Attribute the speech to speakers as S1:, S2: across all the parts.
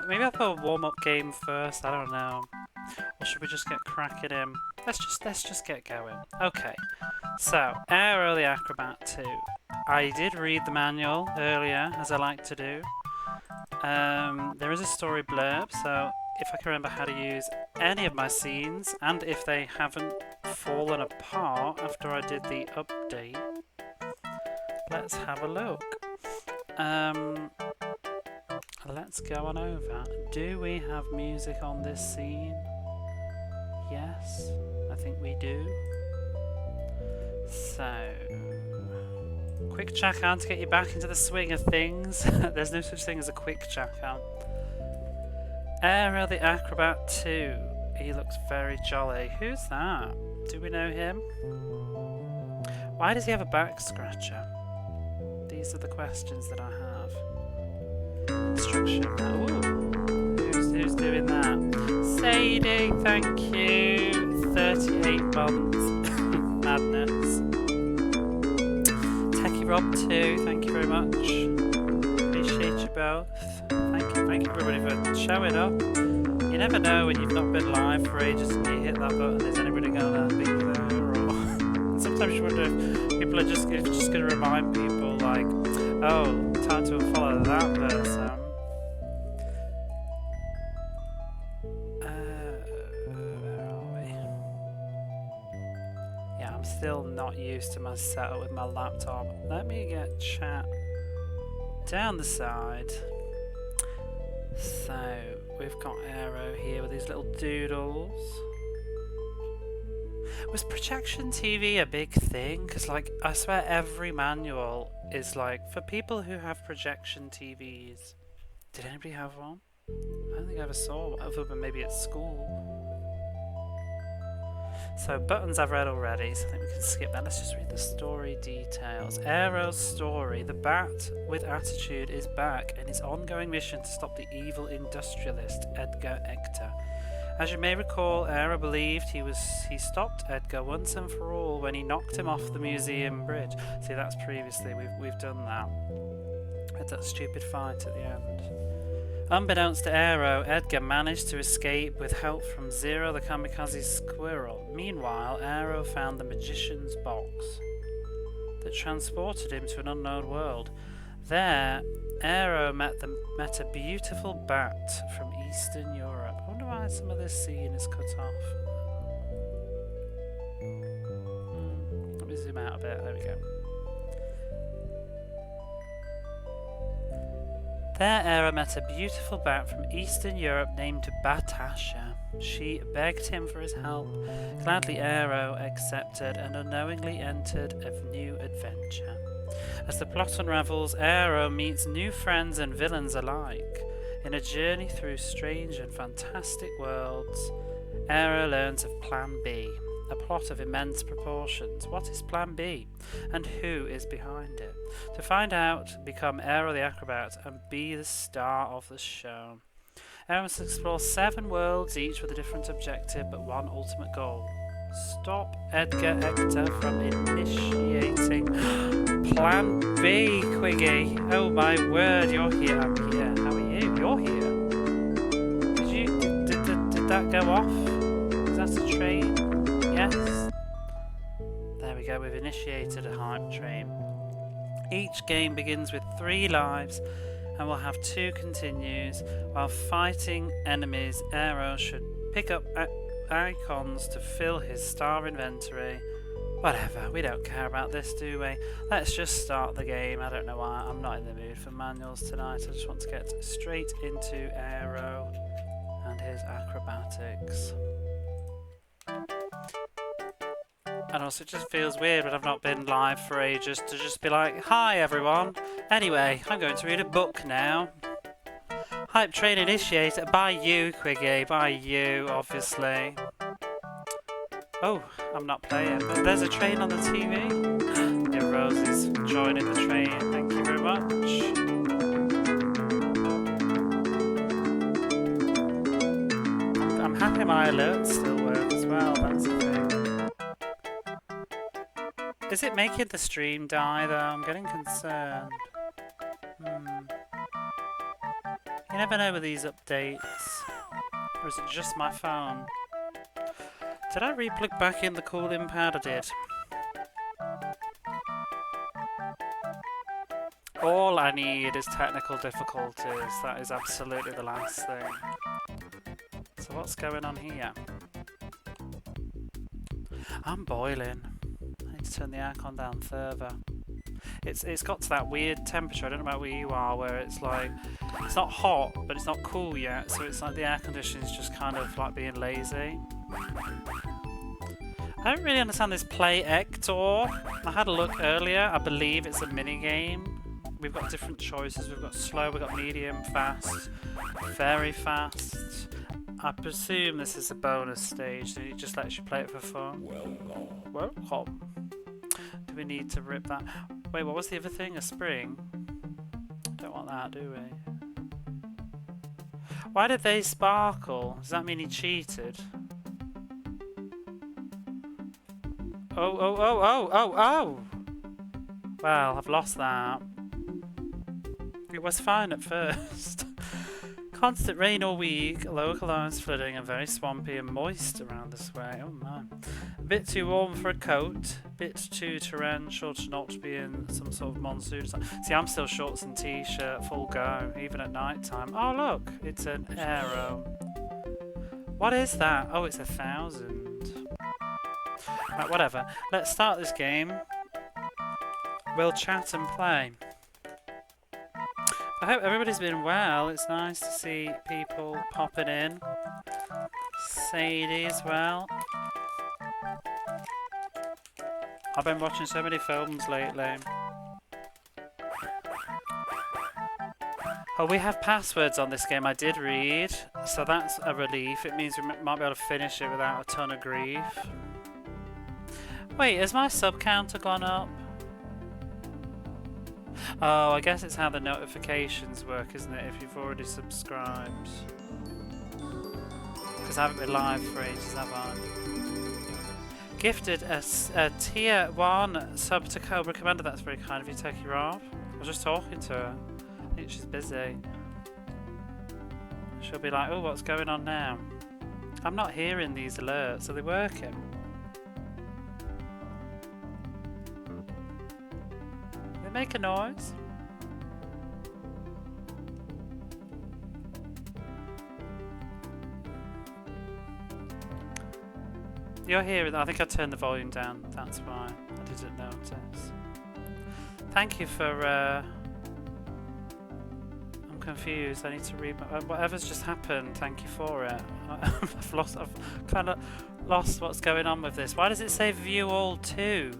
S1: Maybe I'll put a warm-up game first. I don't know. Or should we just get cracking in? Let's just get going. Okay. So, Aero the Acrobat 2. I did read the manual earlier, as I like to do. There is a story blurb, so if I can remember how to use any of my scenes, and if they haven't fallen apart after I did the update, let's have a look. Let's go on over. Do we have music on this scene? Yes, I think we do. So, quick checkout to get you back into the swing of things. There's no such thing as a quick checkout. Aero the Acrobat 2. He looks very jolly. Who's that? Do we know him? Why does he have a back scratcher? These are the questions that I have. Instruction. Ooh. Who's doing that? Sadie, thank you. 38 months. Madness. Techie Rob 2, thank you very much. Appreciate you both. Thank you everybody for showing up. You never know when you've not been live for ages and you hit that button, is anybody gonna be there? Or sometimes you wonder if people are just gonna remind people like, oh, time to follow that person. Where are we? Yeah, I'm still not used to my setup with my laptop. Let me get chat down the side. So, we've got Aero here with these little doodles. Was projection TV a big thing? Because, like, I swear every manual is like, for people who have projection TVs. Did anybody have one? I don't think I ever saw one, other than maybe at school. So, buttons I've read already, so I think we can skip that. Let's just read the story details. Aero's story. The Bat with Attitude is back in his ongoing mission to stop the evil industrialist, Edgar Ector. As you may recall, Aero believed he stopped Edgar once and for all when he knocked him off the museum bridge. See, that's previously, we've done that. Had that stupid fight at the end. Unbeknownst to Aero, Edgar managed to escape with help from Zero the kamikaze squirrel. Meanwhile, Aero found the magician's box that transported him to an unknown world. There, Aero met a beautiful bat from Eastern Europe. I wonder why some of this scene is cut off. Let me zoom out a bit. There we go. There, Aero met a beautiful bat from Eastern Europe named Batasha. She begged him for his help. Gladly, Aero accepted and unknowingly entered a new adventure. As the plot unravels, Aero meets new friends and villains alike. In a journey through strange and fantastic worlds, Aero learns of Plan B, a plot of immense proportions. What is Plan B, and who is behind it? To find out, become Aero the Acrobat and be the star of the show. Aero must explore 7 worlds, each with a different objective but one ultimate goal. Stop Edgar Ector from initiating Plan B, Quiggy. Oh my word, you're here. I'm here. How are you? You're here. Did that go off? Is that a train? Yes. There we go, we've initiated a hype train. Each game begins with 3 lives and will have 2 continues. While fighting enemies, Aero should pick up icons to fill his star inventory. Whatever, we don't care about this, do we? Let's just start the game. I don't know why, I'm not in the mood for manuals tonight. I just want to get straight into Aero and his acrobatics. And also it just feels weird when I've not been live for ages to just be like, hi everyone. Anyway, I'm going to read a book now. Hype train initiator by you, Quiggy, by you, obviously. Oh, I'm not playing, but there's a train on the TV. Yeah, Rose is joining the train, thank you very much. I'm happy my alerts still work as well, that's the thing. Is it making the stream die though? I'm getting concerned. You never know with these updates. Or is it just my phone? Did I re-plug back in the cooling pad? I did. All I need is technical difficulties. That is absolutely the last thing. So what's going on here? I'm boiling. I need to turn the aircon down further. It's got to that weird temperature, I don't know about where you are, where it's like, it's not hot, but it's not cool yet, so it's like the air conditioning is just kind of like being lazy. I don't really understand this play Hector. I had a look earlier, I believe it's a mini game. We've got different choices, we've got slow, we've got medium, fast, very fast. I presume this is a bonus stage, so it just lets you play it for fun. Welcome. Do we need to rip that? Wait, what was the other thing? A spring? Don't want that, do we? Why did they sparkle? Does that mean he cheated? Oh! Well, I've lost that. It was fine at first. Constant rain all week, local lines flooding and very swampy and moist around this way. Oh my. A bit too warm for a coat, a bit too torrential to not be in some sort of monsoon. See, I'm still shorts and t-shirt, full go, even at night time. Oh look, it's an Aero. What is that? Oh, it's 1,000. Right, whatever. Let's start this game. We'll chat and play. I hope everybody's been well. It's nice to see people popping in. Sadie as well. I've been watching so many films lately. Oh, we have passwords on this game, I did read. So that's a relief. It means we might be able to finish it without a ton of grief. Wait, has my sub counter gone up? Oh, I guess it's how the notifications work, isn't it, if you've already subscribed. Because I haven't been live for ages, have I? Gifted a tier 1 sub to Cobra Commander. That's very kind of you, take her off. I was just talking to her. I think she's busy. She'll be like, oh, what's going on now? I'm not hearing these alerts. Are they working? Make a noise. You're hearing. I think I turned the volume down. That's why I didn't notice. Thank you for. I'm confused. I need to read. Whatever's just happened. Thank you for it. I've kind of lost what's going on with this. Why does it say view all too?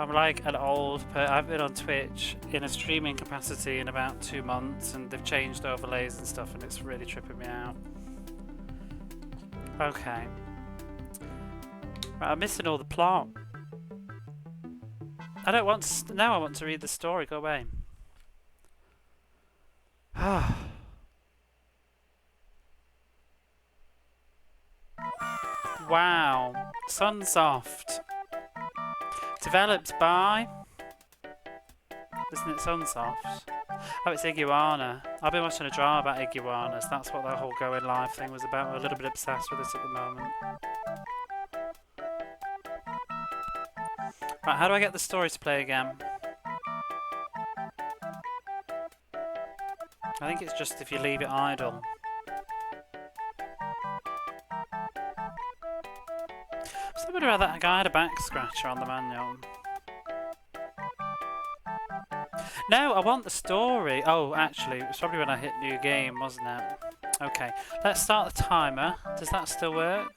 S1: I'm like an old I've been on Twitch in a streaming capacity in about 2 months and they've changed overlays and stuff and it's really tripping me out. Okay. Right, I'm missing all the plot. I don't want to... Now I want to read the story. Go away. Wow. Sunsoft. Developed by... Isn't it Sunsoft? Oh, it's Iguana. I've been watching a drama about iguanas. That's what that whole going live thing was about. I'm a little bit obsessed with it at the moment. Right, how do I get the story to play again? I think it's just if you leave it idle. Somebody about that guy had a back scratcher on the manual. No, I want the story. Oh, actually, it was probably when I hit new game, wasn't it? Okay, let's start the timer. Does that still work?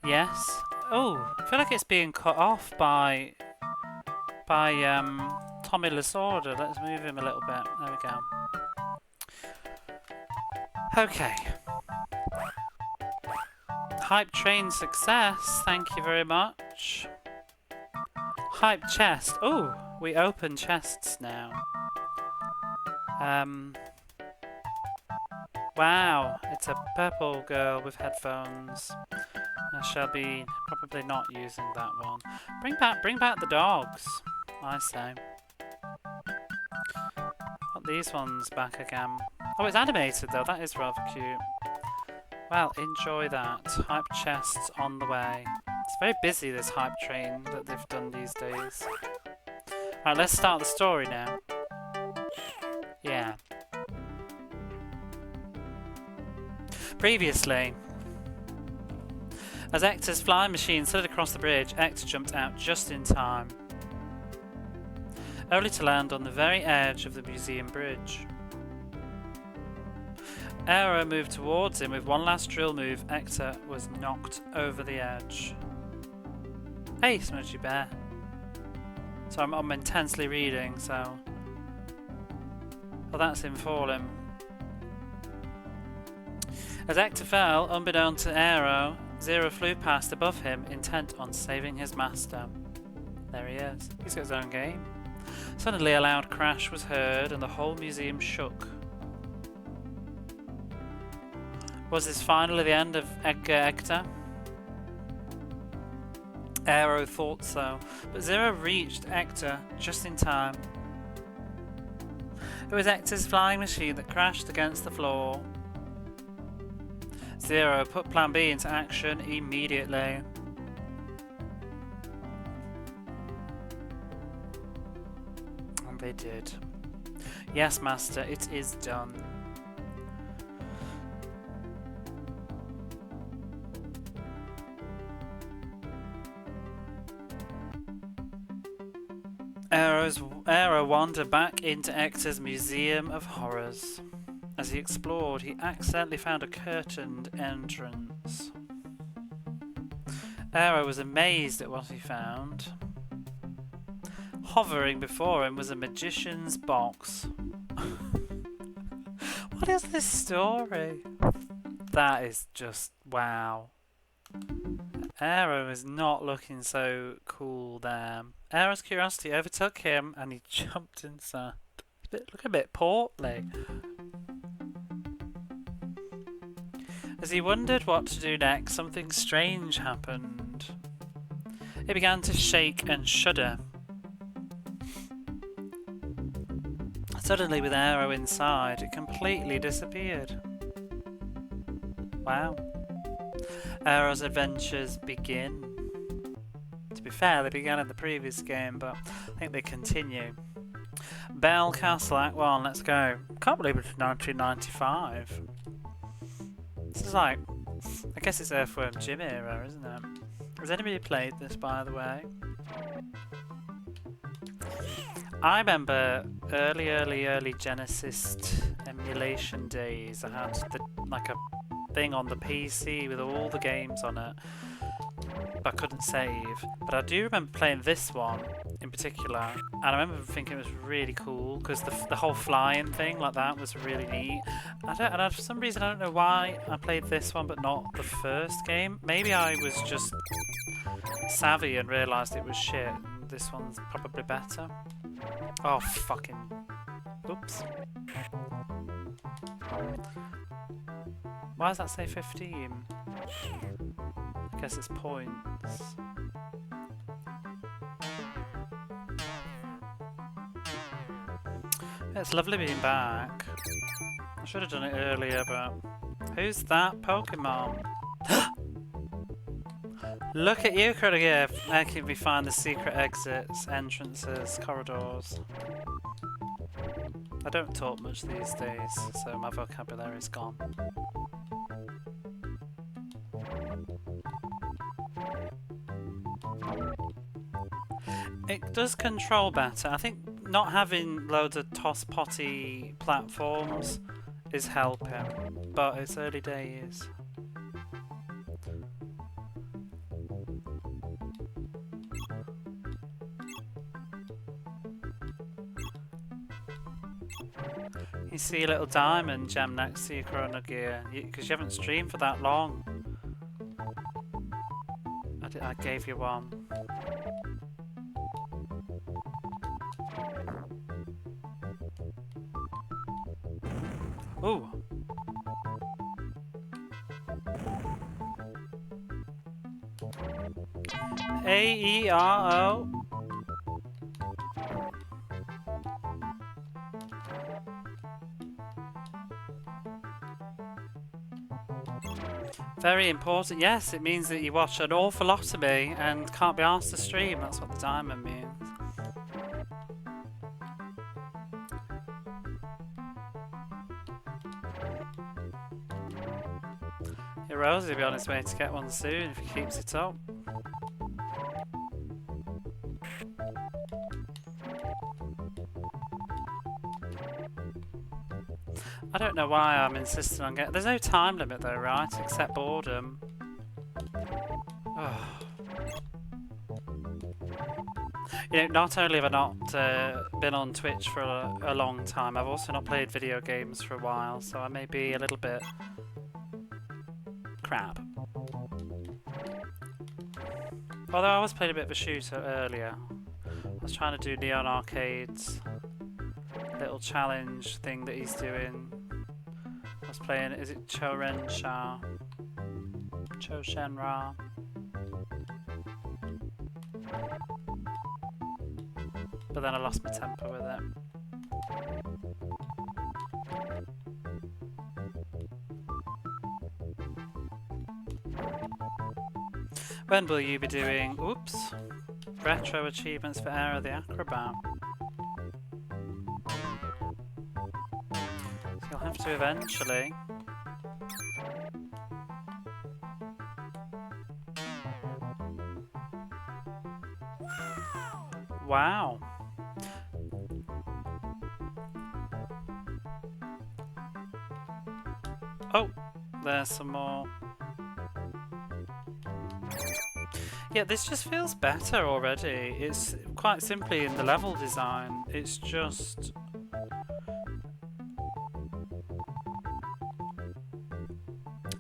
S1: Yes. Oh, I feel like it's being cut off by Tommy Lasorda. Let's move him a little bit. There we go. Okay. Hype train success. Thank you very much. Hype chest. Oh, we open chests now. Wow, it's a purple girl with headphones. I shall be probably not using that one. Bring back the dogs, I say. these ones back again. Oh, it's animated though. That is rather cute. Well, enjoy that. Hype chests on the way. It's very busy, this hype train that they've done these days. Right, let's start the story now. Yeah. Previously, as Ector's flying machine slid across the bridge, Ector jumped out just in time, only to land on the very edge of the museum bridge. Aero moved towards him with one last drill move. Ector was knocked over the edge. Hey, Smudgy Bear. So I'm intensely reading, so... Well, that's him falling. As Ector fell, unbeknown to Aero, Zero flew past above him, intent on saving his master. There he is. He's got his own game. Suddenly a loud crash was heard and the whole museum shook. Was this finally the end of Edgar Ector? Aero thought so, but Zero reached Ector just in time. It was Ector's flying machine that crashed against the floor. Zero put Plan B into action immediately. And they did. Yes, Master, it is done. Aero wandered back into Ector's Museum of Horrors. As he explored, he accidentally found a curtained entrance. Aero was amazed at what he found. Hovering before him was a magician's box. What is this story? That is just wow. Aero is not looking so cool there. Aero's curiosity overtook him and he jumped inside. Look a bit portly. As he wondered what to do next, something strange happened. It began to shake and shudder. Suddenly, with Aero inside, it completely disappeared. Wow. Aero's adventures begin. To be fair, they began in the previous game, but I think they continue. Bell Castle Act 1, let's go. Can't believe it's 1995. This is like, I guess it's Earthworm Jim era, isn't it? Has anybody played this, by the way? I remember early Genesis emulation days. I had like a thing on the PC with all the games on it, but I couldn't save. But I do remember playing this one in particular, and I remember thinking it was really cool because the whole flying thing like that was really neat. And for some reason I don't know why I played this one but not the first game. Maybe I was just savvy and realised it was shit. And this one's probably better. Oh fucking! Oops. Why does that say 15? I guess it's points. It's lovely being back. I should have done it earlier, but... Who's that Pokemon? Look at you, Critter, making me find the secret exits, entrances, corridors. I don't talk much these days, so my vocabulary's gone. It does control better. I think not having loads of toss-potty platforms is helping, but it's early days. You see a little diamond gem next to your Chrono Gear, because you haven't streamed for that long. I gave you one. Ooh. A-E-R-O. Very important. Yes, it means that you watch an awful lot of me and can't be asked to stream. That's what the diamond means. Yeah, Rosie will be on his way to get one soon if he keeps it up. I don't know why I'm insisting on getting... There's no time limit though, right? Except boredom. Oh. You know, not only have I not been on Twitch for a long time, I've also not played video games for a while, so I may be a little bit... crap. Although I was playing a bit of a shooter earlier. I was trying to do Neon Arcade's little challenge thing that he's doing. I was playing, is it Cho Shenra? But then I lost my temper with it. When will you be doing, oops, retro achievements for Aero the Acrobat? So you'll have to eventually. Wow. Oh, there's some more. Yeah, this just feels better already. It's quite simply in the level design. It's just...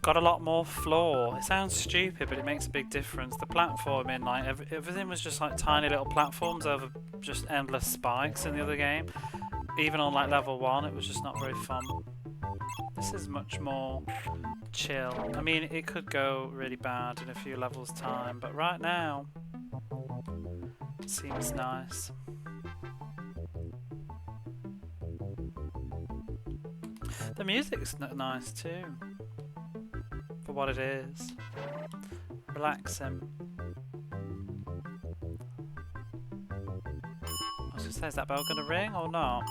S1: got a lot more floor. It sounds stupid, but it makes a big difference. The platforming, like, everything was just like tiny little platforms over just endless spikes in the other game. Even on like level 1, it was just not very fun. This is much more chill. I mean, it could go really bad in a few levels time, but right now it seems nice. The music's nice too, for what it is. Relaxing. I was gonna say, is that bell gonna ring or not?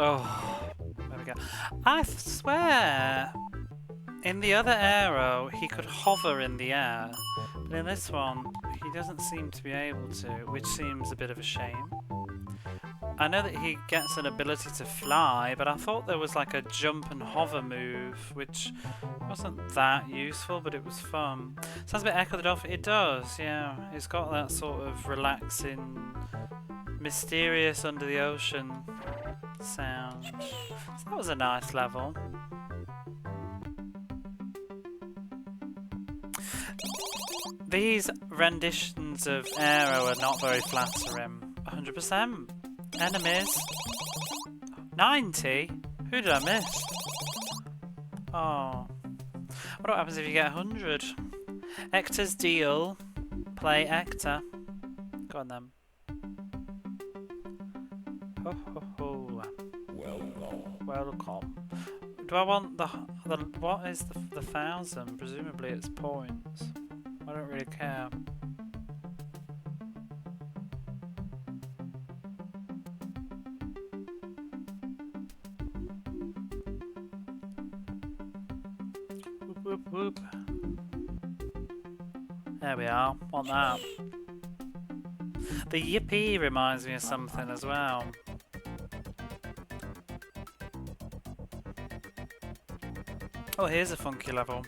S1: Oh, there we go. I swear, in the other Aero, he could hover in the air, but in this one, he doesn't seem to be able to, which seems a bit of a shame. I know that he gets an ability to fly, but I thought there was like a jump and hover move, which wasn't that useful, but it was fun. Sounds a bit Echo the Dolphin. It does, yeah. It's got that sort of relaxing, mysterious under the ocean sound. So that was a nice level. These renditions of Aero are not very flattering. 100%. Enemies. 90? Who did I miss? Oh. What happens if you get 100? Ector's deal. Play Ector. Go on then. Ho ho ho. Welcome. Do I want the what is the 1,000? Presumably it's points. I don't really care. Whoop whoop whoop. There we are. Want that. The yippee reminds me of something as well. Oh, here's a funky level.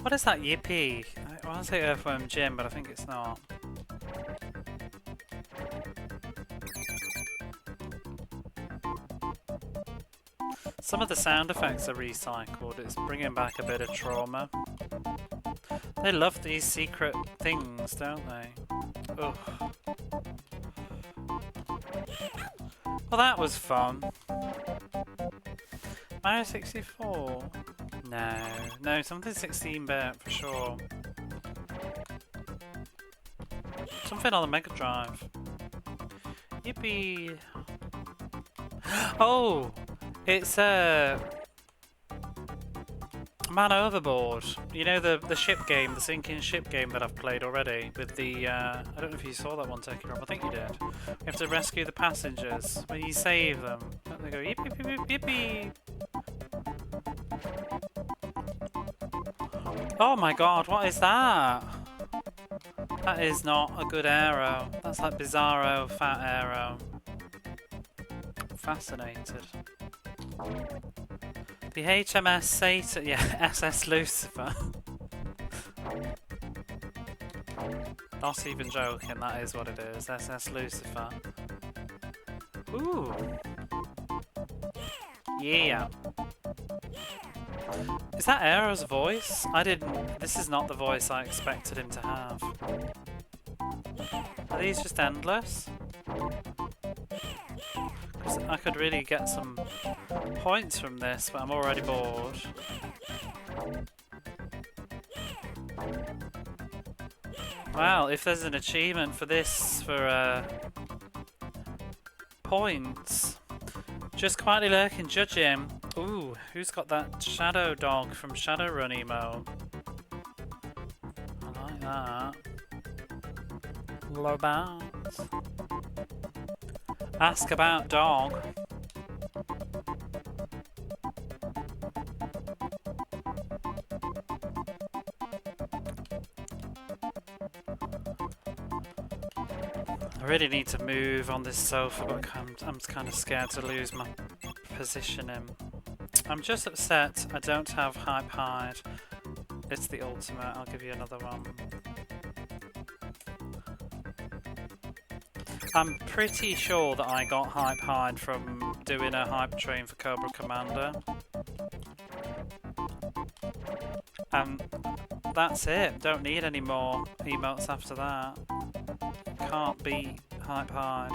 S1: What is that yippee? I want to say Earthworm Jim, but I think it's not. Some of the sound effects are recycled. It's bringing back a bit of trauma. They love these secret things, don't they? Ugh. Well, that was fun. Mario 64? No, something 16-bit for sure. Something on the Mega Drive. Yippee! Oh! It's Man Overboard. You know the ship game, the sinking ship game that I've played already with the I don't know if you saw that one taking off. I think you did. You have to rescue the passengers when you save them. And they go yip yip yip yip yippee. Oh my god, what is that? That is not a good Aero. That's like Bizarro Fat Aero. Fascinated. The HMS Satan, yeah, SS Lucifer. Not even joking, that is what it is, SS Lucifer. Ooh. Yeah. Is that Aero's voice? This is not the voice I expected him to have. Are these just endless? Because I could really get some points from this, but I'm already bored. Wow, if there's an achievement for this, for points. Just quietly lurking, judge him. Ooh, who's got that shadow dog from Shadowrun emo? I like that. Lobot. Ask about dog. I really need to move on this sofa, but I'm kind of scared to lose my positioning. I'm just upset I don't have Hype Hide. It's the ultimate, I'll give you another one. I'm pretty sure that I got Hype Hide from doing a hype train for Cobra Commander. And that's it, don't need any more emotes after that. Can't beat Hype Hide.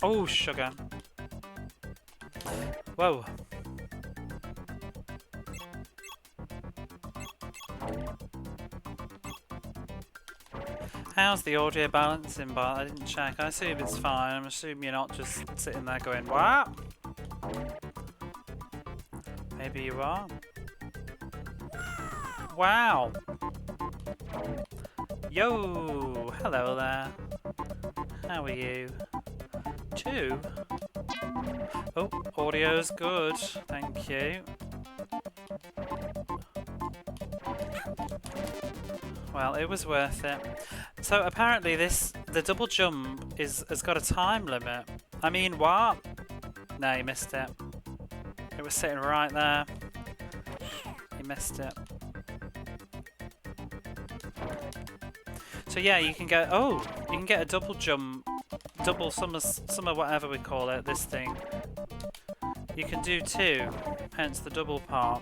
S1: Oh, sugar. Whoa. How's the audio balancing bar? I didn't check. I assume it's fine. I'm assuming you're not just sitting there going, what? Maybe you are. Wow. Yo, hello there. How are you? 2? Oh, audio's good. Thank you. Well, it was worth it. So apparently the double jump has got a time limit. I mean, what? No, you missed it. It was sitting right there. You missed it. So yeah, you can get a double jump, double summer whatever we call it, this thing. You can do 2, hence the double part.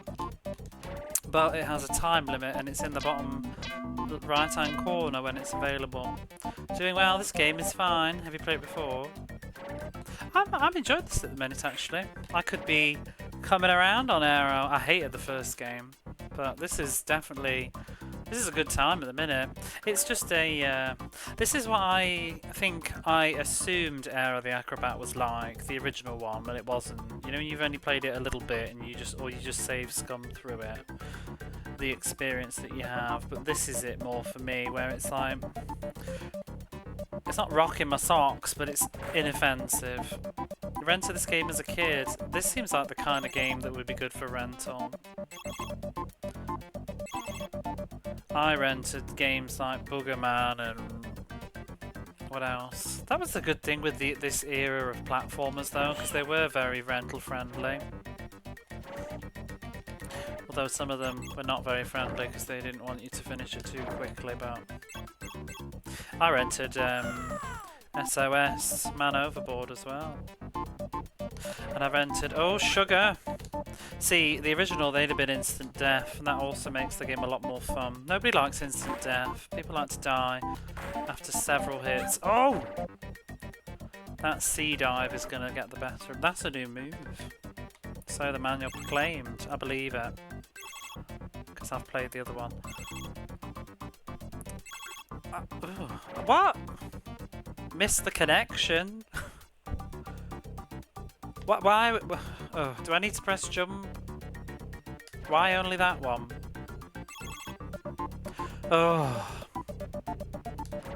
S1: But it has a time limit and it's in the bottom right hand corner when it's available. Doing well, this game is fine. Have you played it before? I'm enjoying this at the minute actually. I could be coming around on Aero. I hated the first game, but this is a good time at the minute. It's just this is what I think I assumed Aero the Acrobat was like, the original one, but it wasn't. You know, you've only played it a little bit and you just save scum through it. The experience that you have, but this is it more for me, where it's like, it's not rocking my socks, but it's inoffensive. I rented this game as a kid. This seems like the kind of game that would be good for rental. I rented games like Boogerman and what else? That was the good thing with this era of platformers though, because they were very rental friendly. Although some of them were not very friendly because they didn't want you to finish it too quickly, but I rented SOS Man Overboard as well. And I rented, oh sugar! See, the original they'd have been instant death, and that also makes the game a lot more fun. Nobody likes instant death. People like to die after several hits. Oh! That sea dive is going to get the better. That's a new move. So the manual proclaimed. I believe it. Because I've played the other one. What? missed the connection. What? Why? Oh, do I need to press jump? Why only that one? Oh.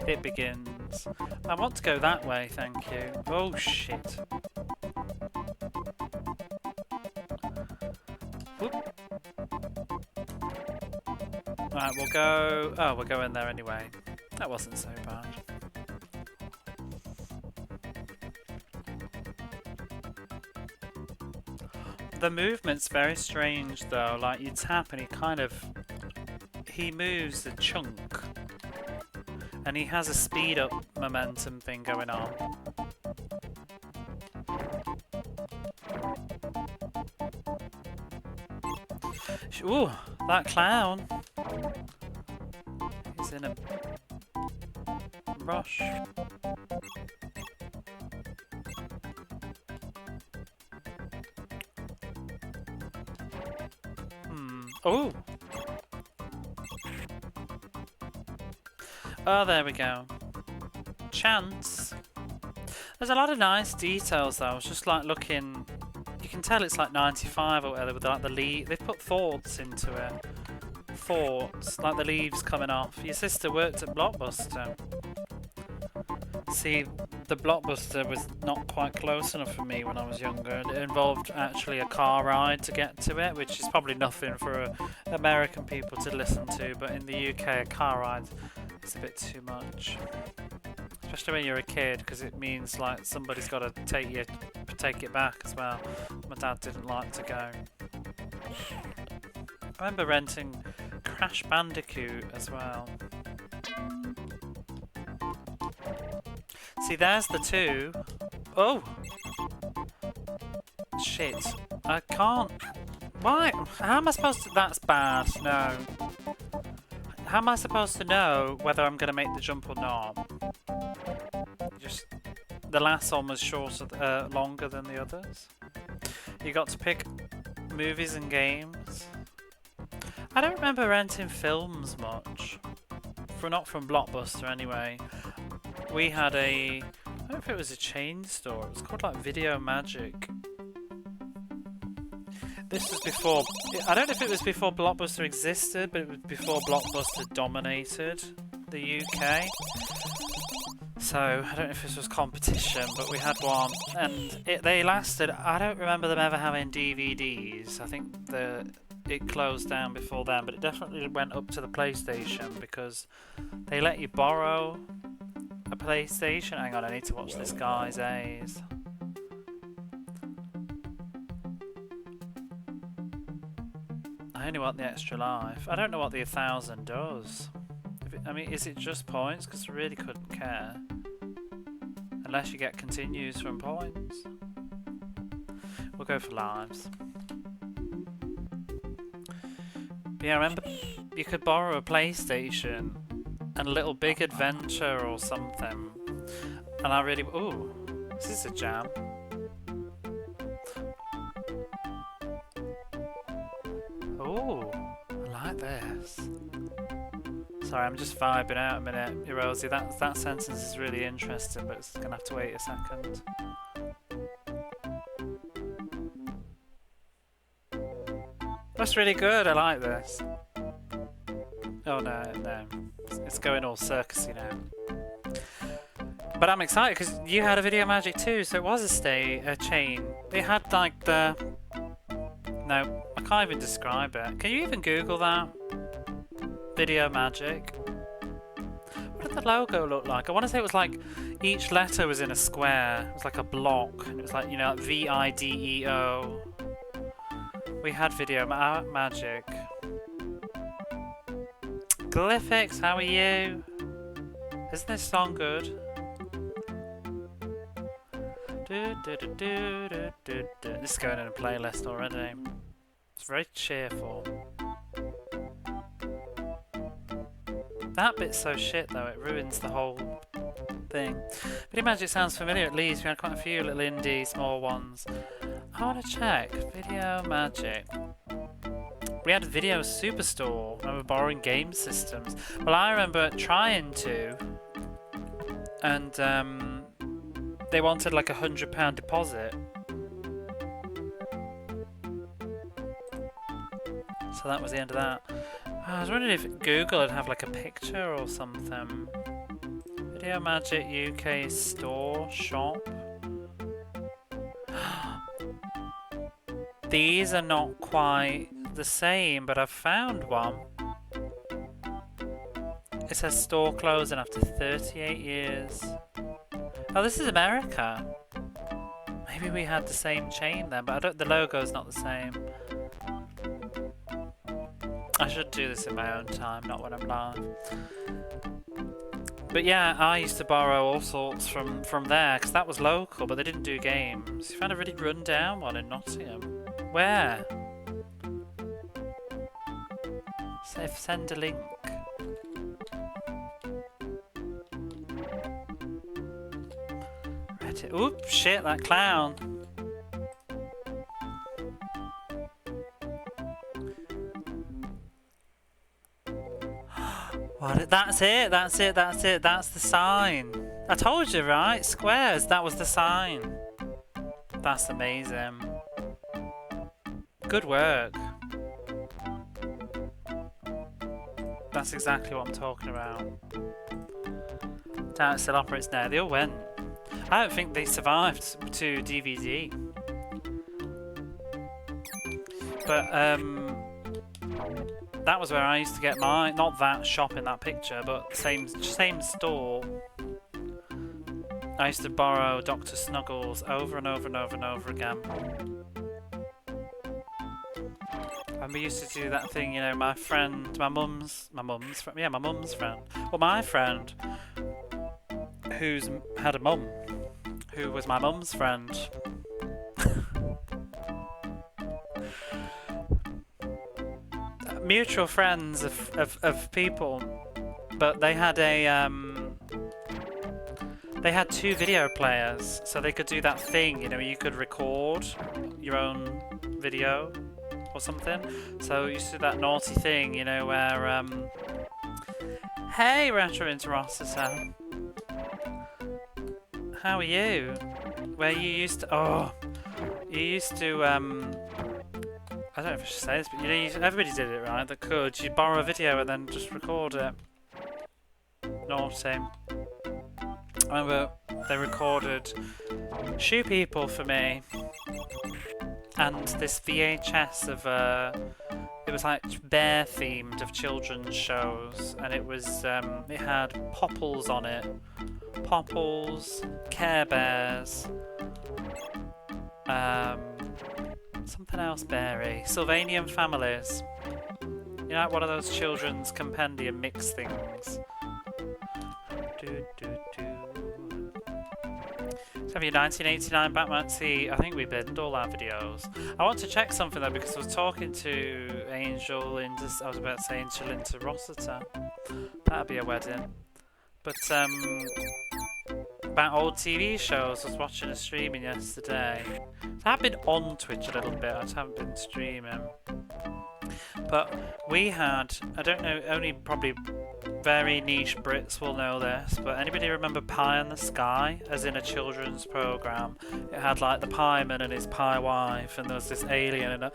S1: It begins. I want to go that way, thank you. Oh shit. Whoop. Right, we'll go... Oh, we'll go in there anyway. That wasn't so bad. The movement's very strange though, like you tap and he moves a chunk. And he has a speed up momentum thing going on. Ooh, that clown is in a rush. Oh! Oh, there we go. Chance. There's a lot of nice details though. I was just like looking. You can tell it's like 95 or whatever with like the leaf. They've put thoughts into it. Thoughts, like the leaves coming off. Your sister worked at Blockbuster. See, the Blockbuster was not quite close enough for me when I was younger. It involved actually a car ride to get to it, which is probably nothing for American people to listen to. But in the UK, a car ride is a bit too much. Especially when you're a kid, because it means like somebody's got to take it back as well. My dad didn't like to go. I remember renting Crash Bandicoot as well. See, there's the two. Oh! Shit. I can't... Why? How am I supposed to... That's bad. No. How am I supposed to know whether I'm going to make the jump or not? Just... The last one was shorter, longer than the others. You got to pick movies and games. I don't remember renting films much. Not from Blockbuster anyway. We had I don't know if it was a chain store. It was called like Video Magic. This was before, I don't know if it was before Blockbuster existed, but it was before Blockbuster dominated the UK. So, I don't know if this was competition, but we had one, and they lasted. I don't remember them ever having DVDs. I think it closed down before then, but it definitely went up to the PlayStation because they let you borrow a PlayStation. Hang on, I need to watch this guy's A's. I only want the extra life. I don't know what the 1,000 does. I mean, is it just points? Because I really couldn't care. Unless you get continues from points. We'll go for lives. But yeah, I remember you could borrow a PlayStation and a Little Big Adventure or something. And I really... Ooh, this is a jam. Ooh, I like this. Sorry, I'm just vibing out a minute, Rosie. That sentence is really interesting, but it's gonna have to wait a second. That's really good. I like this. Oh no, it's going all circusy now. But I'm excited because you had a Video Magic too, so it was a chain. They had like the... No, I can't even describe it. Can you even Google that? Video Magic. What did the logo look like? I want to say it was like each letter was in a square. It was like a block. And it was like, you know, like VIDEO. We had Video Magic. Glyphics, how are you? Isn't this song good? This is going in a playlist already. It's very cheerful. That bit's so shit though, it ruins the whole thing. Video Magic sounds familiar at least. We had quite a few little indie, small ones. I want to check. Video Magic. We had Video Superstore. I remember borrowing game systems. Well, I remember trying to. And They wanted like £100 deposit. So that was the end of that. I was wondering if Google would have like a picture or something. Video Magic UK store shop. These are not quite the same, but I've found one. It says store closing after 38 years. Oh, this is America. Maybe we had the same chain then, but the logo's not the same. I should do this in my own time, not when I'm live. But yeah, I used to borrow all sorts from there, because that was local, but they didn't do games. You found a really run-down one in Nottingham. Where? Send a link. Reddit. Oop, shit, that clown. What? That's it, that's it, that's it, that's the sign. I told you, right? Squares, that was the sign. That's amazing. Good work. That's exactly what I'm talking about. Doubt it still operates now. They all went. I don't think they survived to DVD. But that was where I used to get mine. Not that shop in that picture, but same store. I used to borrow Dr. Snuggles over and over and over and over again. And we used to do that thing, you know, my friend, my mum's friend. Well, my friend, who's had a mum, who was my mum's friend. Mutual friends of people, but they had they had 2 video players, so they could do that thing, you know, you could record your own video or something. So you used to do that naughty thing, you know, where hey, Retro Interocitor, how are you? Where you used to, I don't know if I should say this, but you know, everybody did it, right? That could. You'd borrow a video and then just record it. Naughty. I remember they recorded Shoe People for me, and this VHS of it was like bear themed of children's shows, and it was it had Popples on it, Popples, Care Bears, something else berry, Sylvanian Families. You know, like one of those children's compendium mix things. So have your 1989 Batman T. I think we binned all our videos. I want to check something though, because I was talking to Angel into Rossiter. That'd be a wedding. But about old TV shows, I was watching a streaming yesterday. So I've been on Twitch a little bit, I just haven't been streaming. But we had, I don't know, only probably very niche Brits will know this, but anybody remember Pie in the Sky, as in a children's programme? It had like the pieman and his pie wife, and there was this alien in it.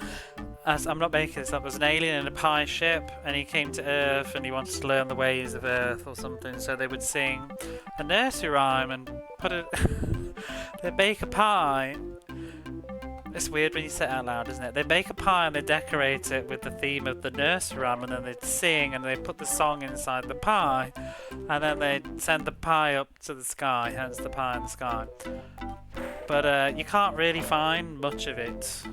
S1: I'm not making this up, there was an alien in a pie ship, and he came to Earth and he wanted to learn the ways of Earth or something, so they would sing a nursery rhyme and put it they'd bake a pie. It's weird when you say it out loud, isn't it? They bake a pie and they decorate it with the theme of the nursery rhyme, and then they'd sing and they put the song inside the pie, and then they'd send the pie up to the sky, hence the pie in the sky. But you can't really find much of it.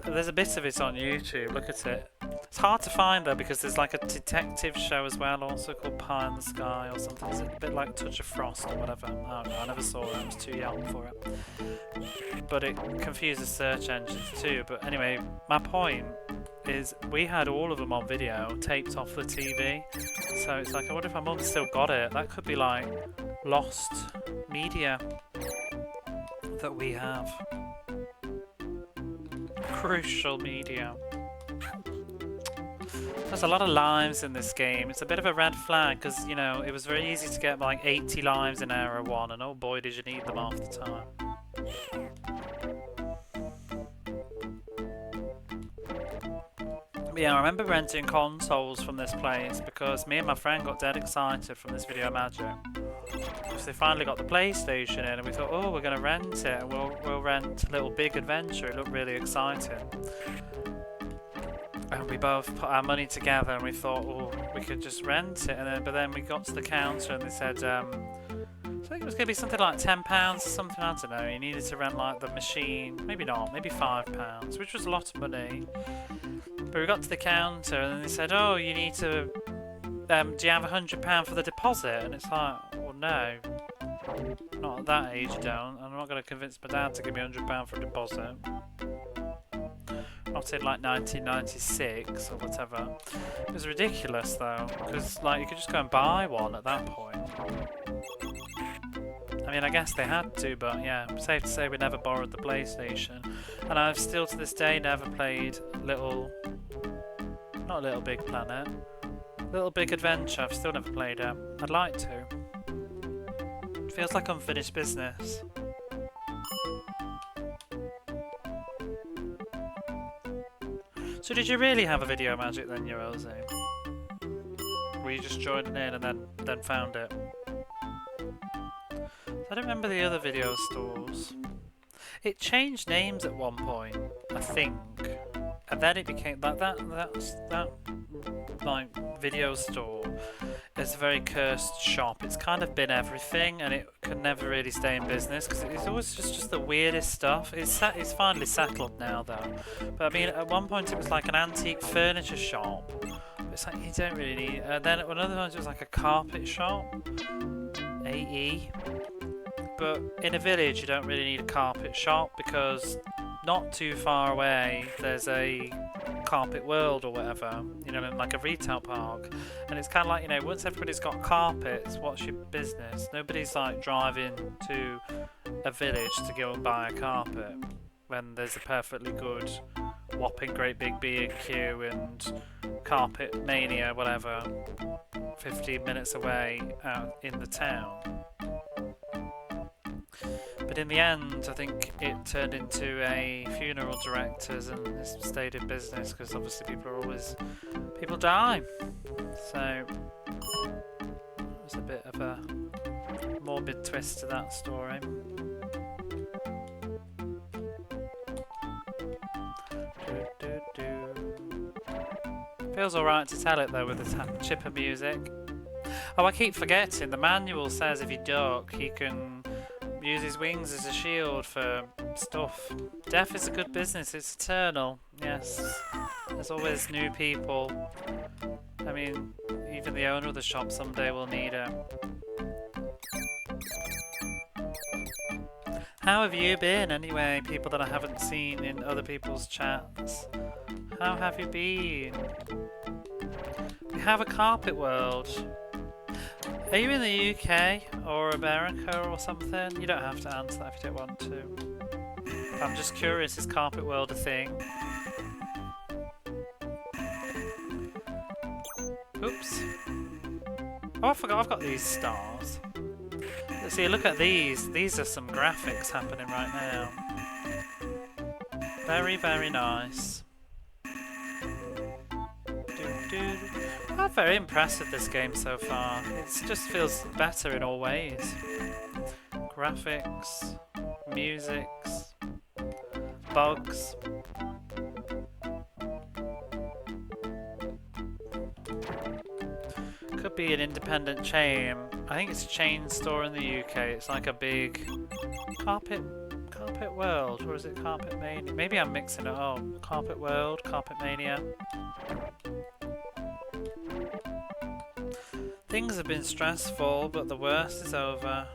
S1: There's a bit of it on YouTube, look at it. It's hard to find though, because there's like a detective show as well, also called Pie in the Sky or something. It's a bit like Touch of Frost or whatever. I don't know, I never saw it, I was too young for it. But it confuses search engines too. But anyway, my point is we had all of them on video, taped off the TV. So it's like, I wonder if my mum's still got it. That could be like lost media that we have. Crucial media. There's a lot of lives in this game. It's a bit of a red flag because, you know, it was very easy to get like 80 lives in Aero 1 and oh boy did you need them half the time. But yeah, I remember renting consoles from this place because me and my friend got dead excited from this video magic. Because they finally got the PlayStation in and we thought, oh, we're going to rent it and we'll rent Little Big Adventure. It looked really exciting. And we both put our money together and we thought, oh, we could just rent it. But then we got to the counter and they said, I think it was going to be something like £10 or something, I don't know. You needed to rent like the machine, maybe not, maybe £5, which was a lot of money. But we got to the counter and then they said, oh, you need to, do you have £100 for the deposit? And it's like, well, no, not at that age you don't. I'm not going to convince my dad to give me £100 for a deposit. Not in like 1996 or whatever. It was ridiculous though, because like you could just go and buy one at that point. I mean, I guess they had to, but yeah, safe to say we never borrowed the PlayStation. And I've still to this day never played not Little Big Planet, Little Big Adventure. I've still never played it. I'd like to. It feels like unfinished business. So did you really have a video magic then, Eurozone? Were you just joining in and then found it? I don't remember the other video stores. It changed names at one point, I think, and then it became like that like video store is a very cursed shop. It's kind of been everything, and it can never really stay in business because it's always just the weirdest stuff. It's finally settled now though, but I mean at one point it was like an antique furniture shop. It's like you don't really need. Then at another point it was like a carpet shop, AE. But in a village you don't really need a carpet shop because not too far away there's a carpet world or whatever, you know, in like a retail park, and it's kind of like, you know, once everybody's got carpets, what's your business? Nobody's like driving to a village to go and buy a carpet when there's a perfectly good whopping great big B&Q and Carpet Mania whatever 15 minutes away out in the town. But in the end, I think it turned into a funeral directors and it's stayed in business because obviously people die. So there's a bit of a morbid twist to that story. Feels alright to tell it though with the chipper music. Oh, I keep forgetting, the manual says if you duck, he can use his wings as a shield for stuff. Death is a good business, it's eternal. Yes, there's always new people. I mean, even the owner of the shop someday will need it. How have you been anyway, people that I haven't seen in other people's chats? How have you been? We have a carpet world. Are you in the UK or America or something? You don't have to answer that if you don't want to. I'm just curious, is Carpet World a thing? Oops. Oh, I forgot I've got these stars. Let's see, look at these. These are some graphics happening right now. Very, very nice. I'm very impressed with this game so far. It just feels better in all ways. Graphics, musics, bugs. Could be an independent chain. I think it's a chain store in the UK. It's like a big Carpet World, or is it Carpet Mania? Maybe I'm mixing it up. Carpet World, Carpet Mania. Things have been stressful, but the worst is over.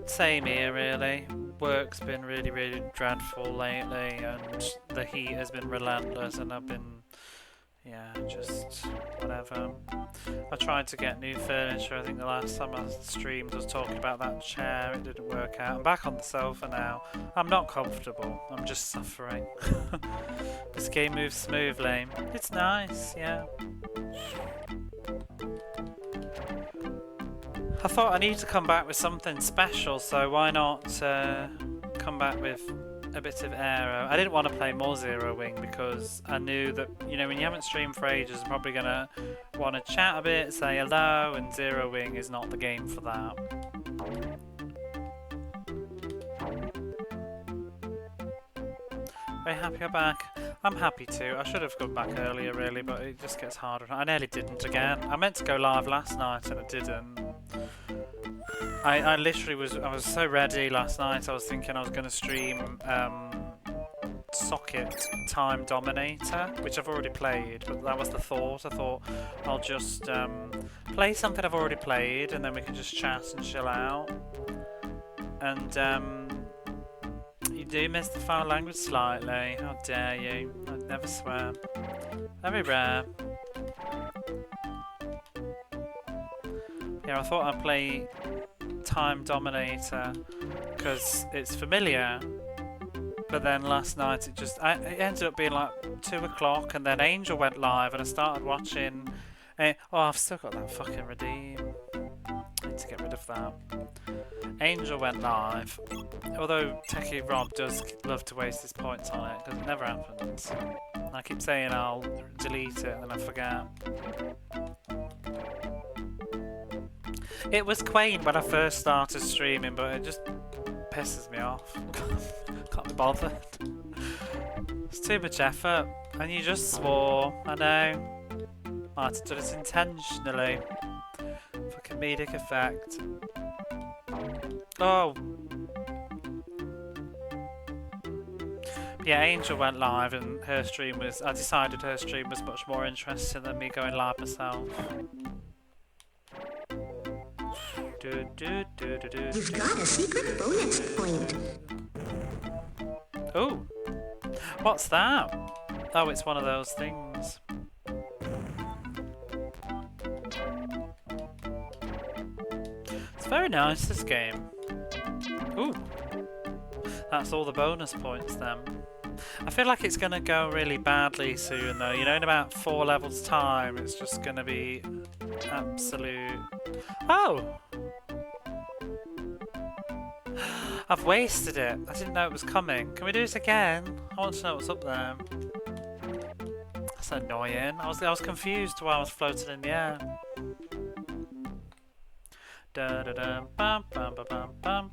S1: Same here, really. Work's been really, really dreadful lately, and the heat has been relentless, and I've been, yeah, just whatever. I tried to get new furniture. I think the last time I streamed I was talking about that chair. It didn't work out. I'm back on the sofa now. I'm not comfortable. I'm just suffering. This game moves smoothly. It's nice, yeah. I thought I need to come back with something special, so why not come back with a bit of Aero. I didn't want to play more Zero Wing because I knew that, you know, when you haven't streamed for ages, I'm probably going to want to chat a bit, say hello, and Zero Wing is not the game for that. Very happy you're back. I'm happy too. I should have come back earlier really, but it just gets harder. I nearly didn't again. I meant to go live last night and I didn't. I literally was so ready last night. I was thinking I was going to stream Socket Time Dominator, which I've already played, but that was the thought. I thought I'll just play something I've already played and then we can just chat and chill out. And you do miss the foul language slightly. How dare you? I'd never swear. Very rare. Yeah, I thought I'd play Time Dominator because it's familiar, but then last night it ended up being like 2 o'clock and then Angel went live and I started watching. Oh, I've still got that fucking redeem. I need to get rid of that. Angel went live, although Techie Rob does love to waste his points on it because it never happens. I keep saying I'll delete it and then I forget. It was quaint when I first started streaming, but it just pisses me off. Can't be bothered. It's too much effort, and you just swore. I know. Might have done it intentionally. For comedic effect. Oh. Yeah, Angel went live, and her stream was. I decided her stream was much more interesting than me going live myself.
S2: You've got a secret bonus point.
S1: Oh, what's that? Oh, it's one of those things. It's very nice, this game. Ooh, that's all the bonus points then. I feel like it's going to go really badly soon though. You know, in about 4 levels time, it's just going to be absolute... Oh! I've wasted it. I didn't know it was coming. Can we do this again? I want to know what's up there. That's annoying. I was confused while I was floating in the air. Da da da bum bum bum bum bum.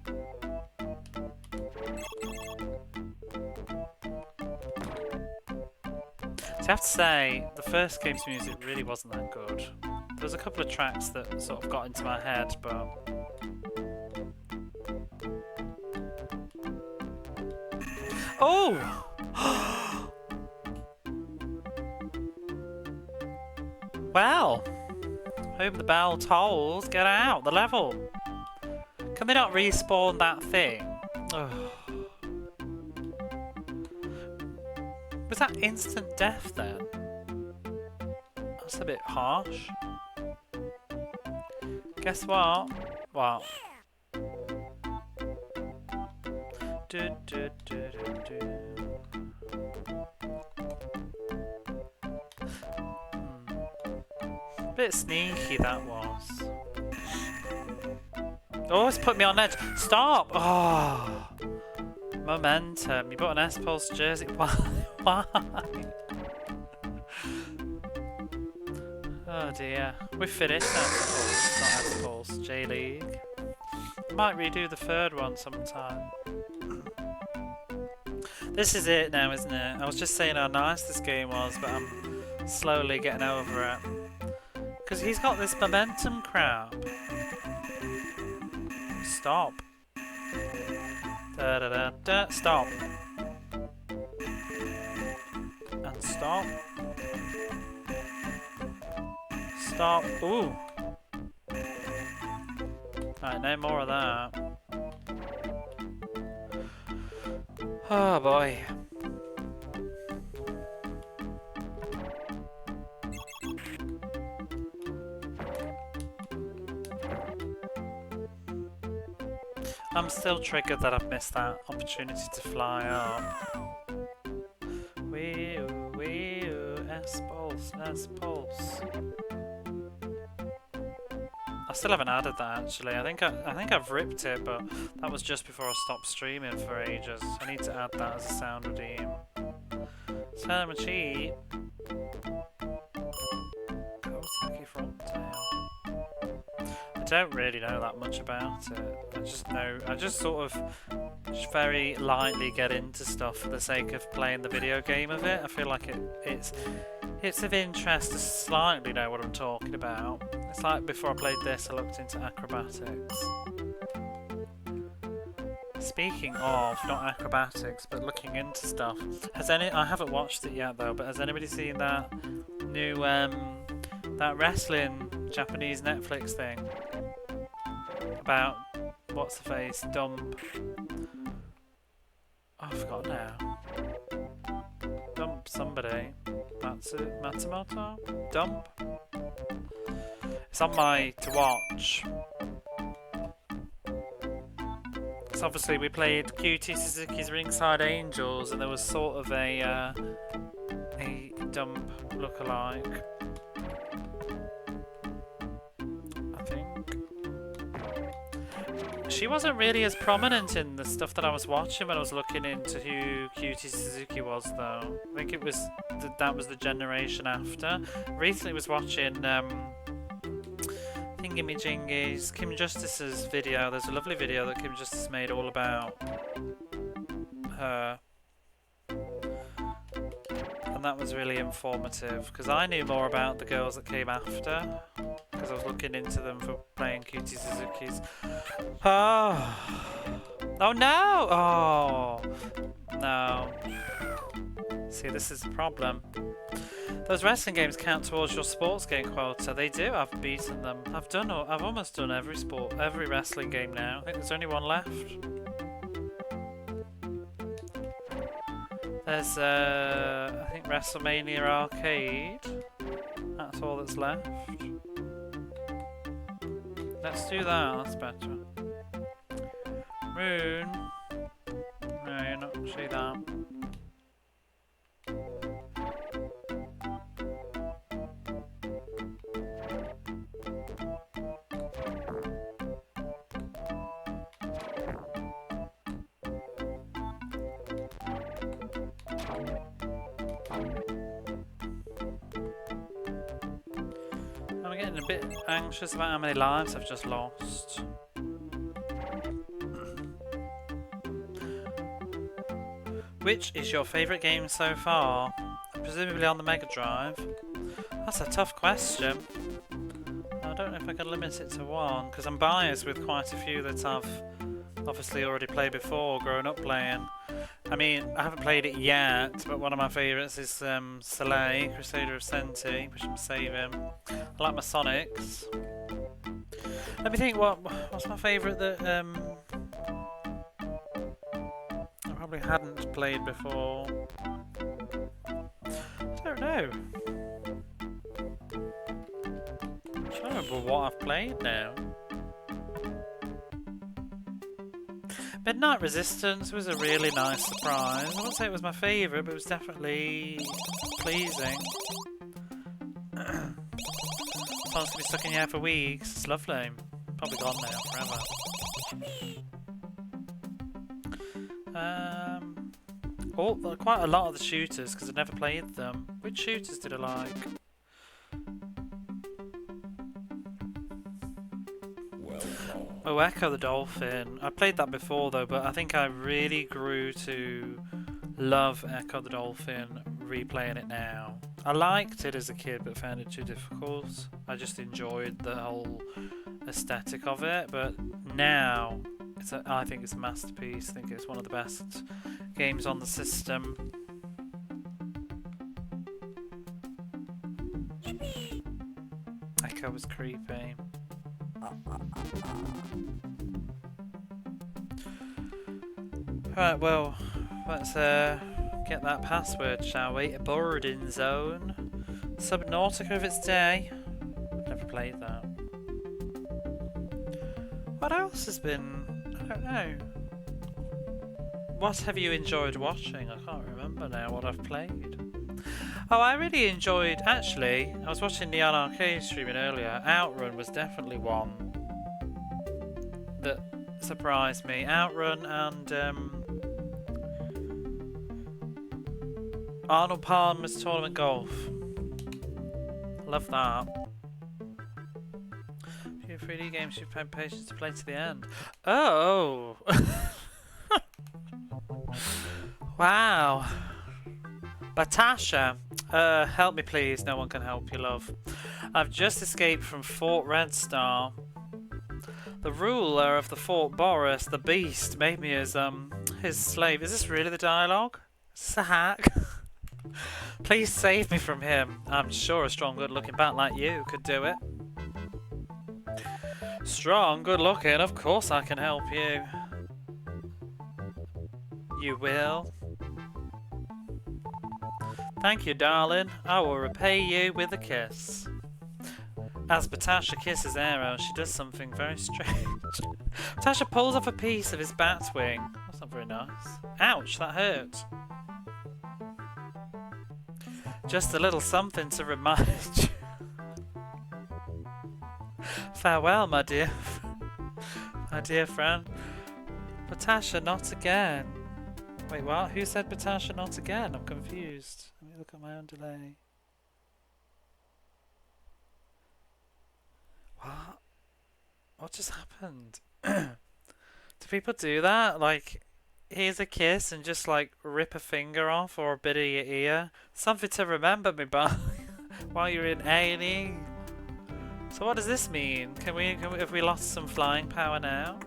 S1: So I have to say, the first game's music really wasn't that good. There was a couple of tracks that sort of got into my head, but... Oh! Well, whom the bell tolls, get out the level. Can they not respawn that thing? Ugh. Was that instant death then? That's a bit harsh. Guess what? What? Bit sneaky that was. Oh, it's put me on edge. Stop! Oh, momentum. You bought an S-Pulse jersey. Why? Oh dear. We've finished S-Pulse, not S-Pulse. J-League. Might redo the third one sometime. This is it now, isn't it? I was just saying how nice this game was, but I'm slowly getting over it. Because he's got this momentum crap. Stop. Da da da da. Stop. And stop. Stop. Ooh. Right, no more of that. Oh boy. I'm still triggered that I've missed that opportunity to fly up. Wee-oo, wee-oo, S-pulse, S-pulse. I still haven't added that actually. I think I've ripped it, but that was just before I stopped streaming for ages. I need to add that as a sound redeem. So much cheap. Kawasaki Frontail. I don't really know that much about it. I just sort of very lightly get into stuff for the sake of playing the video game of it. I feel like it's of interest to slightly know what I'm talking about. It's like before I played this, I looked into acrobatics. Speaking of, not acrobatics, but looking into stuff, I haven't watched it yet though, but has anybody seen that new, that wrestling Japanese Netflix thing? About, what's the face, Dump. Oh, I forgot now. Dump somebody. Matsumoto? Dump? It's on my to watch. So obviously we played QT Suzuki's Ringside Angels and there was sort of a Dump lookalike. I think. She wasn't really as prominent in the stuff that I was watching when I was looking into who QT Suzuki was though. I think it was that was the generation after. Recently was watching Thingamajingy's Kim Justice's video. There's a lovely video that Kim Justice made all about her. And that was really informative because I knew more about the girls that came after because I was looking into them for playing QT Suzuki's. Oh no! Oh no. See, this is the problem. Those wrestling games count towards your sports game quota. They do. I've beaten them. I've almost done every wrestling game now. I think there's only one left. There's I think WrestleMania Arcade. That's all that's left. Let's do that. That's better. Moon. No, you're not see that. I'm getting a bit anxious about how many lives I've just lost. Which is your favourite game so far? Presumably on the Mega Drive. That's a tough question. I don't know if I can limit it to one, because I'm biased with quite a few that I've obviously already played before, grown up playing. I mean, I haven't played it yet, but one of my favourites is Soleil, Crusader of Senti, which I'm saving. I like my Sonics. Let me think, what's my favourite that I probably hadn't played before. I don't know. I'm trying to remember what I've played now. Midnight Resistance was a really nice surprise. I wouldn't say it was my favourite, but it was definitely pleasing. It's going to be stuck in your head for weeks. It's lovely. Probably gone now forever. Quite a lot of the shooters, because I've never played them. Which shooters did I like? Oh, Echo the Dolphin. I played that before though, but I think I really grew to love Echo the Dolphin replaying it now. I liked it as a kid but found it too difficult. I just enjoyed the whole aesthetic of it, but now I think it's a masterpiece. I think it's one of the best games on the system. Echo was creepy. Right, well, let's get that password, shall we? A boarding zone. Subnautica of its day. I've never played that. What else has been I don't know. What have you enjoyed watching? I can't remember now what I've played. Oh, I really enjoyed, actually, I was watching Neon Arcade streaming earlier. Outrun was definitely one that surprised me. Outrun and Arnold Palmer's Tournament Golf. Love that. Few 3D games you've had patience to play to the end. Oh! Wow. Batasha, help me please. No one can help you, love. I've just escaped from Fort Red Star. The ruler of the Fort Boris, the beast, made me his slave. Is this really the dialogue? Is this a hack? Please save me from him. I'm sure a strong, good-looking bat like you could do it. Strong, good-looking, of course I can help you. You will? Thank you, darling. I will repay you with a kiss. As Batasha kisses Aero, she does something very strange. Batasha pulls off a piece of his bat's wing. That's not very nice. Ouch, that hurt. Just a little something to remind you. Farewell, my dear friend. Batasha, not again. Wait, what? Who said Batasha, not again? I'm confused. Let me look at my own delay. What? What just happened? Do people do that? Like, here's a kiss and just like rip a finger off or a bit of your ear? Something to remember me by while you're in A&E. So what does this mean? Can we have we lost some flying power now?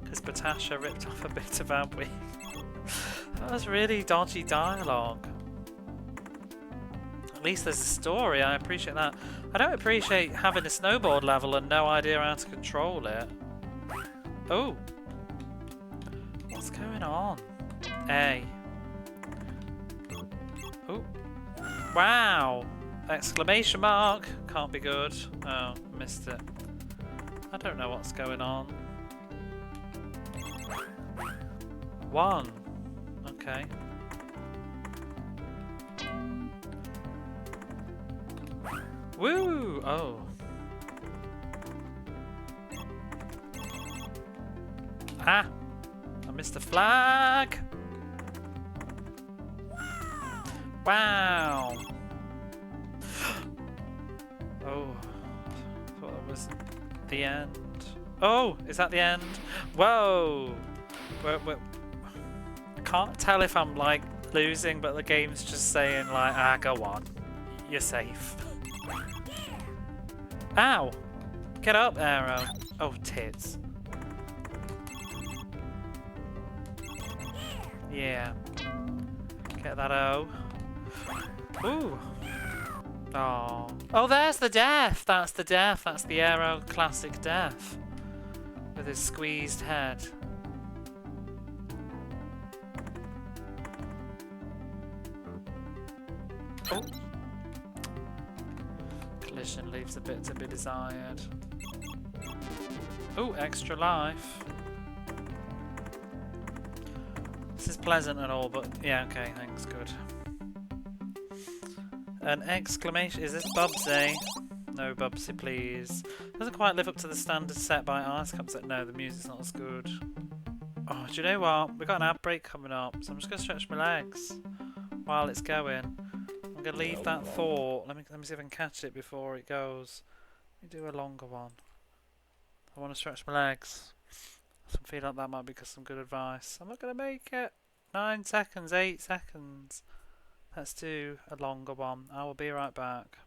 S1: Because Batasha ripped off a bit of our wing. That was really dodgy dialogue. At least there's a story, I appreciate that. I don't appreciate having a snowboard level and no idea how to control it. Oh! What's going on? A. Oh! Wow! Exclamation mark! Can't be good. Oh, missed it. I don't know what's going on. 1. Okay. Woo! Oh. Ah! I missed a flag! Wow! Oh. I thought that was the end. Oh! Is that the end? Whoa! Where, can't tell if I'm like losing, but the game's just saying like, go on. You're safe. Ow! Get up, Aero. Oh, tits. Yeah. Get that O. Ooh. Oh. Oh, there's the death. That's the death. That's the Aero classic death. With his squeezed head. Oh. Collision leaves a bit to be desired. Oh, extra life. This is pleasant and all, but yeah, okay, thanks, good. An exclamation. Is this Bubsy? No, Bubsy, please. Doesn't quite live up to the standard set by Ice Cups. No, the music's not as good. Oh, do you know what? We've got an ad break coming up, so I'm just going to stretch my legs while it's going. I'm going to leave that thought. Let me see if I can catch it before it goes. Let me do a longer one. I want to stretch my legs. I feel like that might be some good advice. I'm not going to make it. 9 seconds, 8 seconds. Let's do a longer one. I will be right back.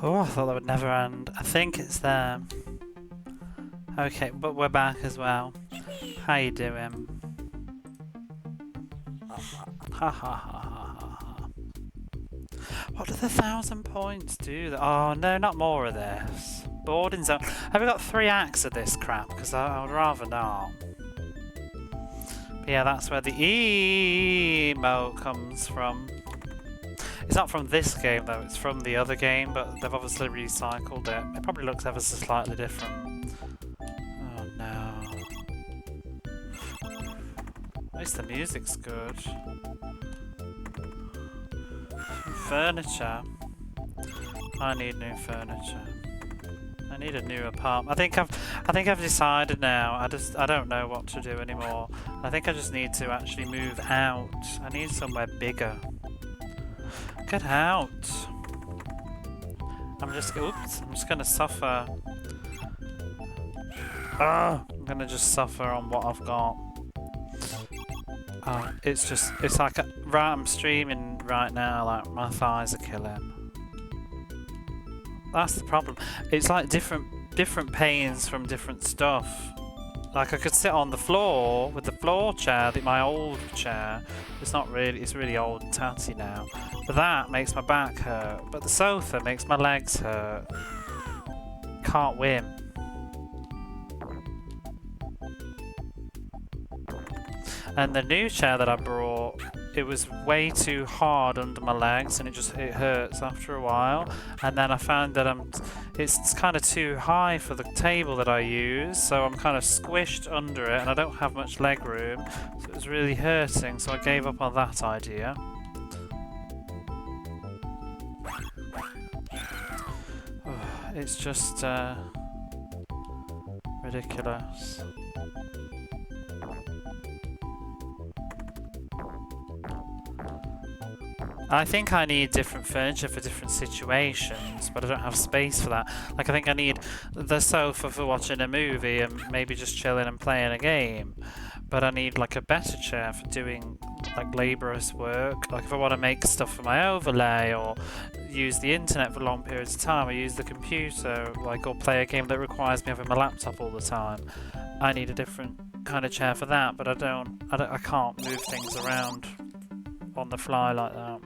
S1: Oh, I thought that would never end. I think it's there. Okay, but we're back as well. How you doing? Ha ha ha ha ha ha. What do the 1,000 points do? Oh no, not more of this. Boarding zone. Have we got 3 acts of this crap? Because I would rather not. But yeah, that's where the emote comes from. It's not from this game though, it's from the other game, but they've obviously recycled it. It probably looks ever so slightly different. Oh no. At least the music's good. Furniture. I need new furniture. I need a new apartment. I think I've decided now. I don't know what to do anymore. I think I just need to actually move out. I need somewhere bigger. Get out. I'm just gonna suffer. I'm gonna just suffer on what I've got. It's like I'm streaming right now, like my thighs are killing. That's the problem. It's like different pains from different stuff. Like I could sit on the floor with the floor chair, my old chair. It's really old and tatty now. But that makes my back hurt. But the sofa makes my legs hurt. Can't win. And the new chair that I brought, it was way too hard under my legs and it hurts after a while. And then I found that it's kind of too high for the table that I use, so I'm kind of squished under it and I don't have much leg room, so it was really hurting, so I gave up on that idea. It's just ridiculous. I think I need different furniture for different situations, but I don't have space for that. Like, I think I need the sofa for watching a movie and maybe just chilling and playing a game. But I need, like, a better chair for doing, like, laborious work. Like, if I want to make stuff for my overlay or use the internet for long periods of time, or use the computer, like, or play a game that requires me having my laptop all the time, I need a different kind of chair for that. But I can't move things around on the fly like that.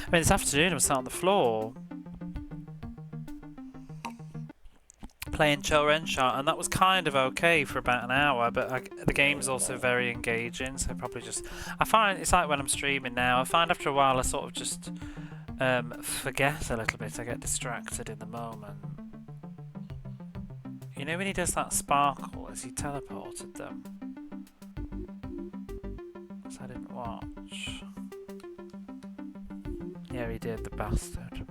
S1: I mean, this afternoon I was sat on the floor playing Children's and that was kind of okay for about an hour, but the game's also very engaging, so I find it's like when I'm streaming now, I find after a while I sort of just forget a little bit, I get distracted in the moment. You know when he does that sparkle as he teleported them? Because I didn't watch. Yeah, he did, the bastard.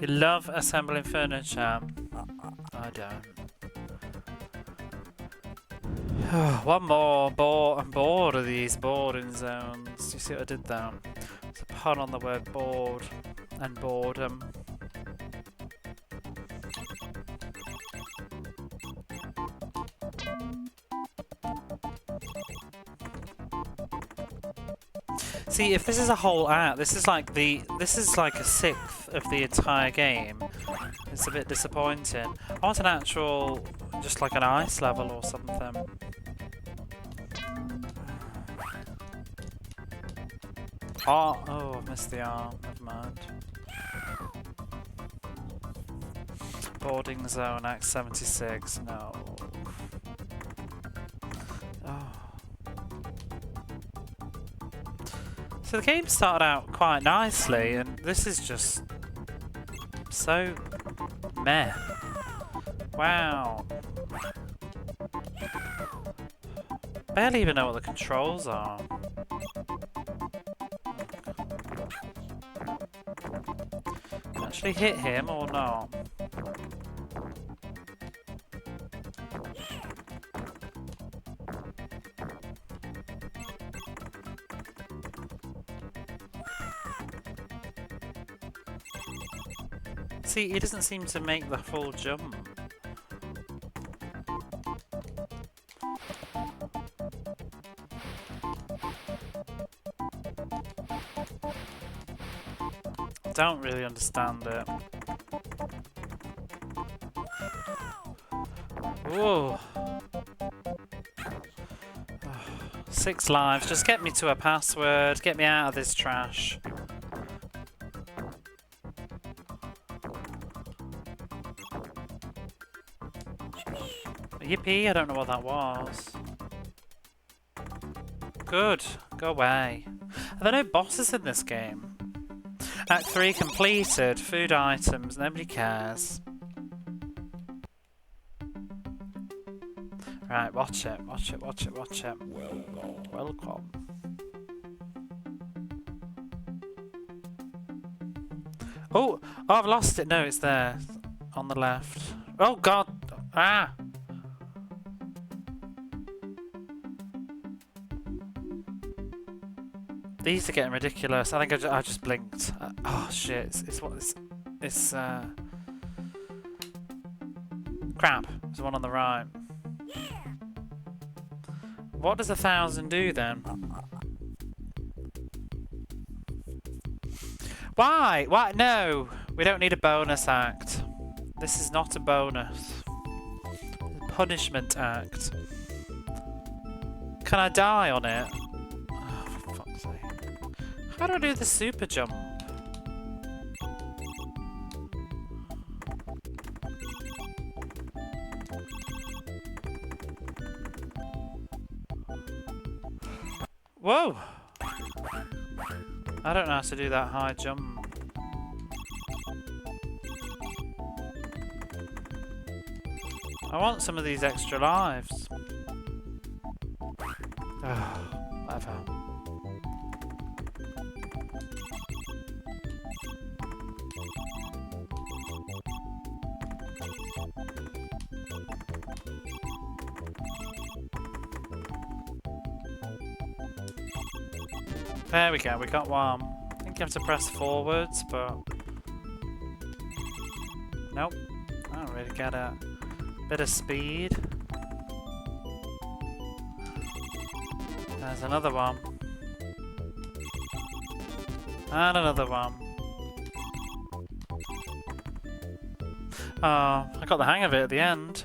S1: You love assembling furniture. I don't. One more. I'm bored of these boarding zones. You see what I did there? It's a pun on the word bored and boredom. See, if this is a whole act, this is like a sixth of the entire game. It's a bit disappointing. I want an actual, just like an ice level or something. Oh, I've missed the art. Never mind. Boarding zone Act 76. No. So the game started out quite nicely, and this is just so meh. Wow. Barely even know what the controls are. Actually hit him or not? See, he doesn't seem to make the full jump. don't really understand it. Whoa. 6 lives. Just get me to a password. Get me out of this trash. Yippee, I don't know what that was. Good. Go away. Are there no bosses in this game? Act 3 completed. Food items. Nobody cares. Right, watch it. Watch it, watch it, watch it. Welcome. Oh! Oh, I've lost it. No, it's there. On the left. Oh, God. Ah! These are getting ridiculous. I think I just blinked. Oh shit! It's what this. It's crap. There's one on the right. What does 1,000 do then? Why? Why? No, we don't need a bonus act. This is not a bonus. Punishment act. Can I die on it? How do I do the super jump? Whoa! I don't know how to do that high jump. I want some of these extra lives. Whatever. There we go, we got one. I think you have to press forwards, but... Nope, I don't really get it. Bit of speed. There's another one. And another one. Oh, I got the hang of it at the end.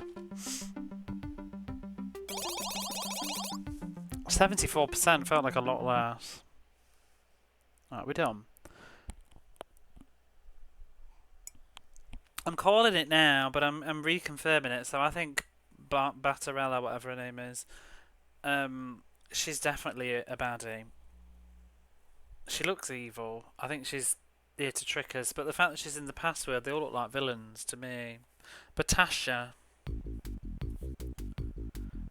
S1: 74% felt like a lot less. Alright, we're done. I'm calling it now, but I'm reconfirming it. So I think Battarella, whatever her name is, she's definitely a baddie. She looks evil. I think she's here to trick us. But the fact that she's in the password, they all look like villains to me. Batasha.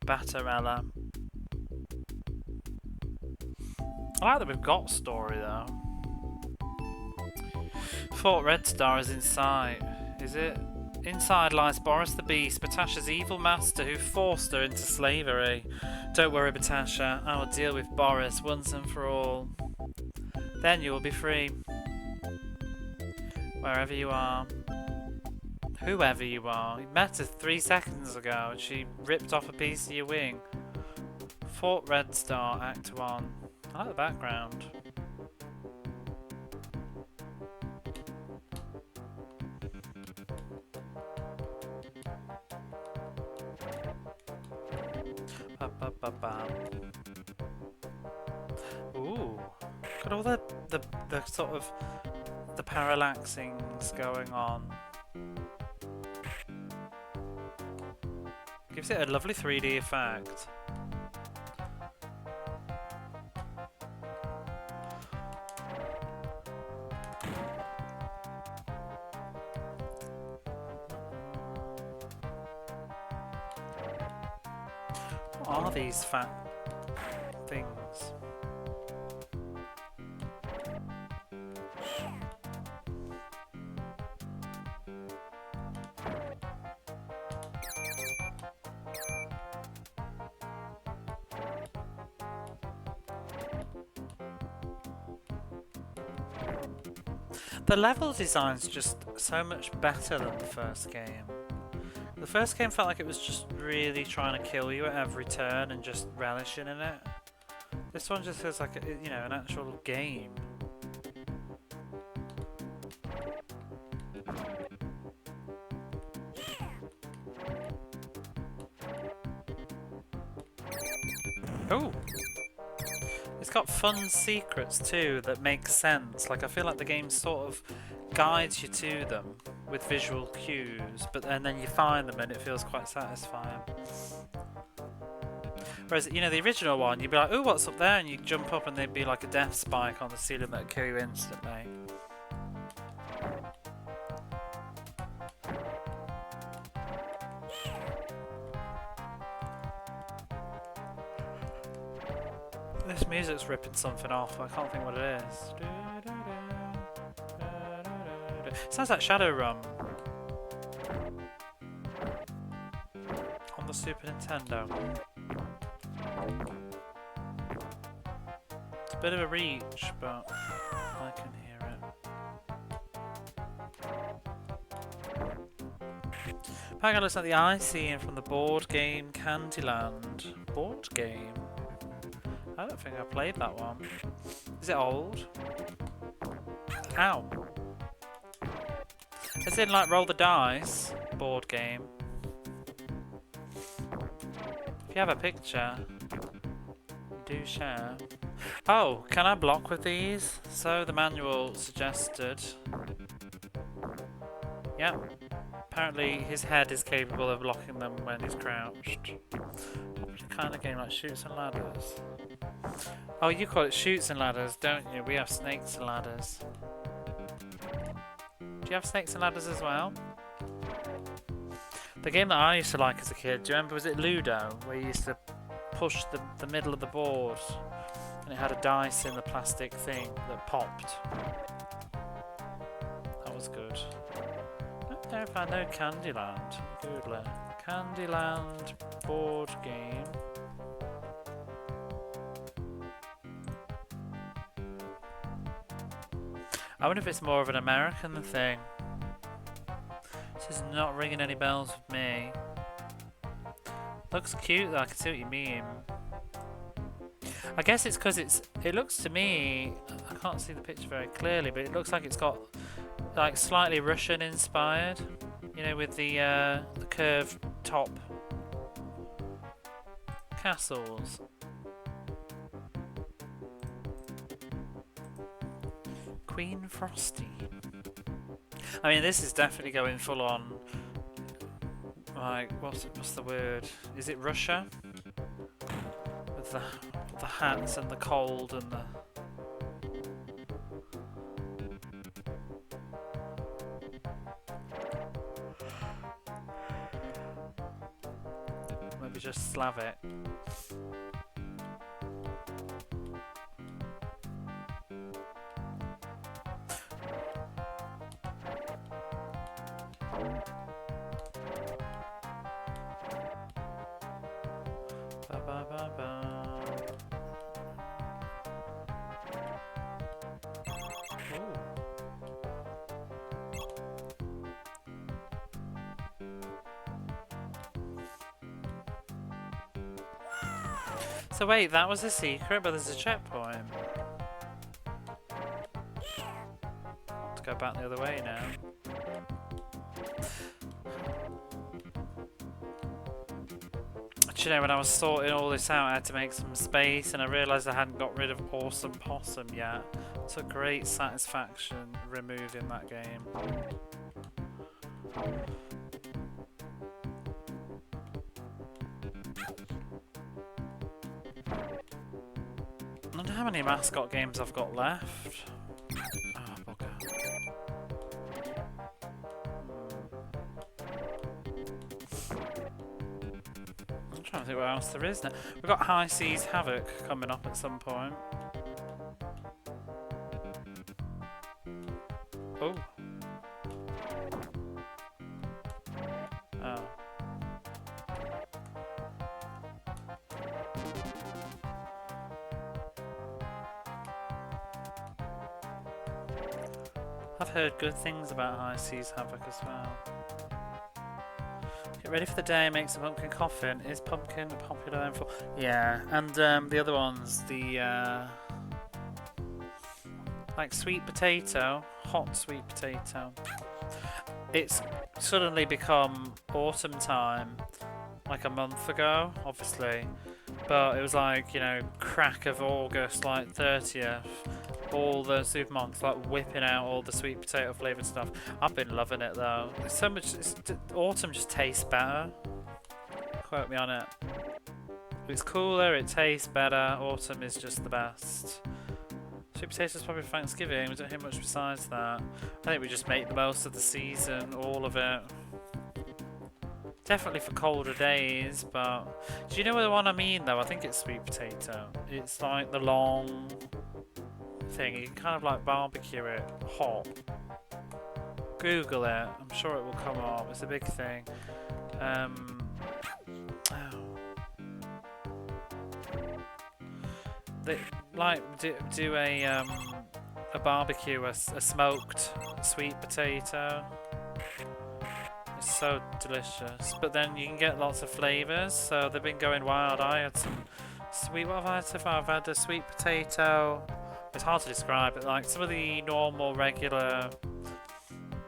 S1: Battarella. I like that we've got story though. Fort Red Star is in sight. Is it? Inside lies Boris the Beast, Batasha's evil master who forced her into slavery. Don't worry, Batasha. I will deal with Boris once and for all. Then you will be free. Wherever you are. Whoever you are. You met her 3 seconds ago and she ripped off a piece of your wing. Fort Red Star, Act 1. I like the background. Ooh, look at all the sort of the parallaxings going on. Gives it a lovely 3D effect. What are these fat things? The level design's just so much better than the first game. The first game felt like it was just really trying to kill you at every turn and just relishing in it. This one just feels like, you know, an actual game. It's got fun secrets too that make sense. Like I feel like the game sort of guides you to them with visual cues, and then you find them and it feels quite satisfying. Whereas, you know, the original one, you'd be like, "Ooh, what's up there?" and you jump up and there'd be like a death spike on the ceiling that'd kill you instantly. This music's ripping something off. I can't think what it is. It sounds like Shadowrun on the Super Nintendo. It's a bit of a reach, but I can hear it. Apparently it looks like the eye scene from the board game Candyland. Board game? I don't think I played that one. Is it old? Ow. As in like roll the dice board game. If you have a picture, do share. Oh, can I block with these? So the manual suggested. Yeah. Apparently his head is capable of blocking them when he's crouched. What kind of game like Shoots and Ladders? Oh, you call it Shoots and Ladders, don't you? We have Snakes and Ladders. Do you have Snakes and Ladders as well? The game that I used to like as a kid, do you remember, was it Ludo? Where you used to push the middle of the board and it had a dice in the plastic thing that popped. That was good. I don't know if I know Candyland. Google it. Candyland board game. I wonder if it's more of an American thing. This is not ringing any bells with me. Looks cute though, I can see what you mean. I guess it's because it looks to me, I can't see the picture very clearly, but it looks like it's got like slightly Russian inspired. You know, with the curved top castles. Queen Frosty. I mean, this is definitely going full on. Like, what's the word? Is it Russia? With the hats and the cold and the. Maybe just Slavic. So wait, that was a secret, but there's a checkpoint. Let's go back the other way now. Do you know, when I was sorting all this out, I had to make some space, and I realised I hadn't got rid of Awesome Possum yet. It took great satisfaction removing that game. I wonder how many mascot games I've got left. Oh, bugger. I'm trying to think what else there is now. We've got High Seas Havoc coming up at some point. Oh. Oh. I've heard good things about High Seas Havoc as well. Get ready for the day, make some pumpkin coffin. Is pumpkin popular in fall? Yeah, and the other ones, the like sweet potato, hot sweet potato. It's suddenly become autumn time, like a month ago, obviously. But it was like, you know, crack of August, like 30th. All the supermarkets like whipping out all the sweet potato flavoured stuff. I've been loving it though. It's so much. Autumn just tastes better. Quote me on it. It's cooler. It tastes better. Autumn is just the best. Sweet potatoes probably for Thanksgiving. We don't hear much besides that. I think we just make the most of the season, all of it. Definitely for colder days, but do you know what the one I mean though? I think it's sweet potato. It's like the long thing. You can kind of like barbecue it hot. Google it. I'm sure it will come up. It's a big thing. They like do a barbecue, a smoked sweet potato. It's so delicious. But then you can get lots of flavours. So they've been going wild. I had some sweet. What have I had so far? I've had a sweet potato. It's hard to describe, but like some of the normal, regular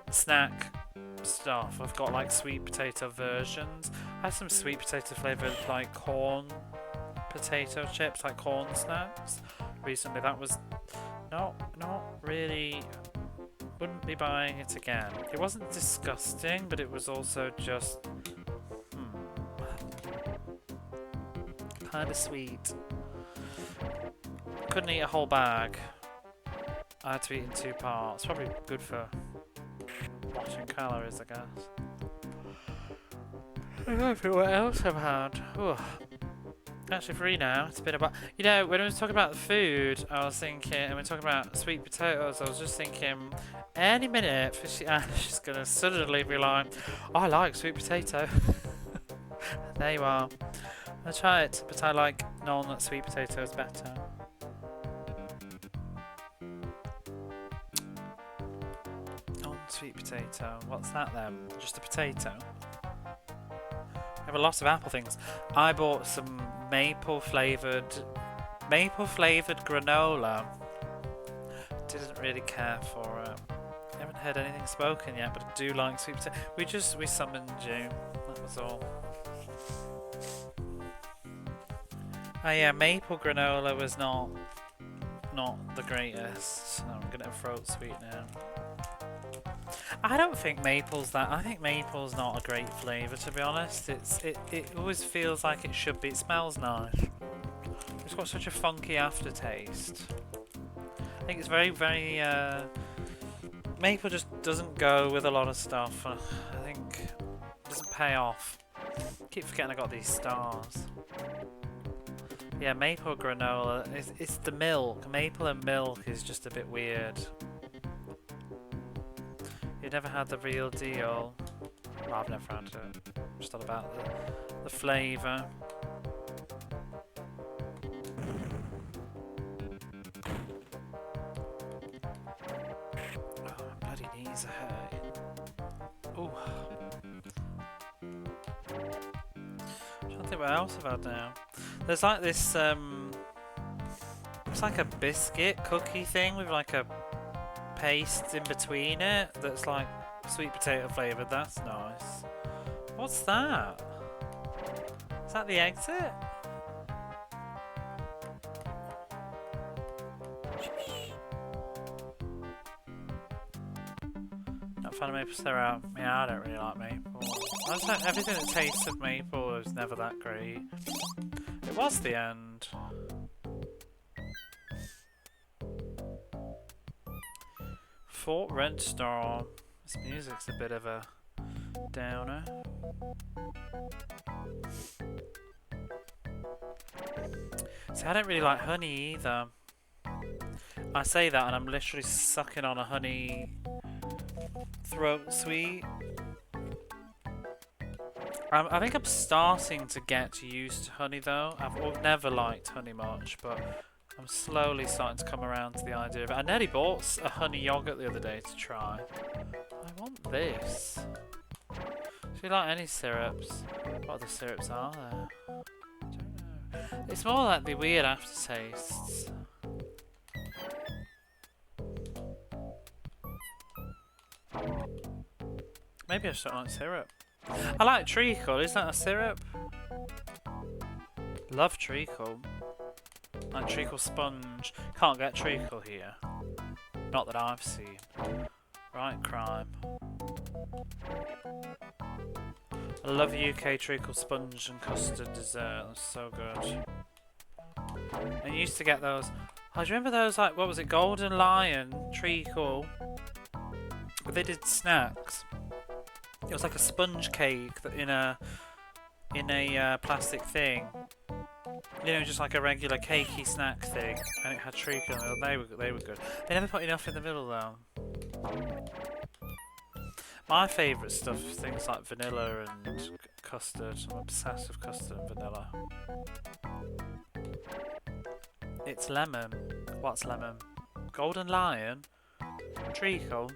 S1: snack stuff, I've got like sweet potato versions. I had some sweet potato flavoured like corn potato chips, like corn snacks recently. That was not really, wouldn't be buying it again. It wasn't disgusting, but it was also just kind of sweet. Couldn't eat a whole bag. I had to eat in 2 parts. Probably good for watching calories, I guess. I don't know what else I've had. Ooh. Actually free now. It's been about, you know, when I was talking about the food, I was thinking, and we're talking about sweet potatoes, I was just thinking, any minute, Fishy Ash is gonna suddenly be like, oh, I like sweet potato. There you are. I'll try it, but I like non-sweet potatoes better. Non-sweet potato. What's that then? Just a potato? I have a lot of apple things. I bought some maple flavoured granola. Didn't really care for it. I haven't heard anything spoken yet, but I do like sweet potato. We summoned you. That was all. Oh yeah, maple granola was not the greatest. I'm gonna throat sweet now. I don't think maple's that. I think maple's not a great flavour, to be honest. It always feels like it should be. It smells nice. It's got such a funky aftertaste. I think it's very maple just doesn't go with a lot of stuff. I think it doesn't pay off. I keep forgetting I got these stars. Yeah, maple granola. It's the milk. Maple and milk is just a bit weird. You never had the real deal. Well, I've never had it. Just thought about the flavour. Oh, my bloody knees are hurting. Ooh. I'm trying to think what else I've had now. There's like this, it's like a biscuit cookie thing with like a paste in between it that's like sweet potato flavoured. That's nice. What's that? Is that the exit? Not fan of maple syrup. Yeah, I don't really like maple. I just like everything that tastes of maple is never that great. It was the end. Fort Red Star. This music's a bit of a downer. See, I don't really like honey either. I say that and I'm literally sucking on a honey throat sweet. I think I'm starting to get used to honey though. I've never liked honey much, but I'm slowly starting to come around to the idea of it. I nearly bought a honey yogurt the other day to try. I want this. Do you like any syrups? What other syrups are there? I don't know. It's more like the weird aftertastes. Maybe I just don't like syrup. I like treacle. Is that a syrup? Love treacle. Like treacle sponge. Can't get treacle here. Not that I've seen. Right, crime. I love UK treacle sponge and custard dessert. That's so good. I used to get those. I remember those, like, what was it? Golden Lion treacle. But they did snacks. It was like a sponge cake that in a plastic thing. You know, just like a regular cakey snack thing, and it had treacle. They were good. They never put enough in the middle though. My favourite stuff is things like vanilla and custard. I'm obsessed with custard and vanilla. It's lemon. What's lemon? Golden Lion? Treacle?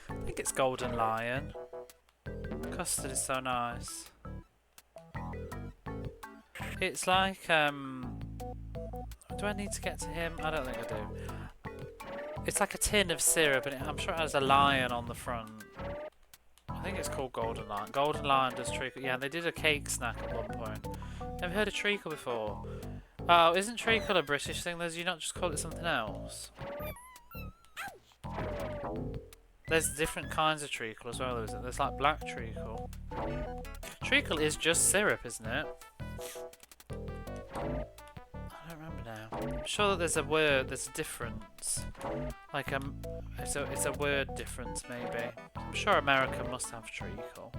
S1: I think it's Golden Lion. Custard is so nice. It's like, do I need to get to him? I don't think I do. It's like a tin of syrup, and I'm sure it has a lion on the front. I think it's called Golden Lion. Golden Lion does treacle. Yeah, they did a cake snack at one point. Never heard of treacle before. Oh, isn't treacle a British thing? Do you not just call it something else? There's different kinds of treacle as well, isn't there? There's like black treacle. Treacle is just syrup, isn't it? I don't remember now. I'm sure that there's a word, there's a difference. Like it's a word difference maybe. I'm sure America must have treacle.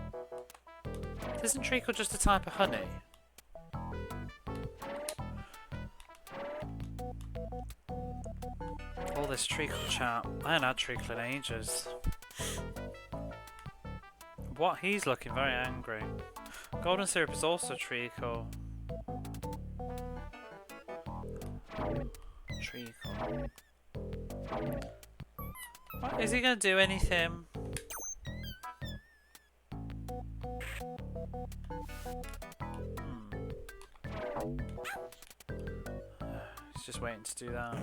S1: Isn't treacle just a type of honey? All this treacle chat. I haven't had treacle in ages. What? He's looking very angry. Golden syrup is also treacle. Treacle. What? Is he going to do anything? He's just waiting to do that.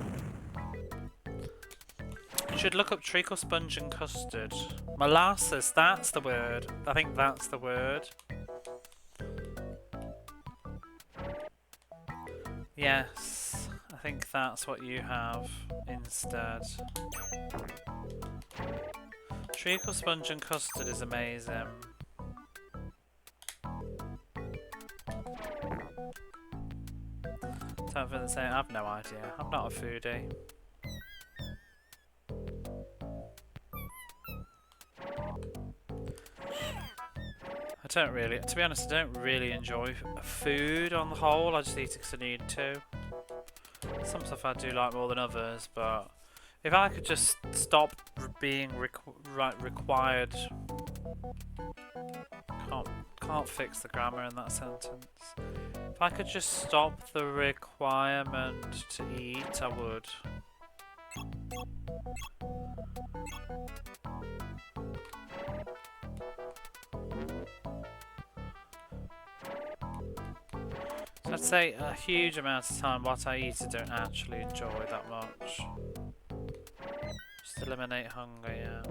S1: You should look up treacle sponge and custard. Molasses, that's the word. I think that's the word. Yes, I think that's what you have instead. Treacle sponge and custard is amazing. Something the same. I've no idea. I'm not a foodie. I don't really, to be honest, I don't really enjoy food on the whole. I just eat it because I need to. Some stuff I do like more than others, but if I could just stop being required, can't fix the grammar in that sentence. If I could just stop the requirement to eat, I would. I'd say a huge amount of time what I eat I don't actually enjoy that much. Just eliminate hunger, yeah.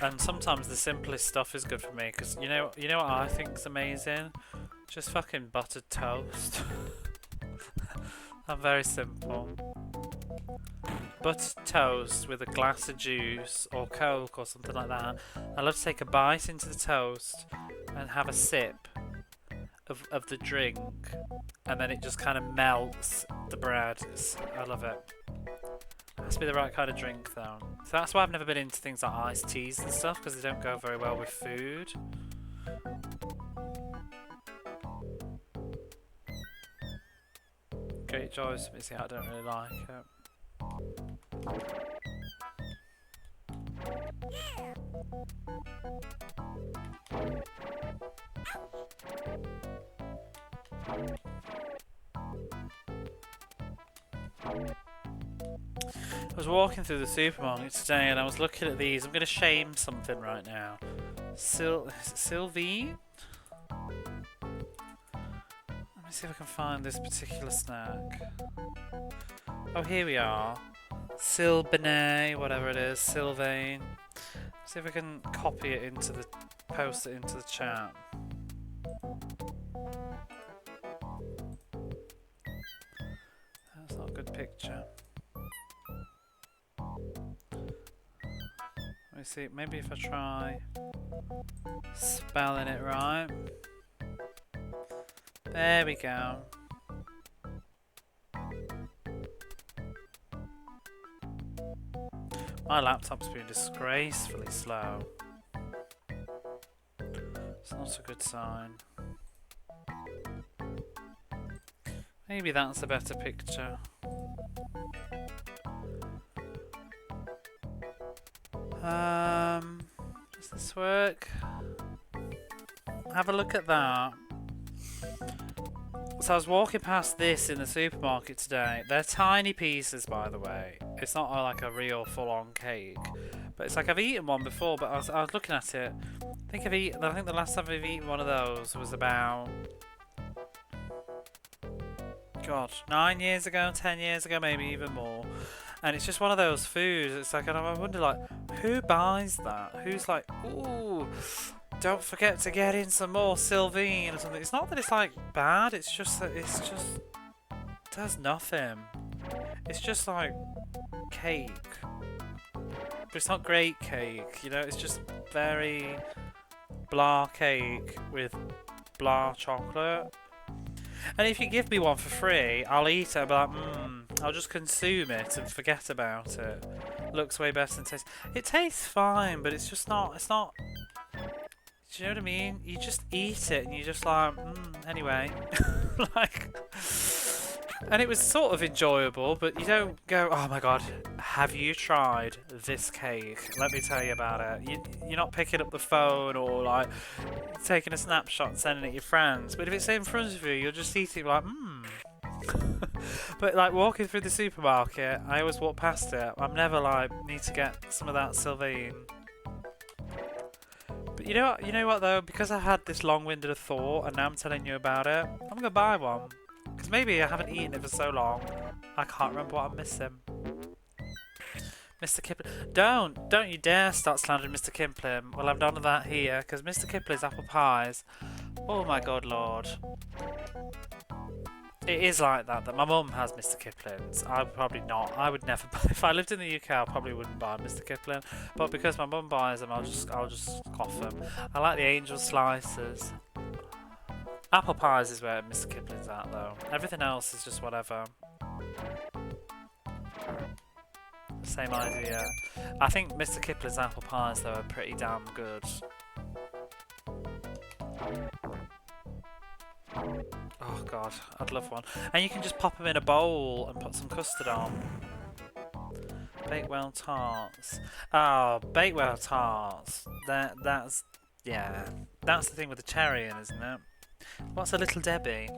S1: And sometimes the simplest stuff is good for me, because you know what I think's amazing? Just fucking buttered toast. I'm very simple. Buttered toast with a glass of juice or Coke or something like that. I love to take a bite into the toast and have a sip of the drink, and then it just kind of melts the bread. I love it. It has to be the right kind of drink though. So that's why I've never been into things like iced teas and stuff, because they don't go very well with food. Great Joy's missing out, I don't really like it. I was walking through the supermarket today and I was looking at these. I'm going to shame something right now. Sylvie? Let me see if I can find this particular snack. Oh, here we are. Sylvain, whatever it is, Sylvain. See if we can copy it into the, post it into the chat. That's not a good picture. Let me see, maybe if I try spelling it right. There we go. My laptop's been disgracefully slow. It's not a good sign. Maybe that's a better picture. Does this work? Have a look at that. So I was walking past this in the supermarket today. They're tiny pieces, by the way. It's not like a real full-on cake, but it's like I've eaten one before. But I was looking at it. I think the last time I've eaten one of those was about, God, 9 years ago, 10 years ago, maybe even more. And it's just one of those foods. It's like, and I wonder, like, who buys that? Who's like, ooh, don't forget to get in some more Sylvain or something. It's not that it's like bad. It's just that it does nothing. It's just like cake, but it's not great cake. You know, it's just very blah cake with blah chocolate. And if you give me one for free, I'll eat it. I'll be like, I'll just consume it and forget about it. Looks way better than tastes. It tastes fine, but it's just not. It's not. Do you know what I mean? You just eat it and you just like, anyway. Like, and it was sort of enjoyable, but you don't go, oh my god, have you tried this cake? Let me tell you about it. You're not picking up the phone or like taking a snapshot and sending it to your friends. But if it's in front of you, you'll just eat it like, But like walking through the supermarket, I always walk past it. I'm never like, need to get some of that Sylvain. But you know what though? Because I had this long-winded thought and now I'm telling you about it, I'm gonna buy one. Because maybe I haven't eaten it for so long, I can't remember what I'm missing. Mr. Kipling. Don't you dare start slandering Mr. Kipling. Well, I've none of that here, because Mr. Kipling's apple pies. Oh my god, lord. It is like that my mum has Mr. Kipling's. I would probably not. I would never buy. If I lived in the UK, I probably wouldn't buy Mr. Kipling. But because my mum buys them, I'll just cough them. I like the angel slices. Apple pies is where Mr. Kipling's at, though. Everything else is just whatever. Same idea. I think Mr. Kipling's apple pies, though, are pretty damn good. Oh god, I'd love one. And you can just pop them in a bowl and put some custard on. Bakewell tarts. Oh, Bakewell tarts. That's the thing with the cherry in, isn't it? What's a Little Debbie?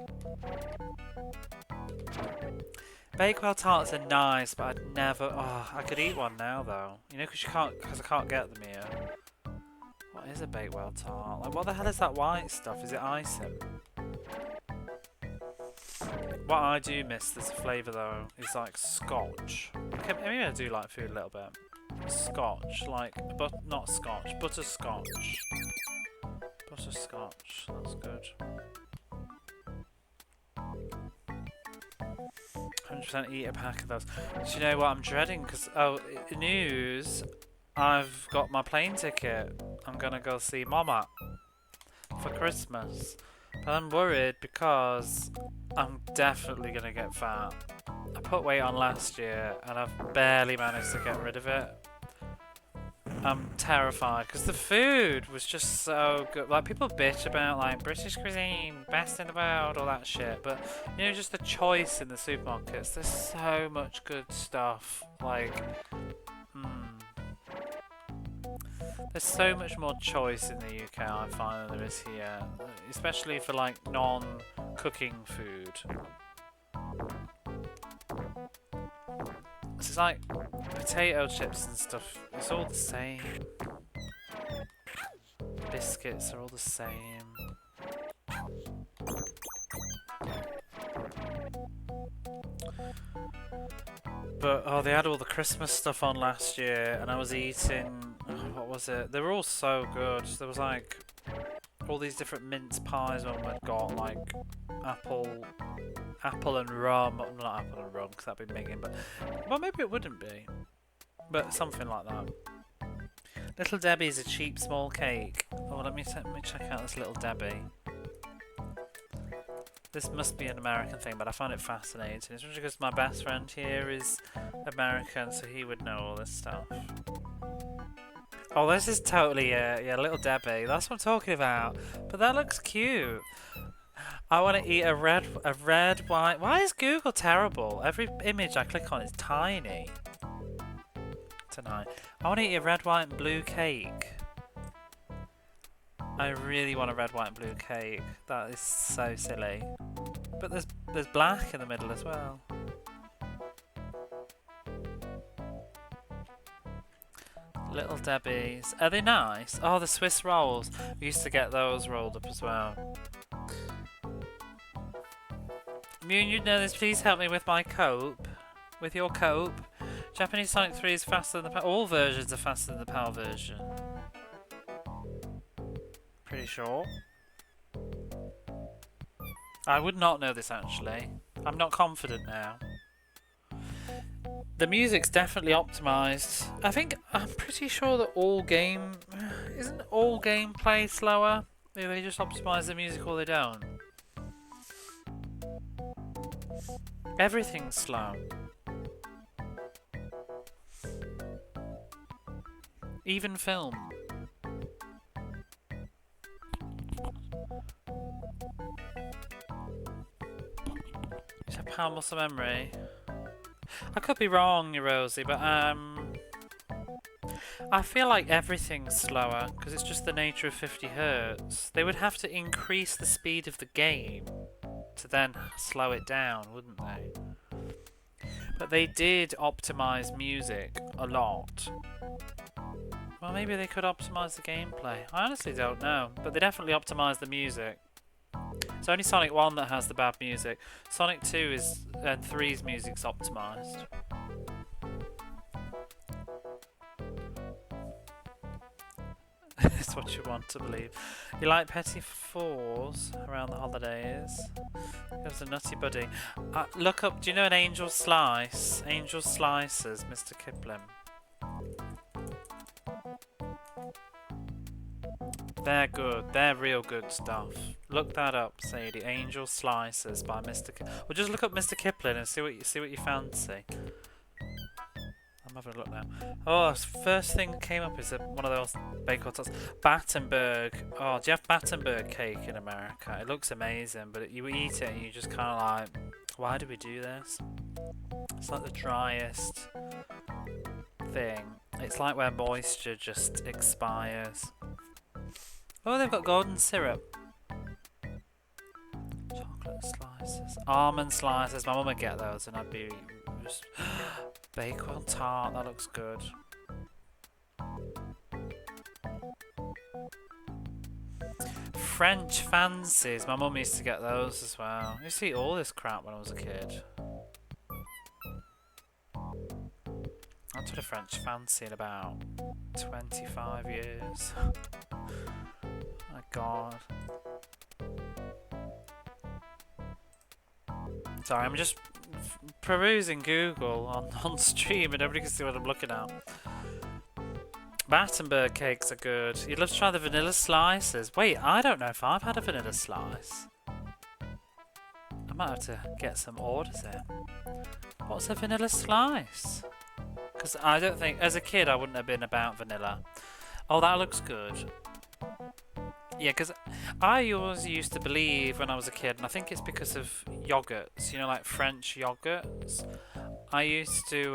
S1: Bakewell tarts are nice, but I'd never. Oh, I could eat one now though. You know, because I can't get them here. What is a Bakewell tart? Like, what the hell is that white stuff? Is it icing? What I do miss, there's a flavour though, is like scotch. Okay, maybe I do like food a little bit. Scotch, like, but not scotch, butterscotch. Butterscotch, that's good. 100% eat a pack of those. Do you know what I'm dreading? Because, news, I've got my plane ticket. I'm going to go see Mama for Christmas. But I'm worried because I'm definitely going to get fat. I put weight on last year and I've barely managed to get rid of it. I'm terrified because the food was just so good. Like, people bitch about like British cuisine, best in the world, all that shit. But you know, just the choice in the supermarkets. There's so much good stuff. Like, there's so much more choice in the UK, I find, than there is here, especially for like non-cooking food. It's like potato chips and stuff, it's all the same. Biscuits are all the same. But oh, they had all the Christmas stuff on last year, and I was eating. Oh, what was it? They were all so good. There was like all these different mince pies Mum had got, like apple and rum. Not apple and rum, because that'd be minging. But well, maybe it wouldn't be. But something like that. Little Debbie's a cheap small cake. Oh, let me check out this Little Debbie. This must be an American thing, but I find it fascinating. Especially because my best friend here is American, so he would know all this stuff. Oh, this is totally, yeah, Little Debbie. That's what I'm talking about. But that looks cute. I want to eat a red, white... Why is Google terrible? Every image I click on is tiny. Tonight. I want to eat a red, white and blue cake. I really want a red, white and blue cake. That is so silly. But there's black in the middle as well. Little Debbie's. Are they nice? Oh, the Swiss rolls. We used to get those rolled up as well. Moon, you know this. Please help me with my cope. With your cope. Japanese Sonic 3 is faster than the PAL. All versions are faster than the PAL version. Pretty sure. I would not know this actually. I'm not confident now. The music's definitely optimized. I'm pretty sure that isn't all gameplay slower? Do they just optimize the music or they don't? Everything's slow. Even film. Is that power muscle memory? I could be wrong, Rosie, but I feel like everything's slower because it's just the nature of 50 Hz. They would have to increase the speed of the game to then slow it down, wouldn't they? But they did optimize music a lot. Well, maybe they could optimize the gameplay. I honestly don't know, but they definitely optimized the music. It's only Sonic 1 that has the bad music. Sonic 2 and 3's music's optimized. It's what you want to believe. You like petty fours around the holidays? There's a nutty buddy. Look up, do you know an Angel Slice? Angel Slices, Mr. Kipling. They're good. They're real good stuff. Look that up, Sadie. Angel Slices by Mr. Well, just look up Mr. Kipling and see what you fancy. I'm having a look now. Oh, first thing that came up is one of those baked tots. Battenberg. Oh, do you have Battenberg cake in America? It looks amazing, but you eat it and you just kind of like, why do we do this? It's like the driest thing. It's like where moisture just expires. Oh, they've got golden syrup. Chocolate slices. Almond slices. My mum would get those and I'd be just... Bakewell tart, that looks good. French fancies. My mum used to get those as well. I used to eat all this crap when I was a kid. I haven't had a French fancy in about 25 years. My god. Sorry, I'm just perusing Google on stream and everybody can see what I'm looking at. Battenberg cakes are good. You'd love to try the vanilla slices. Wait, I don't know if I've had a vanilla slice. I might have to get some orders in. What's a vanilla slice? Because I don't think, as a kid, I wouldn't have been about vanilla. Oh, that looks good. Yeah, because I always used to believe when I was a kid, and I think it's because of yogurts, you know, like French yogurts. I used to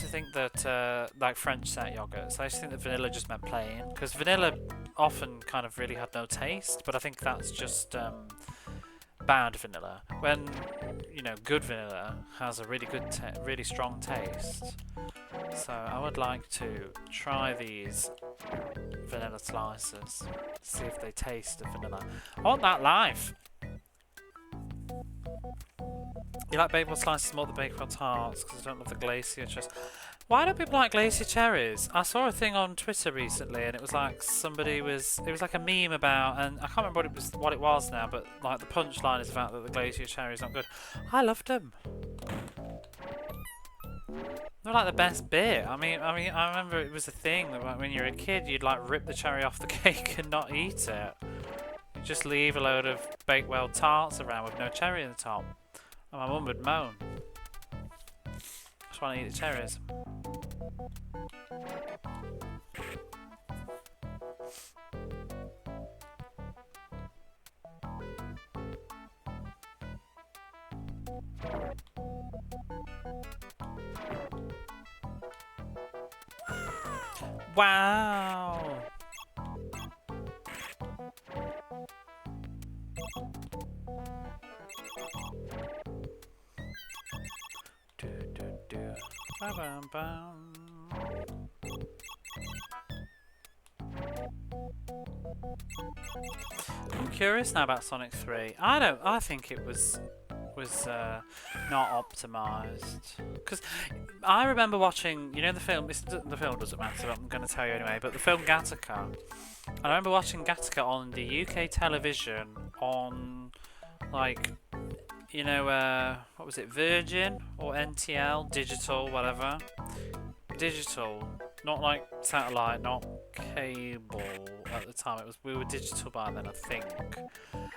S1: think that, like French set yogurts, I used to think that vanilla just meant plain, because vanilla often kind of really had no taste, but I think that's just bad vanilla. When, you know, good vanilla has a really good, really strong taste. So I would like to try these vanilla slices, see if they taste of vanilla. I want that live. You like bakewell slices more than bakewell tarts because I don't love the glacier cherries. Why don't people like glacier cherries? I saw a thing on Twitter recently, and it was like it was like a meme about, and I can't remember what it was now, but like the punchline is the fact that the glacier cherries aren't good. I loved them. They're like the best bit. I mean, I remember it was a thing that like, when you were a kid, you'd like rip the cherry off the cake and not eat it. You'd just leave a load of bakewell tarts around with no cherry in the top. And my mum would moan. Just want to eat the cherries. Wow! Do do do. Bam bam bam. I'm curious now about Sonic 3. I think it was not optimized, because I remember watching, you know, the film. The film doesn't matter, but I'm going to tell you anyway. But the film Gattaca, and I remember watching Gattaca on the UK television on, like, you know, what was it, Virgin or NTL, digital, whatever, digital, not like satellite, not cable at the time. We were digital by then, I think.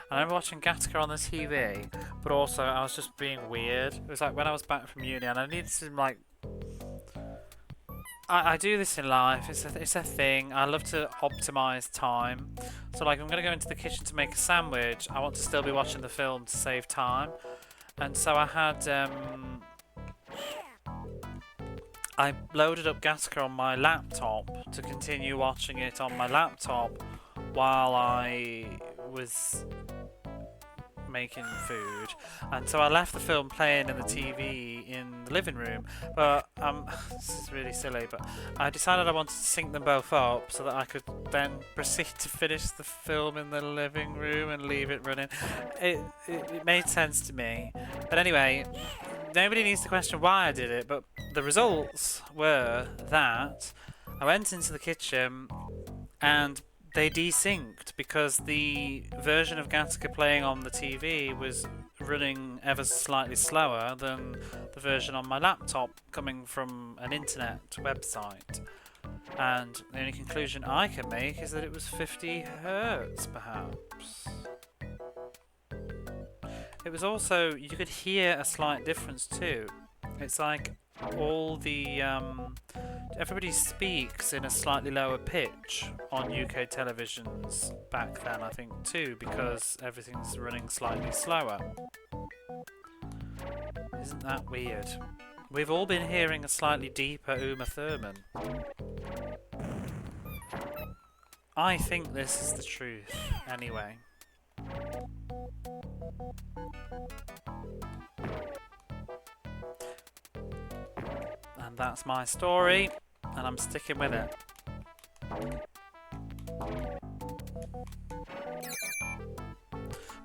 S1: I remember watching Gattaca on the TV, but also I was just being weird. It was like when I was back from uni and I needed to, like, I do this in life, it's a thing. I love to optimise time. So like, I'm going to go into the kitchen to make a sandwich, I want to still be watching the film to save time. And so I had, I loaded up Gattaca on my laptop to continue watching it on my laptop while I was making food, and so I left the film playing in the TV in the living room. But this is really silly, but I decided I wanted to sync them both up so that I could then proceed to finish the film in the living room and leave it running. It made sense to me. But anyway, nobody needs to question why I did it, but the results were that I went into the kitchen and they desynced because the version of Gattaca playing on the TV was running ever slightly slower than the version on my laptop coming from an internet website. And the only conclusion I can make is that it was 50 Hertz, perhaps. It was also, you could hear a slight difference too. It's like all the everybody speaks in a slightly lower pitch on UK televisions back then, I think, too, because everything's running slightly slower. Isn't that weird? We've all been hearing a slightly deeper Uma Thurman. I think this is the truth, anyway. And that's my story, and I'm sticking with it.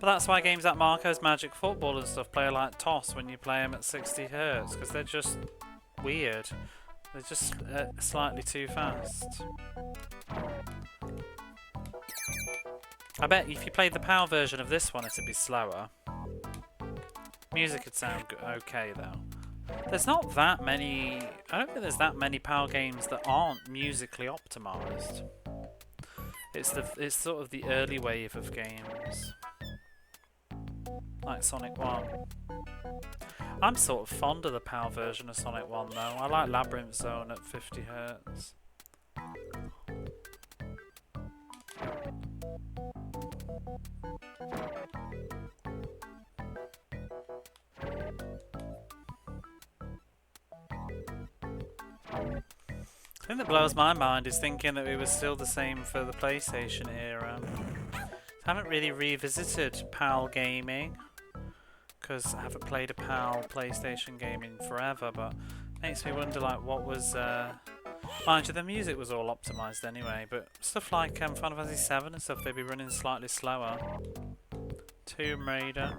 S1: But that's why games like Marco's Magic Football and stuff play like toss when you play them at 60 Hertz, because they're just weird. They're just slightly too fast. I bet if you played the PAL version of this one, it'd be slower. Music would sound okay though. There's not that many. I don't think there's that many PAL games that aren't musically optimized. It's sort of the early wave of games, like Sonic 1. I'm sort of fond of the PAL version of Sonic 1 though. I like Labyrinth Zone at 50 Hertz. The thing that blows my mind is thinking that it was still the same for the PlayStation era. I haven't really revisited PAL gaming because I haven't played a PAL PlayStation game in forever, but it makes me wonder, like, what was mind you, the music was all optimized anyway, but stuff like Final Fantasy VII and stuff, they'd be running slightly slower. Tomb Raider.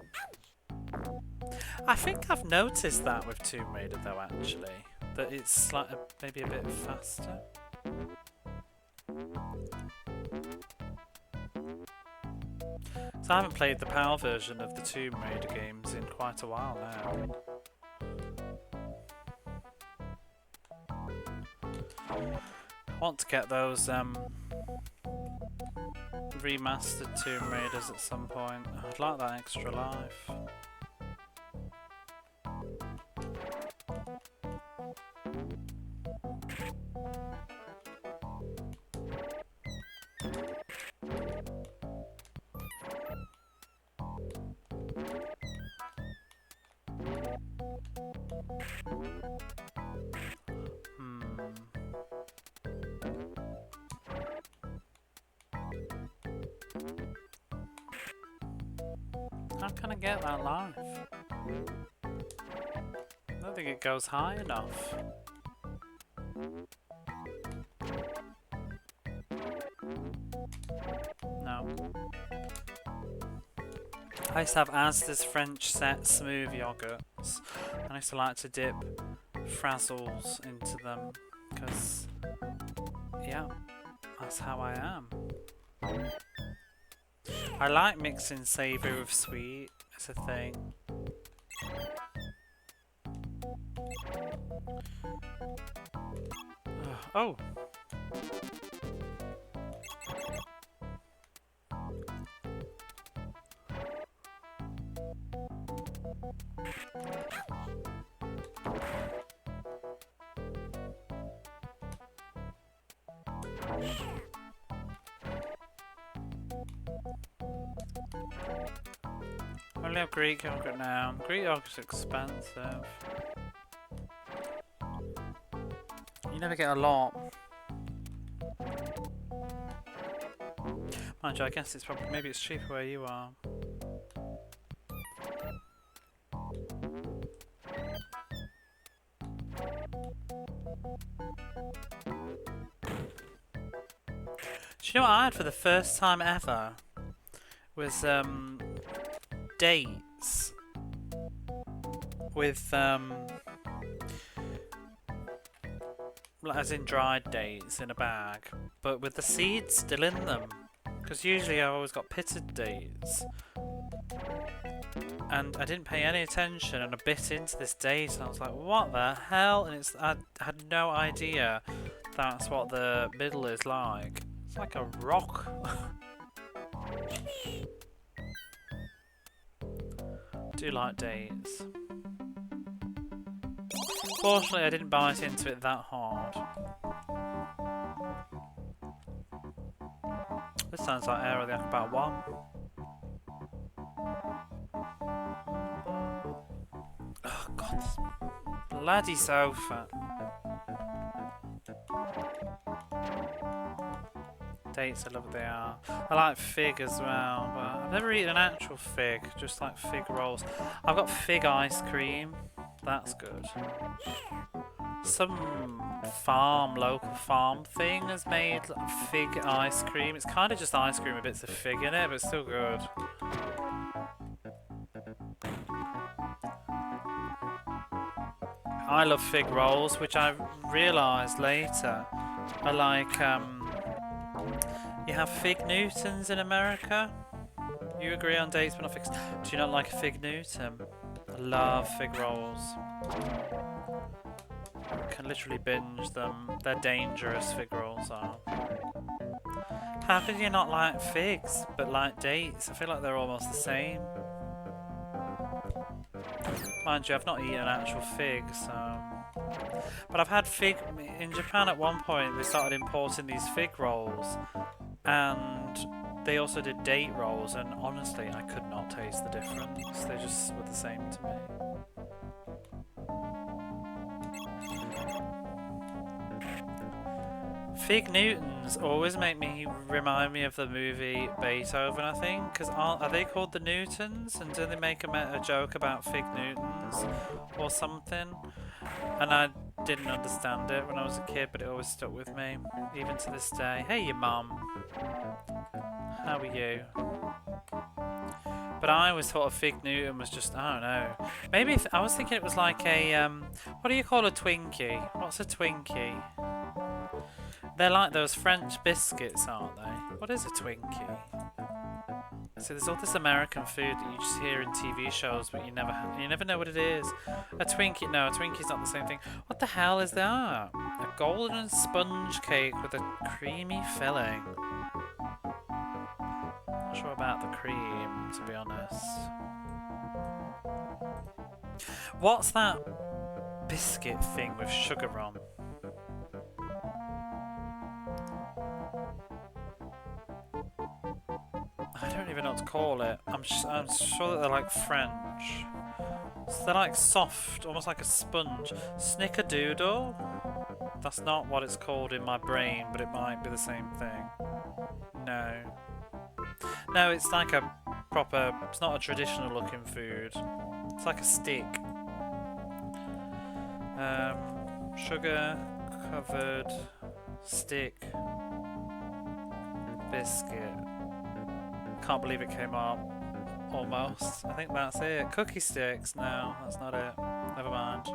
S1: I think I've noticed that with Tomb Raider though, actually. That it's like maybe a bit faster. So I haven't played the PAL version of the Tomb Raider games in quite a while now. I want to get those remastered Tomb Raiders at some point. I'd like that extra life. How can I get that life? I don't think it goes high enough. No. I used to have Asda's French set smooth yogurts, and I used to like to dip frazzles into them, because, yeah, that's how I am. I like mixing savoury with sweet, it's a thing. Oh! I only have Greek yogurt now. Greek yogurt's expensive. You never get a lot. Mind you, I guess it's probably, maybe it's cheaper where you are. Do you know what I had for the first time ever? Was dates with as in dried dates in a bag, but with the seeds still in them. Because usually I've always got pitted dates, and I didn't pay any attention, and I bit into this date, and I was like, "What the hell?" And I had no idea that's what the middle is like. It's like a rock. I do like dates. Fortunately, I didn't bite into it that hard. This sounds like Aero the Acrobat 1. Oh god, this bloody sofa. Dates, I love what they are. I like fig as well, but I've never eaten an actual fig, just like fig rolls. I've got fig ice cream. That's good. Some local farm thing has made fig ice cream. It's kind of just ice cream with bits of fig in it, but it's still good. I love fig rolls, which I realised later are like, you have fig Newtons in America? You agree on dates but not figs. Do you not like a fig Newton? I love fig rolls. I can literally binge them. They're dangerous, fig rolls are. How could you not like figs but like dates? I feel like they're almost the same. Mind you, I've not eaten an actual fig, so... But I've had fig... In Japan at one point, they started importing these fig rolls. And they also did date rolls, and honestly, I could not taste the difference. They just were the same to me. Fig Newtons always make me remind me of the movie Beethoven, I think, because are they called the Newtons? And do they make a joke about Fig Newtons or something? And I didn't understand it when I was a kid, but it always stuck with me, even to this day. Hey, your mum. How are you? But I always thought a fig Newton was just, I don't know. Maybe I was thinking it was like a, what do you call a Twinkie? What's a Twinkie? They're like those French biscuits, aren't they? What is a Twinkie? So there's all this American food that you just hear in TV shows, but you never know what it is. A Twinkie, no, a Twinkie's not the same thing. What the hell is that? A golden sponge cake with a creamy filling. Not sure about the cream, to be honest. What's that biscuit thing with sugar on? I don't even know what to call it. I'm sure that they're like French. So they're like soft, almost like a sponge. Snickerdoodle? That's not what it's called in my brain, but it might be the same thing. No. No, it's like a proper, it's not a traditional looking food. It's like a stick. Sugar covered stick biscuit. Can't believe it came up. Almost. I think that's it. Cookie sticks? No, that's not it. Never mind.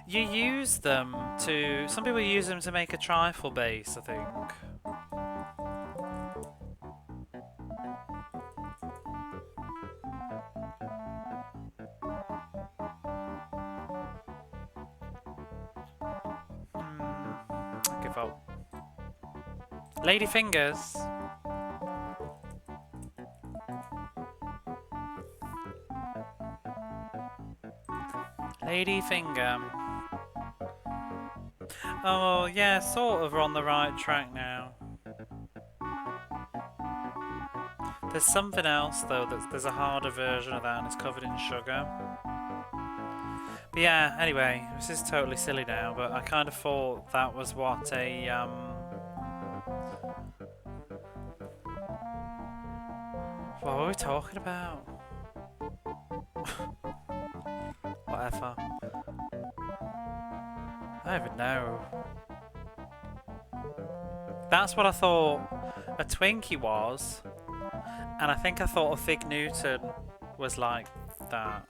S1: You use them to... Some people use them to make a trifle base, I think. I give up. Lady fingers. Lady finger. Oh yeah, sort of on the right track now. There's something else though, there's a harder version of that and it's covered in sugar. But yeah, anyway, this is totally silly now, but I kind of thought that was what a what were we talking about? Whatever. I don't even know. That's what I thought a Twinkie was, and I think I thought a Fig Newton was like that.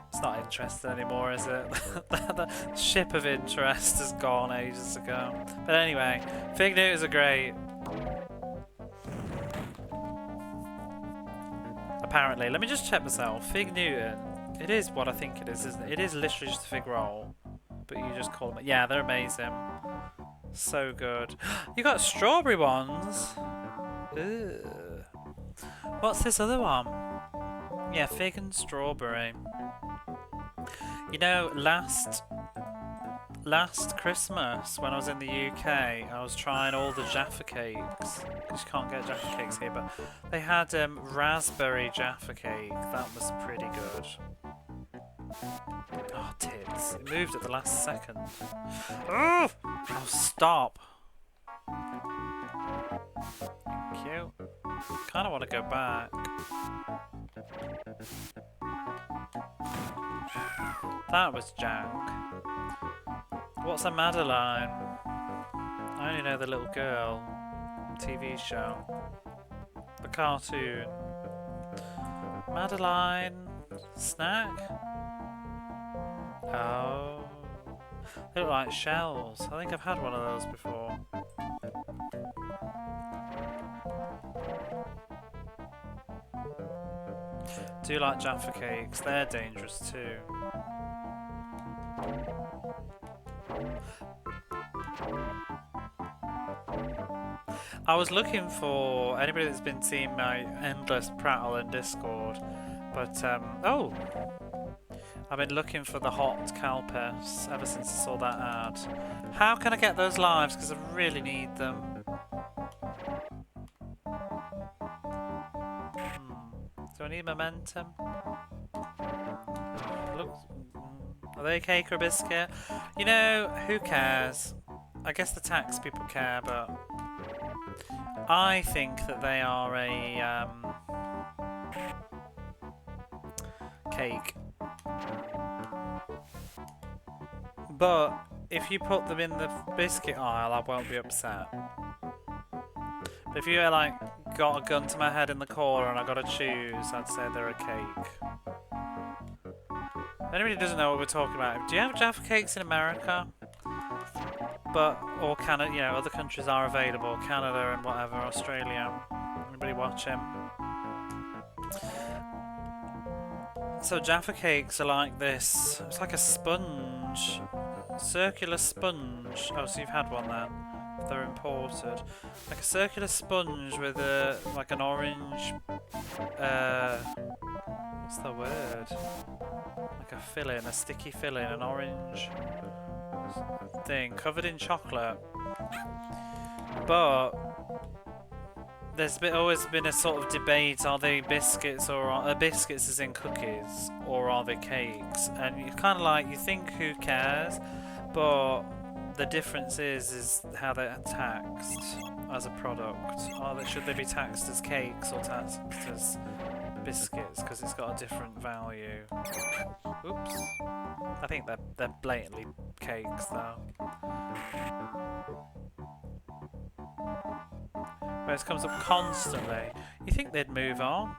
S1: It's not interesting anymore, is it? The ship of interest has gone ages ago. But anyway, Fig Newtons are great. Apparently, let me just check myself. Fig Newton. It is what I think it is, isn't it? It is literally just a fig roll, but you just call them. Yeah, they're amazing. So good. You got strawberry ones. Ugh. What's this other one? Yeah, fig and strawberry. You know, last Christmas when I was in the UK, I was trying all the Jaffa cakes. Because you can't get Jaffa cakes here, but they had raspberry Jaffa cake. That was pretty good. Oh, tits. It moved at the last second. Oh, stop. Thank you. Kind of want to go back. That was jank. What's a Madeline? I only know the little girl. TV show. The cartoon. Madeline. Snack? Oh. They look like shells. I think I've had one of those before. Do like Jaffa cakes. They're dangerous too. I was looking for anybody that's been seeing my endless prattle in Discord, but oh, I've been looking for the hot Calpis ever since I saw that ad. How can I get those lives? Because I really need them. Do I need momentum? Look, are they a cake or a biscuit? You know, who cares? I guess the tax people care, but I think that they are a cake. But if you put them in the biscuit aisle, I won't be upset. But if you like got a gun to my head in the corner and I gotta choose, I'd say they're a cake. If anybody doesn't know what we're talking about, do you have Jaffa cakes in America? Or Canada, you know, other countries are available, Canada and whatever, Australia. Anybody watching? So Jaffa cakes are like this. It's like a sponge, circular sponge. Oh, so you've had one then? They're imported. Like a circular sponge with like an orange. What's the word? Like a filling, a sticky filling, an orange thing covered in chocolate. But there's always been a sort of debate: are they biscuits or biscuits as in cookies, or are they cakes? And you kind of like, you think, who cares? But the difference is how they're taxed as a product. Should they be taxed as cakes or taxed as biscuits? Because it's got a different value. Oops. I think they're blatantly cakes though. Whereas it comes up constantly. You think they'd move on?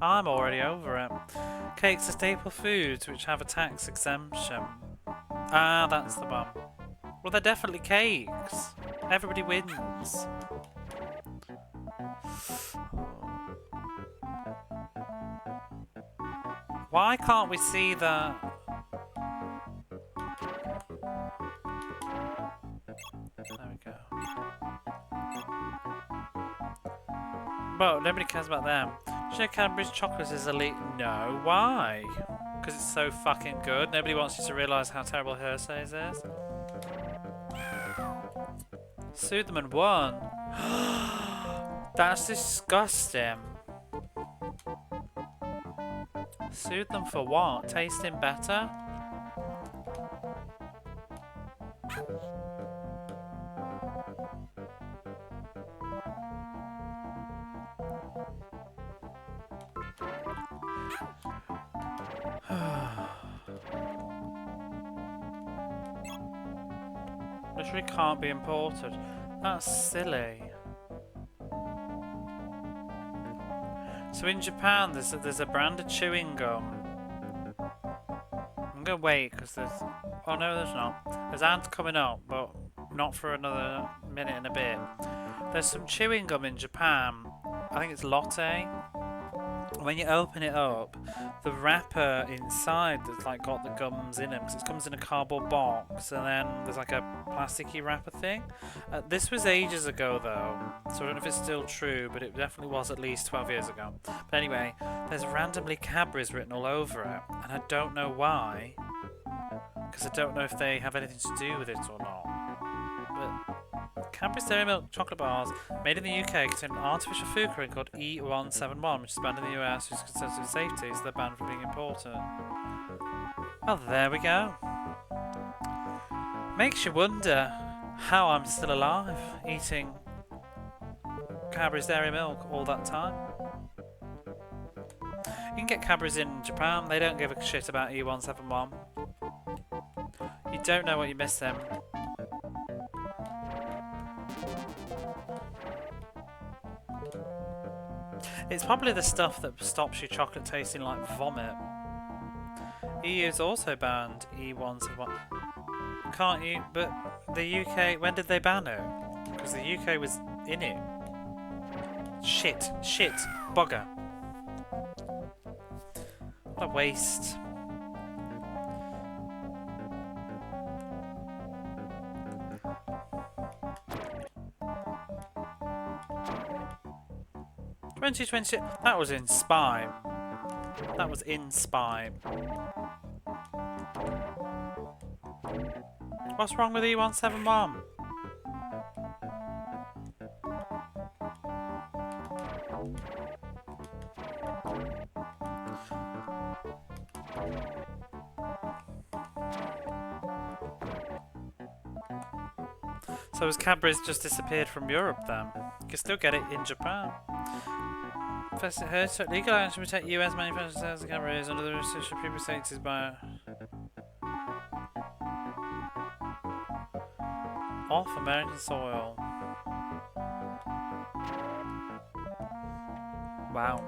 S1: I'm already over it. Cakes are staple foods which have a tax exemption. Ah, that's the one. Well, they're definitely cakes. Everybody wins. Why can't we see that? There we go. But nobody cares about them. Do you know Cadbury's chocolate is elite? No. Why? Because it's so fucking good. Nobody wants you to realise how terrible Hershey's is. Sued them and won. That's disgusting. Sued them for what? Tasting better? Literally can't be imported. That's silly. So in Japan, there's a brand of chewing gum. I'm gonna wait because there's. Oh no, there's not. There's ads coming up, but not for another minute and a bit. There's some chewing gum in Japan. I think it's Lotte. When you open it up, the wrapper inside that's like got the gums in it, because it comes in a cardboard box, and then there's like a plasticky wrapper thing. This was ages ago though, so I don't know if it's still true, but it definitely was at least 12 years ago. But anyway, there's randomly Cadbury's written all over it, and I don't know why, because I don't know if they have anything to do with it or not. But Cadbury's Dairy Milk chocolate bars made in the UK contain an artificial food coloring called E171, which is banned in the US due to concerns with safety, so they're banned from being imported. Well, there we go. Makes you wonder how I'm still alive, eating Cadbury's Dairy Milk all that time. You can get Cadbury's in Japan, they don't give a shit about E171. You don't know what you're missing. It's probably the stuff that stops your chocolate tasting like vomit. EU's also banned E171. Can't you? But the UK, when did they ban it? Because the UK was in it. Shit, bugger. What a waste. That was in Spy. That was in Spy. What's wrong with E171? So has Cadbury's just disappeared from Europe then? You can still get it in Japan. First it hurts. Legal action to protect US manufacturers sales of Cadbury's under the restriction previously stated by off American soil. Wow.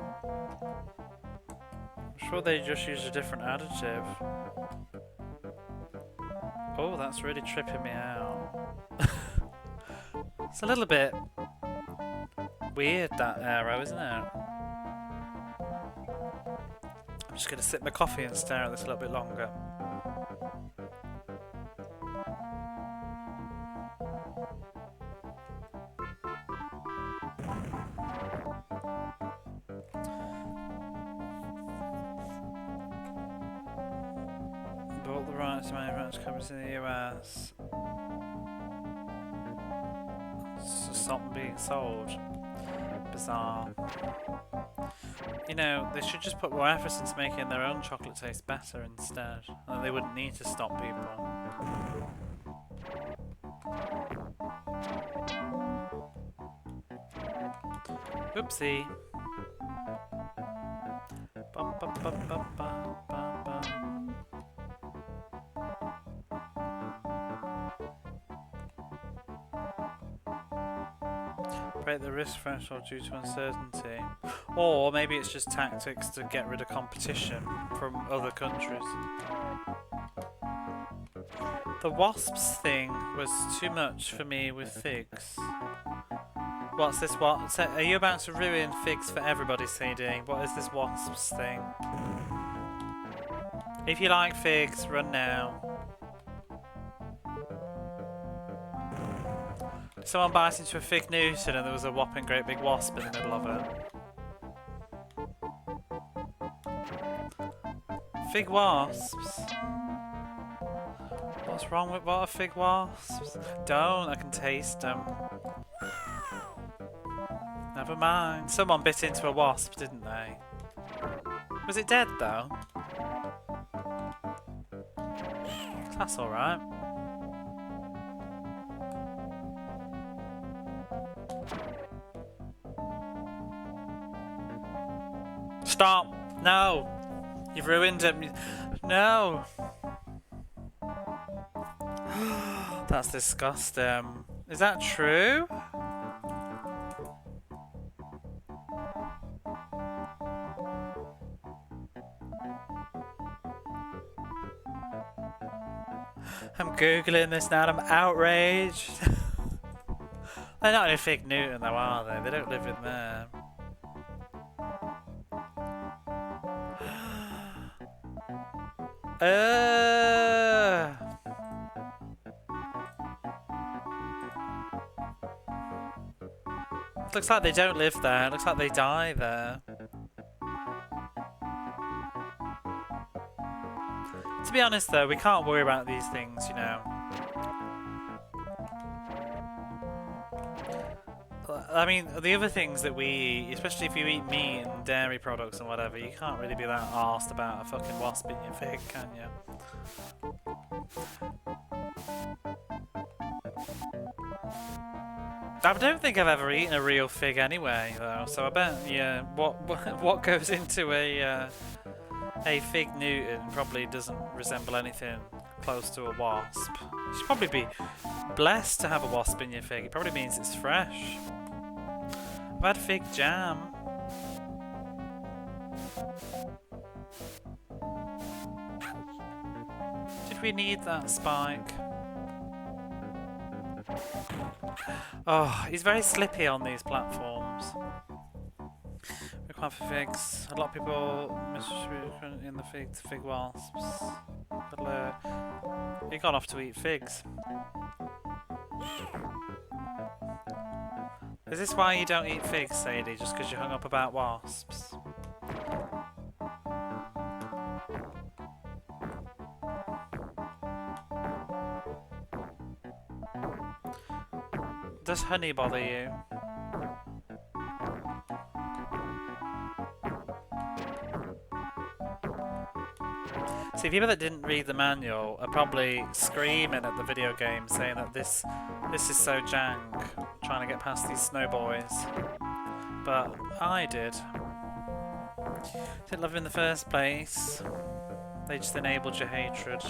S1: I'm sure they just use a different additive. Oh, that's really tripping me out. It's a little bit weird, that Aero, isn't it? I'm just going to sip my coffee and stare at this a little bit longer. Bought the rights to manufacture companies in the US. So stop being sold. Bizarre. You know, they should just put more effort into making their own chocolate taste better instead. And then they wouldn't need to stop people. Oopsie. Bum, bum, bum, bum, bum, bum, bum. Break the risk threshold due to uncertainty. Or maybe it's just tactics to get rid of competition from other countries. The wasps thing was too much for me with figs. What's this? What? So, are you about to ruin figs for everybody, CD? What is this wasps thing? If you like figs, run now. Someone bites into a fig Newton and there was a whopping great big wasp in the middle of it. Fig wasps? What's wrong with what are fig wasps? Don't, I can taste them. Never mind. Someone bit into a wasp, didn't they? Was it dead though? That's alright. Stop! No! You've ruined it. No! That's disgusting. Is that true? I'm googling this now and I'm outraged. They're not in a fig Newton though, are they? They don't live in there. Looks like they don't live there. Looks like they die there. To be honest though, we can't worry about these things, you know. I mean, the other things that we eat, especially if you eat meat and dairy products and whatever, you can't really be that arsed about a fucking wasp in your fig, can you? I don't think I've ever eaten a real fig anyway, though. So I bet, yeah, what goes into a fig Newton probably doesn't resemble anything close to a wasp. You should probably be blessed to have a wasp in your fig. It probably means it's fresh. I've had fig jam. Did we need that spike? Oh, he's very slippy on these platforms. Required for figs. A lot of people misdistribute in the fig wasps. But he got off to eat figs. Is this why you don't eat figs, Sadie? Just because you're hung up about wasps? Does honey bother you? See, people that didn't read the manual are probably screaming at the video game saying that this is so jank, trying to get past these snow boys. But I did. Didn't love them in the first place. They just enabled your hatred.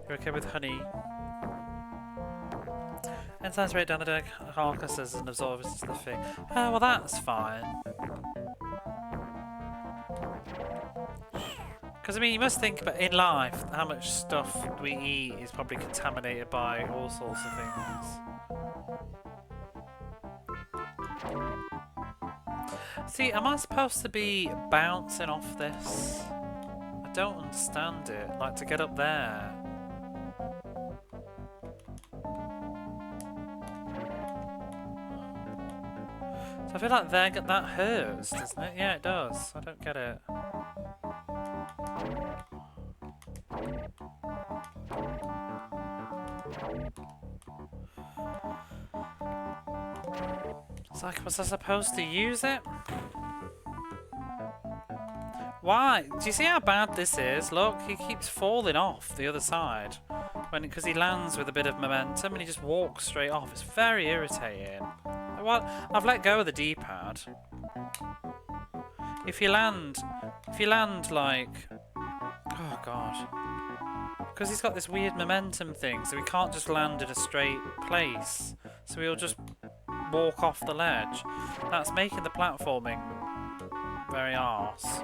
S1: You're okay with honey? Enzymes break down the dead carcasses and absorb it into the fig. Oh, well that's fine. Because I mean, you must think about in life how much stuff we eat is probably contaminated by all sorts of things. See, am I supposed to be bouncing off this? I don't understand it. Like to get up there. So I feel like that hurts, doesn't it? Yeah, it does. I don't get it. It's like, was I supposed to use it? Why? Do you see how bad this is? Look, he keeps falling off the other side. Because he lands with a bit of momentum and he just walks straight off. It's very irritating. Well, I've let go of the D-pad. If you land like... Oh god. Because he's got this weird momentum thing, so he can't just land in a straight place. So he'll just walk off the ledge. That's making the platforming very arse.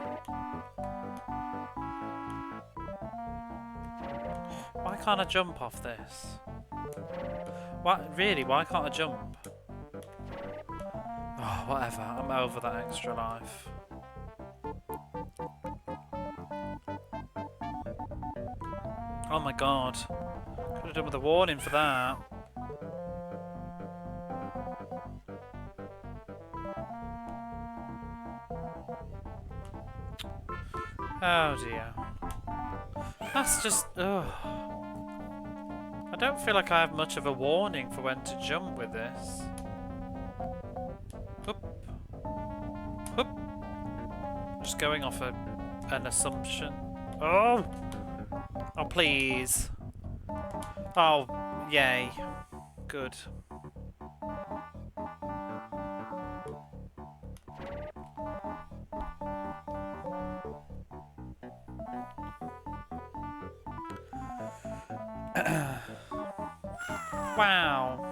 S1: Why can't I jump off this? What? Really? Why can't I jump? Oh, whatever. I'm over that extra life. Oh my god. Could have done with a warning for that. Oh dear. That's just... ugh. I don't feel like I have much of a warning for when to jump with this. Whoop. Whoop. Just going off an assumption. Oh! Oh, please. Oh, yay. Good. Wow.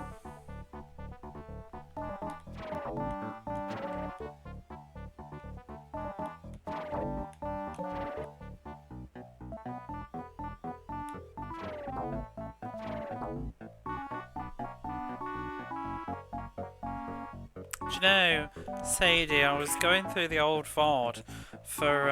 S1: Do you know, Sadie, I was going through the old VOD for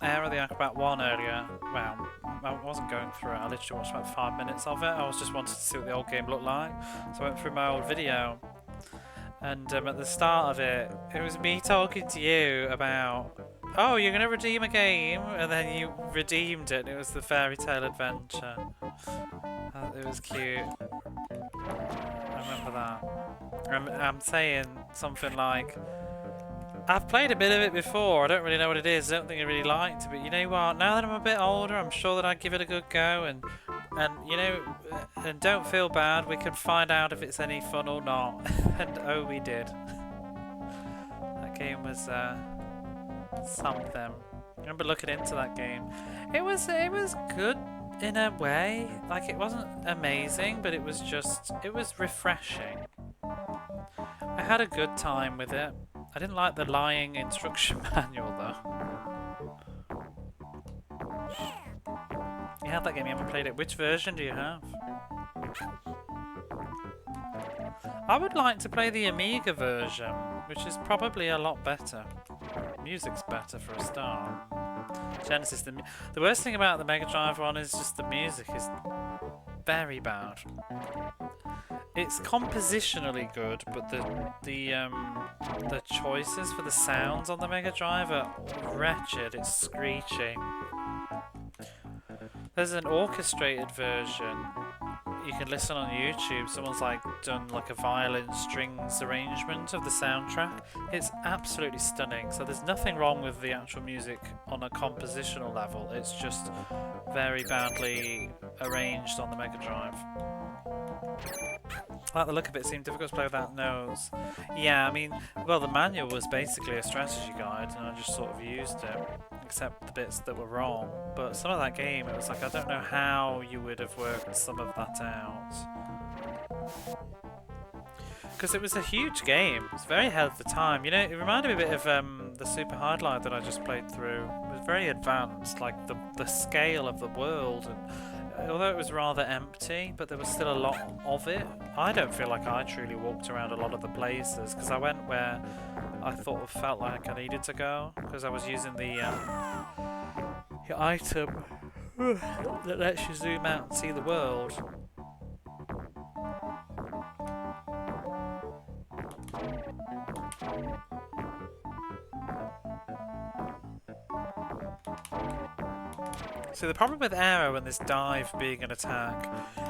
S1: Aero the Acrobat 1 earlier. Well, I wasn't going through it, I literally watched about 5 minutes of it. I was just wanting to see what the old game looked like. So I went through my old video. And at the start of it, it was me talking to you about, oh, you're going to redeem a game? And then you redeemed it, and it was the Fairy Tale Adventure. It was cute. I remember that. I'm saying something like, I've played a bit of it before, I don't really know what it is, I don't think I really liked it, but you know what, now that I'm a bit older, I'm sure that I'd give it a good go, and you know, and don't feel bad, we can find out if it's any fun or not. And oh, we did. That game was something. I remember looking into that game. It was good in a way, like it wasn't amazing, but it was refreshing. I had a good time with it. I didn't like the lying instruction manual though. You had that game, you haven't played it. Which version do you have? I would like to play the Amiga version, which is probably a lot better. Music's better for a start. Genesis, the worst thing about the Mega Drive one is just the music is very bad. It's compositionally good, but the choices for the sounds on the Mega Drive are wretched. It's screechy. There's an orchestrated version you can listen on YouTube. Someone's like done like a violin strings arrangement of the soundtrack. It's absolutely stunning. So there's nothing wrong with the actual music on a compositional level. It's just very badly arranged on the Mega Drive. I like the look of it. It seemed difficult to play without notes. Yeah, I mean, well, the manual was basically a strategy guide, and I just sort of used it, except the bits that were wrong. But some of that game, it was like, I don't know how you would have worked some of that out. Because it was a huge game. It was very ahead of the time. You know, it reminded me a bit of the Super Hard Life that I just played through. It was was very advanced, like the scale of the world, and although it was rather empty, but there was still a lot of it. I don't feel like I truly walked around a lot of the places, because I went where I felt like I needed to go, because I was using the item that lets you zoom out and see the world. So the problem with Aero and this dive being an attack,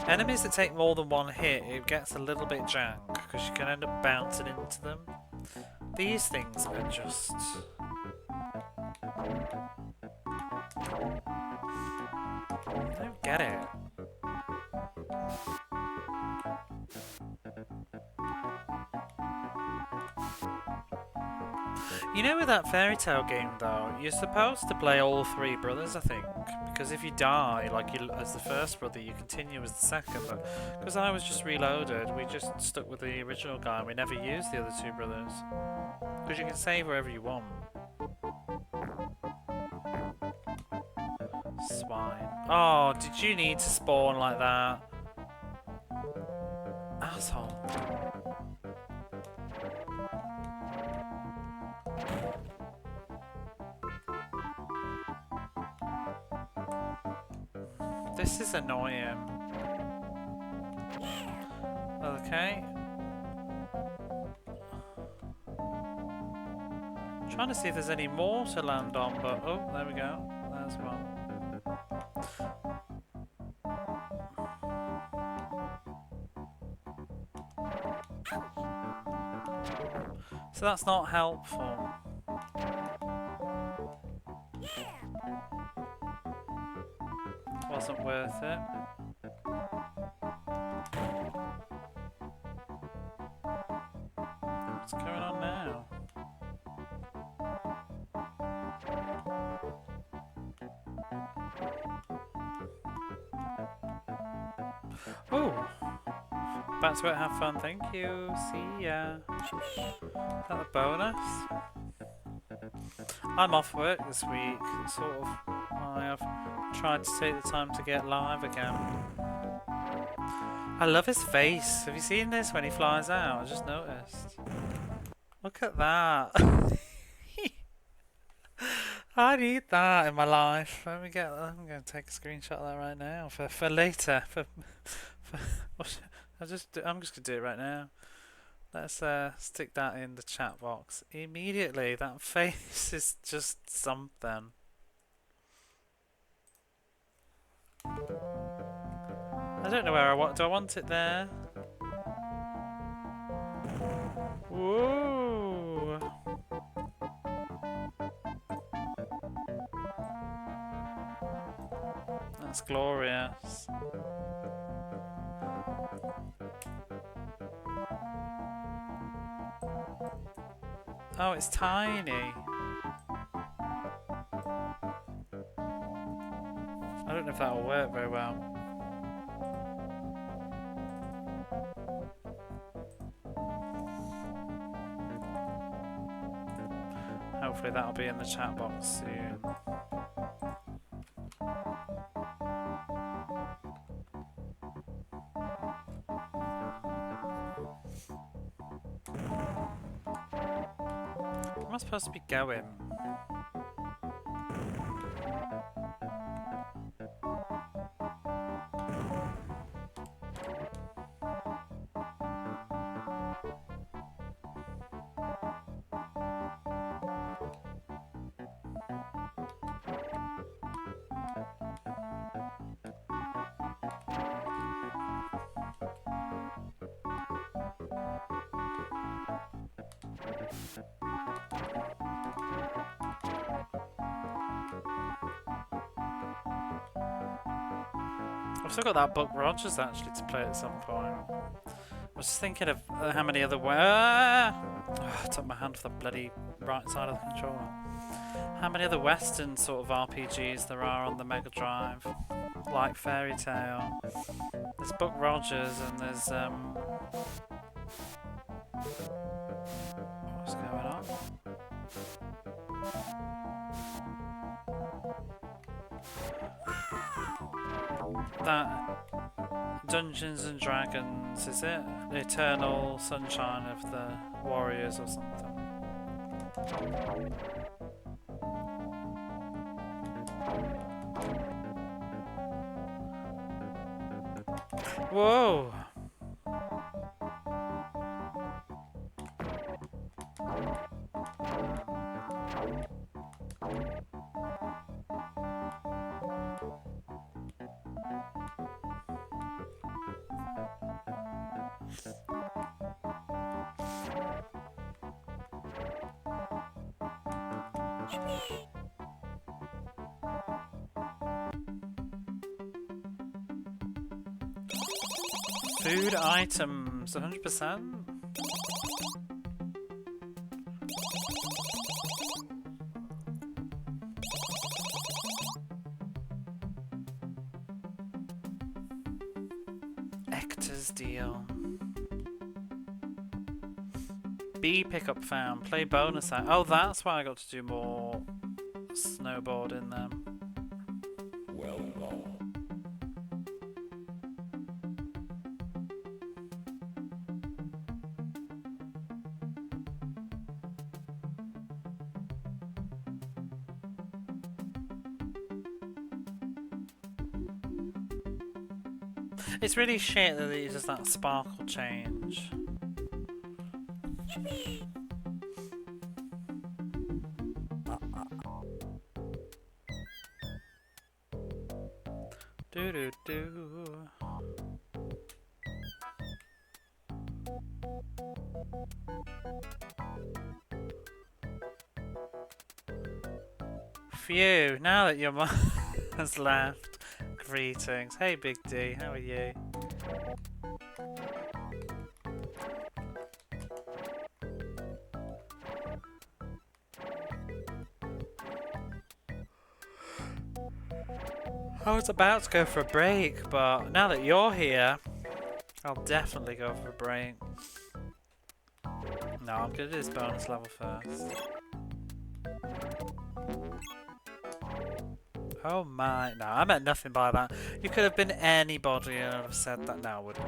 S1: enemies that take more than one hit, it gets a little bit jank, because you can end up bouncing into them. These things are just... I don't get it. You know, with that fairy tale game though, you're supposed to play all three brothers, I think, because if you die, like you, as the first brother, you continue as the second. But because I was just reloaded, we just stuck with the original guy and we never used the other two brothers. Because you can save wherever you want. Swine. Oh, did you need to spawn like that? Asshole. This is annoying. Okay. Trying to see if there's any more to land on, but oh, there we go. There's one. So that's not helpful. Wasn't worth it. What's going on now? Oh! Back to it, have fun, thank you. See ya. Is that a bonus? I'm off work this week, sort of. I have tried to take the time to get live again. I love his face. Have you seen this when he flies out? I just noticed. Look at that. I need that in my life. Let me get that. I'm going to take a screenshot of that right now for later. I'm just going to do it right now. Let's stick that in the chat box immediately. That face is just something. I don't know where I want. Do I want it there? Whoa! That's glorious. Oh, it's tiny. I don't know if that will work very well. Hopefully that'll be in the chat box soon. Where am I supposed to be going? I've still got that Buck Rogers actually to play at some point. I was just thinking of how many other I took my hand off the bloody right side of the controller. How many other Western sort of RPGs there are on the Mega Drive, like Fairy Tale. There's Buck Rogers and there's what's going on? that Dungeons and Dragons, is it? The Eternal Sunshine of the Warriors or something. Whoa! Food items, 100%. Ector's deal. B pickup found. Play bonus out. Oh, that's why I got to do more snowboarding then.
S3: Well done.
S1: It's really shit that it uses that sparkle change. Do do do. Phew, now that your mum has left. Greetings. Hey Big D, how are you? I was about to go for a break, but now that you're here, I'll definitely go for a break. No, I'm gonna do this bonus level first. Oh my, no, I meant nothing by that. You could have been anybody and I'd have said that. No, I wouldn't.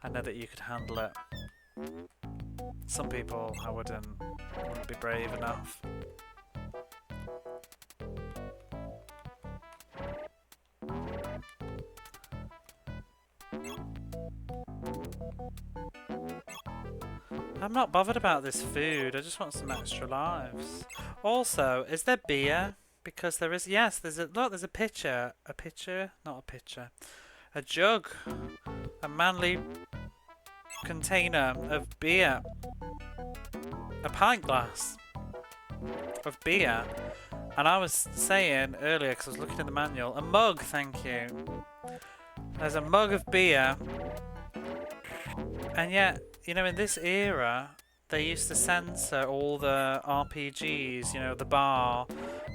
S1: I know that you could handle it. Some people I wouldn't be brave enough. I'm not bothered about this food, I just want some extra lives. Also, is there beer? Because there is, yes, there's a pitcher, not a pitcher, a jug, a manly container of beer, a pint glass of beer, and I was saying earlier, because I was looking in the manual, a mug, thank you. There's a mug of beer, and yet, you know, in this era, they used to censor all the RPGs, you know, the bar.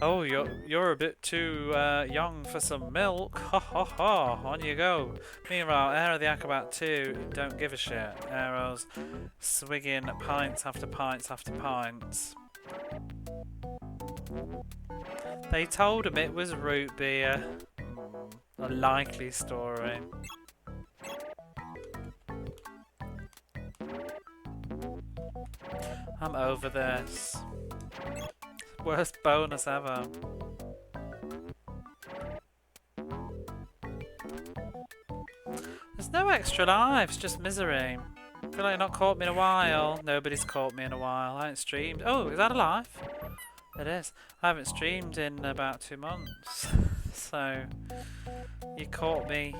S1: Oh, you're a bit too young for some milk. Ha ha ha, on you go. Meanwhile, Aero the Acrobat 2 don't give a shit. Aero's swigging pints after pints after pints. They told him it was root beer. A likely story. I'm over this. Worst bonus ever. There's no extra lives, just misery. I feel like you've not caught me in a while. Nobody's caught me in a while. I haven't streamed. Oh, is that a live? It is. I haven't streamed in about 2 months. So, you caught me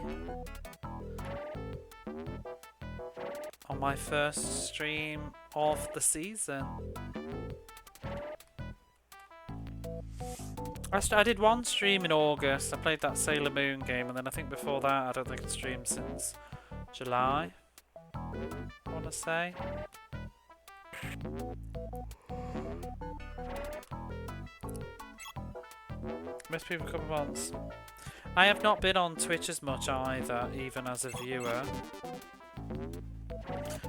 S1: on my first stream of the season. I did one stream in August. I played that Sailor Moon game, and then I think before that I don't think I'd streamed since July, I want to say. Missed people a couple of months. I have not been on Twitch as much either, even as a viewer.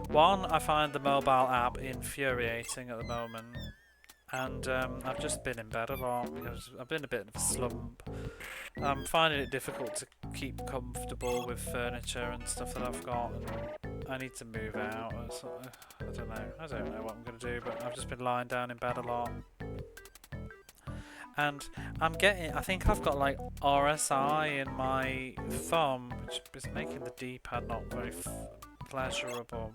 S1: One, I find the mobile app infuriating at the moment. And I've just been in bed a lot because I've been a bit of a slump. I'm finding it difficult to keep comfortable with furniture and stuff that I've got, and I need to move out. I don't know what I'm going to do, but I've just been lying down in bed a lot. And I think I've got like RSI in my thumb, which is making the D-pad not very pleasurable.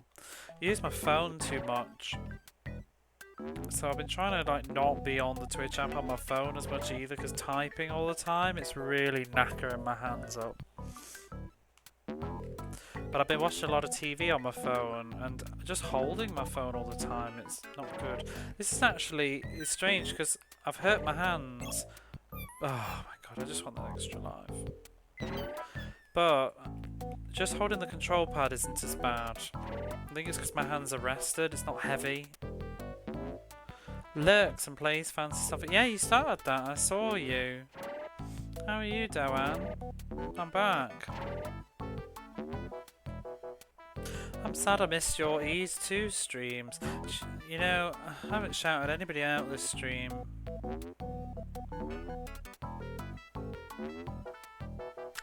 S1: I use my phone too much. So I've been trying to like not be on the Twitch app on my phone as much either, because typing all the time, it's really knackering my hands up. But I've been watching a lot of TV on my phone, and just holding my phone all the time, it's not good. This is actually, it's strange because I've hurt my hands. Oh my god, I just want that extra life. But just holding the control pad isn't as bad. I think it's because my hands are rested, it's not heavy. Lurks and plays fancy stuff. Yeah, you started that. I saw you. How are you, Doan? I'm back. I'm sad I missed your Ease 2 streams. You know, I haven't shouted anybody out this stream.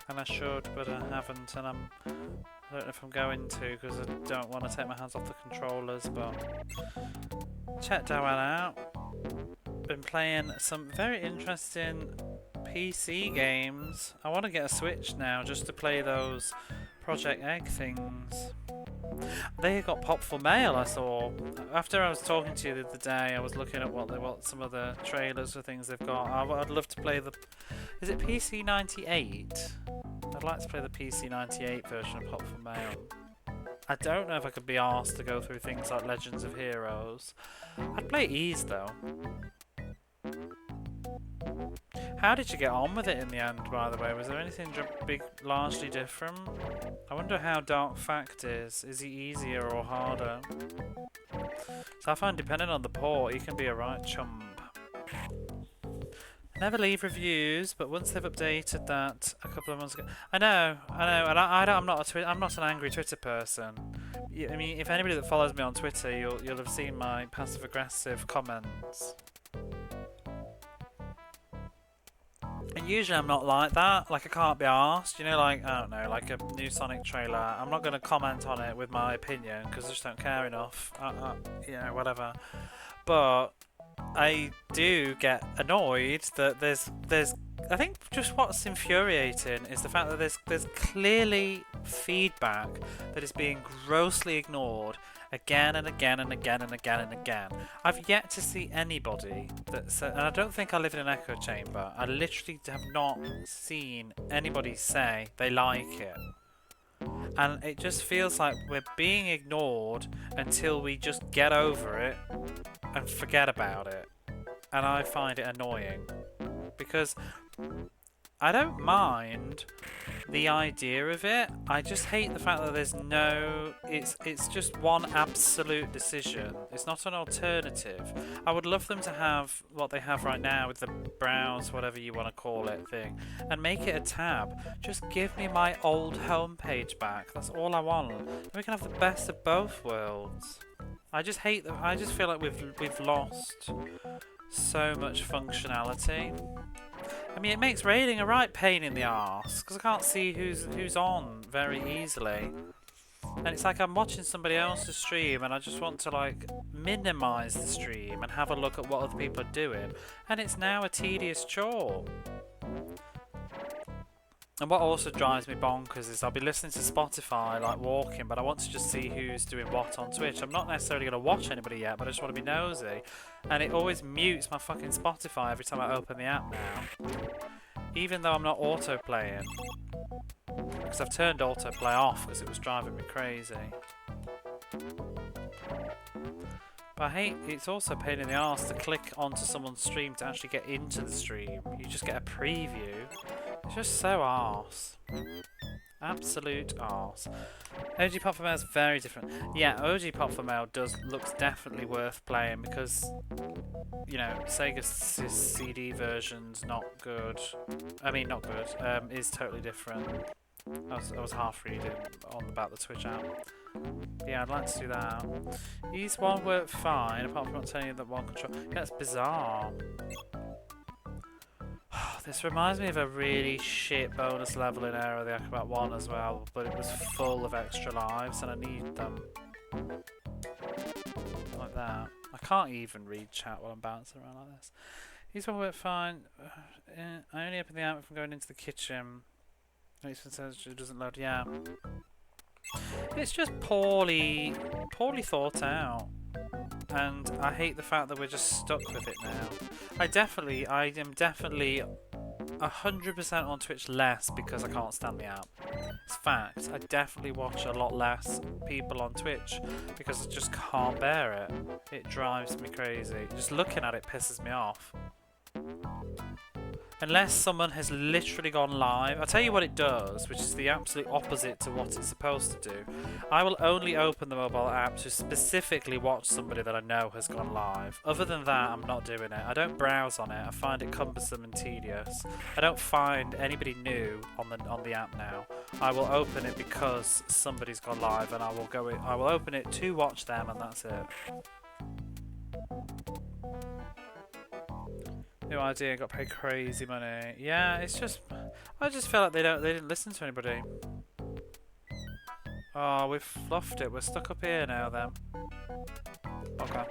S1: And I should, but I haven't, and I don't know if I'm going to, because I don't want to take my hands off the controllers, but check that one out. Been playing some very interesting PC games. I want to get a Switch now just to play those Project Egg things. They got popped for mail, I saw. After I was talking to you the other day, I was looking at what some of the trailers for things they've got. I'd love to play the... Is it PC 98? I'd like to play the PC 98 version of Pop for Mail. I don't know if I could be asked to go through things like Legends of Heroes. I'd play Ease though. How did you get on with it in the end, by the way? Was there anything largely different? I wonder how Dark Fact is. Is he easier or harder? So I find depending on the port, he can be a right chump. Never leave reviews, but once they've updated that a couple of months ago, I know, and I'm not an angry Twitter person. I mean, if anybody that follows me on Twitter, you'll have seen my passive-aggressive comments. And usually I'm not like that. Like I can't be arsed, you know, like I don't know, like a new Sonic trailer. I'm not going to comment on it with my opinion because I just don't care enough. You know, whatever. But I do get annoyed that there's I think just what's infuriating is the fact that there's clearly feedback that is being grossly ignored again and again and again and again and again. I've yet to see anybody that said, and I don't think I live in an echo chamber, I literally have not seen anybody say they like it. And it just feels like we're being ignored until we just get over it and forget about it. And I find it annoying because I don't mind the idea of it. I just hate the fact that there's no... It's just one absolute decision. It's not an alternative. I would love them to have what they have right now with the browse, whatever you want to call it, thing, and make it a tab. Just give me my old homepage back. That's all I want. And we can have the best of both worlds. I just hate them. I just feel like we've lost so much functionality. I mean, it makes raiding a right pain in the arse because I can't see who's on very easily, and it's like I'm watching somebody else's stream and I just want to like minimize the stream and have a look at what other people are doing, and it's now a tedious chore. And what also drives me bonkers is I'll be listening to Spotify like walking, but I want to just see who's doing what on Twitch. I'm not necessarily going to watch anybody yet, but I just want to be nosy. And it always mutes my fucking Spotify every time I open the app now. Even though I'm not auto-playing. Because I've turned autoplay off because it was driving me crazy. But I hate, it's also a pain in the arse to click onto someone's stream to actually get into the stream. You just get a preview. It's just so arse. Absolute arse. OG Pop for Mail is very different. Yeah, OG Pop for Mail looks definitely worth playing because, you know, Sega's CD version's not good. I mean, not good. Is totally different. I was half reading about the Twitch app. Yeah, I'd like to do that. Ease 1 worked fine, apart from not telling you that one control. Yeah, it's bizarre. This reminds me of a really shit bonus level in Aero, the Acrobat 1 as well, but it was full of extra lives and I need them. Like that. I can't even read chat while I'm bouncing around like this. He's one bit fine. I only open the app from going into the kitchen. It says it doesn't load. Yeah. It's just poorly thought out. And I hate the fact that we're just stuck with it now. I am definitely 100% on Twitch less because I can't stand the app. It's fact. I definitely watch a lot less people on Twitch because I just can't bear it. It drives me crazy. Just looking at it pisses me off. Unless someone has literally gone live. I'll tell you what it does, which is the absolute opposite to what it's supposed to do. I will only open the mobile app to specifically watch somebody that I know has gone live. Other than that, I'm not doing it. I don't browse on it. I find it cumbersome and tedious. I don't find anybody new on the app now. I will open it because somebody's gone live, and I will open it to watch them, and that's it. New idea, got paid crazy money. Yeah, it's just, I just feel like they didn't listen to anybody. Oh, we've fluffed it. We're stuck up here now then. Okay.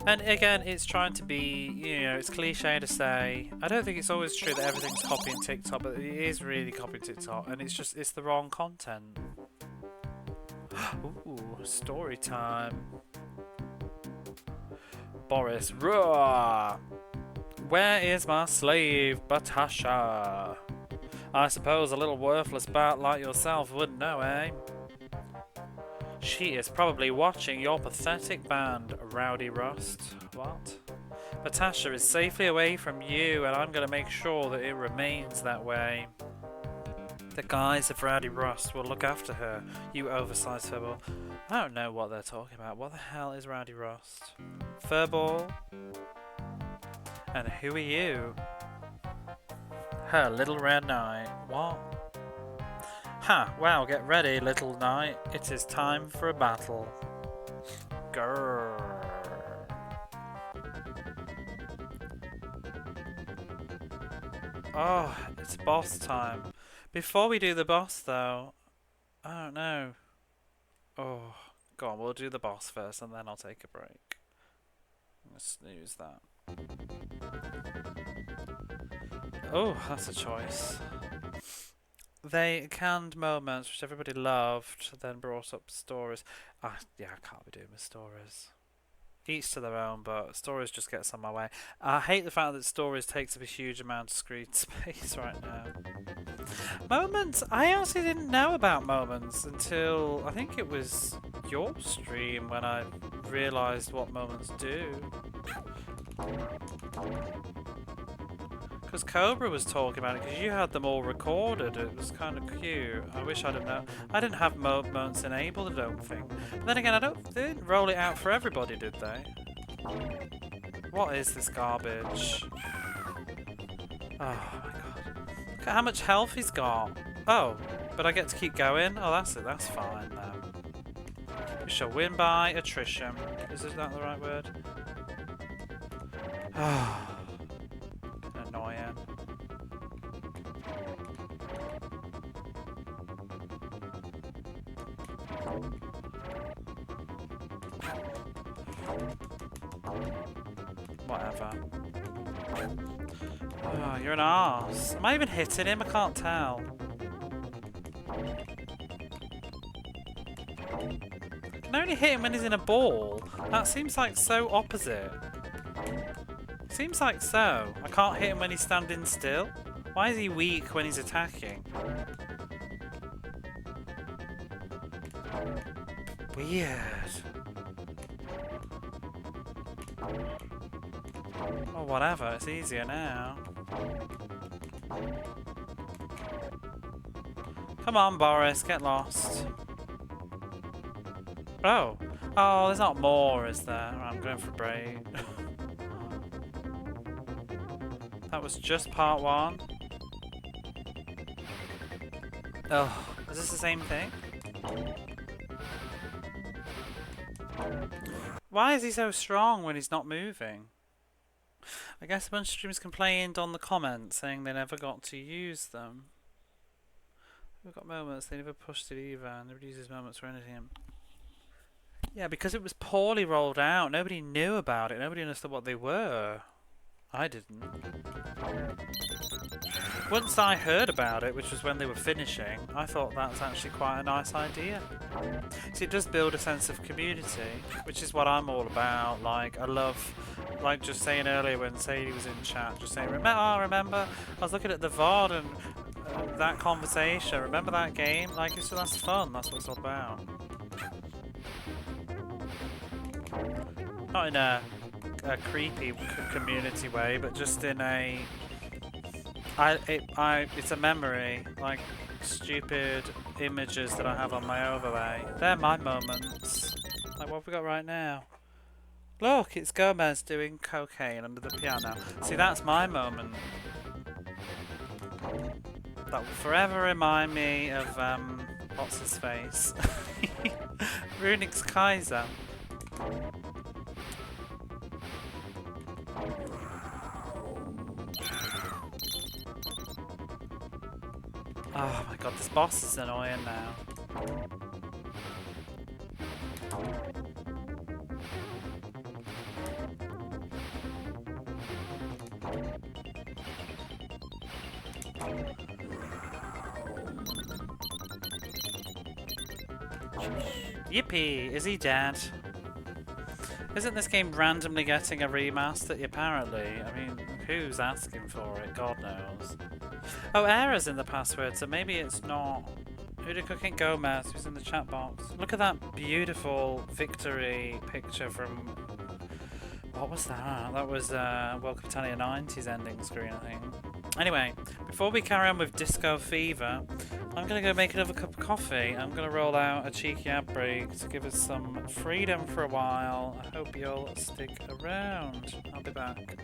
S1: And again, it's trying to be, you know, it's cliche to say. I don't think it's always true that everything's copying TikTok, but it is really copying TikTok, and it's the wrong content. Ooh, story time. Boris, roar! Where is my slave, Batasha? I suppose a little worthless bat like yourself wouldn't know, eh? She is probably watching your pathetic band, Rowdy Rust. What? Batasha is safely away from you, and I'm going to make sure that it remains that way. The guys of Rowdy Rust will look after her, you oversized furball. I don't know what they're talking about. What the hell is Rowdy Rust? Furball? And who are you? Her little red knight. What? Ha! Wow, get ready, little knight. It is time for a battle. Grrr. Oh, it's boss time. Before we do the boss, though, I don't know. Oh, go on, we'll do the boss first, and then I'll take a break. Let's snooze that. Oh, that's a choice. They canned moments, which everybody loved, then brought up stories. Yeah, I can't be doing with stories. Each to their own, but stories just gets on my way. I hate the fact that stories takes up a huge amount of screen space right now. Moments? I honestly didn't know about moments until I think it was your stream when I realised what moments do. Because Cobra was talking about it, because you had them all recorded. It was kind of cute. I wish I'd have known. I didn't have moments enabled, I don't think. But then again, they didn't roll it out for everybody, did they? What is this garbage? Oh my god. Look at how much health he's got. Oh, but I get to keep going? Oh, that's it. That's fine now. We shall win by attrition. Is that the right word? Oh. Annoying. Whatever. Oh, you're an arse. Am I even hitting him? I can't tell. I can only hit him when he's in a ball. That seems like so opposite. Seems like so. I can't hit him when he's standing still. Why is he weak when he's attacking? Weird. Oh, whatever. It's easier now. Come on, Boris. Get lost. Oh. Oh, there's not more, is there? I'm going for a break. That was just part one. Oh, is this the same thing? Why is he so strong when he's not moving? I guess a bunch of streamers complained on the comments saying they never got to use them. We've got moments, they never pushed it either. Nobody uses moments for anything. Yeah, because it was poorly rolled out. Nobody knew about it. Nobody understood what they were. I didn't. Once I heard about it, which was when they were finishing, I thought that's actually quite a nice idea. So it does build a sense of community, which is what I'm all about. Like, I love, like just saying earlier when Sadie was in chat, just saying, remember, I was looking at the VOD and that conversation, remember that game? Like, that's fun, that's what it's all about. Not in a creepy community way, but just in a... it's a memory, like stupid images that I have on my overlay. They're my moments. Like what have we got right now? Look, it's Gomez doing cocaine under the piano. See, that's my moment. That will forever remind me of, what's his face? Runix Kaiser. Oh my god, this boss is annoying now. Yippee! Is he dead? Isn't this game randomly getting a remaster? Apparently. I mean, who's asking for it? God knows. Oh, Aero's in the password, so maybe it's not. Huda Cooking Gomez, who's in the chat box. Look at that beautiful victory picture from... What was that? That was Welcome to Italia 90's ending screen, I think. Anyway, before we carry on with Disco Fever, I'm going to go make another cup of coffee. I'm going to roll out a cheeky ad break to give us some freedom for a while. I hope you'll stick around. I'll be back.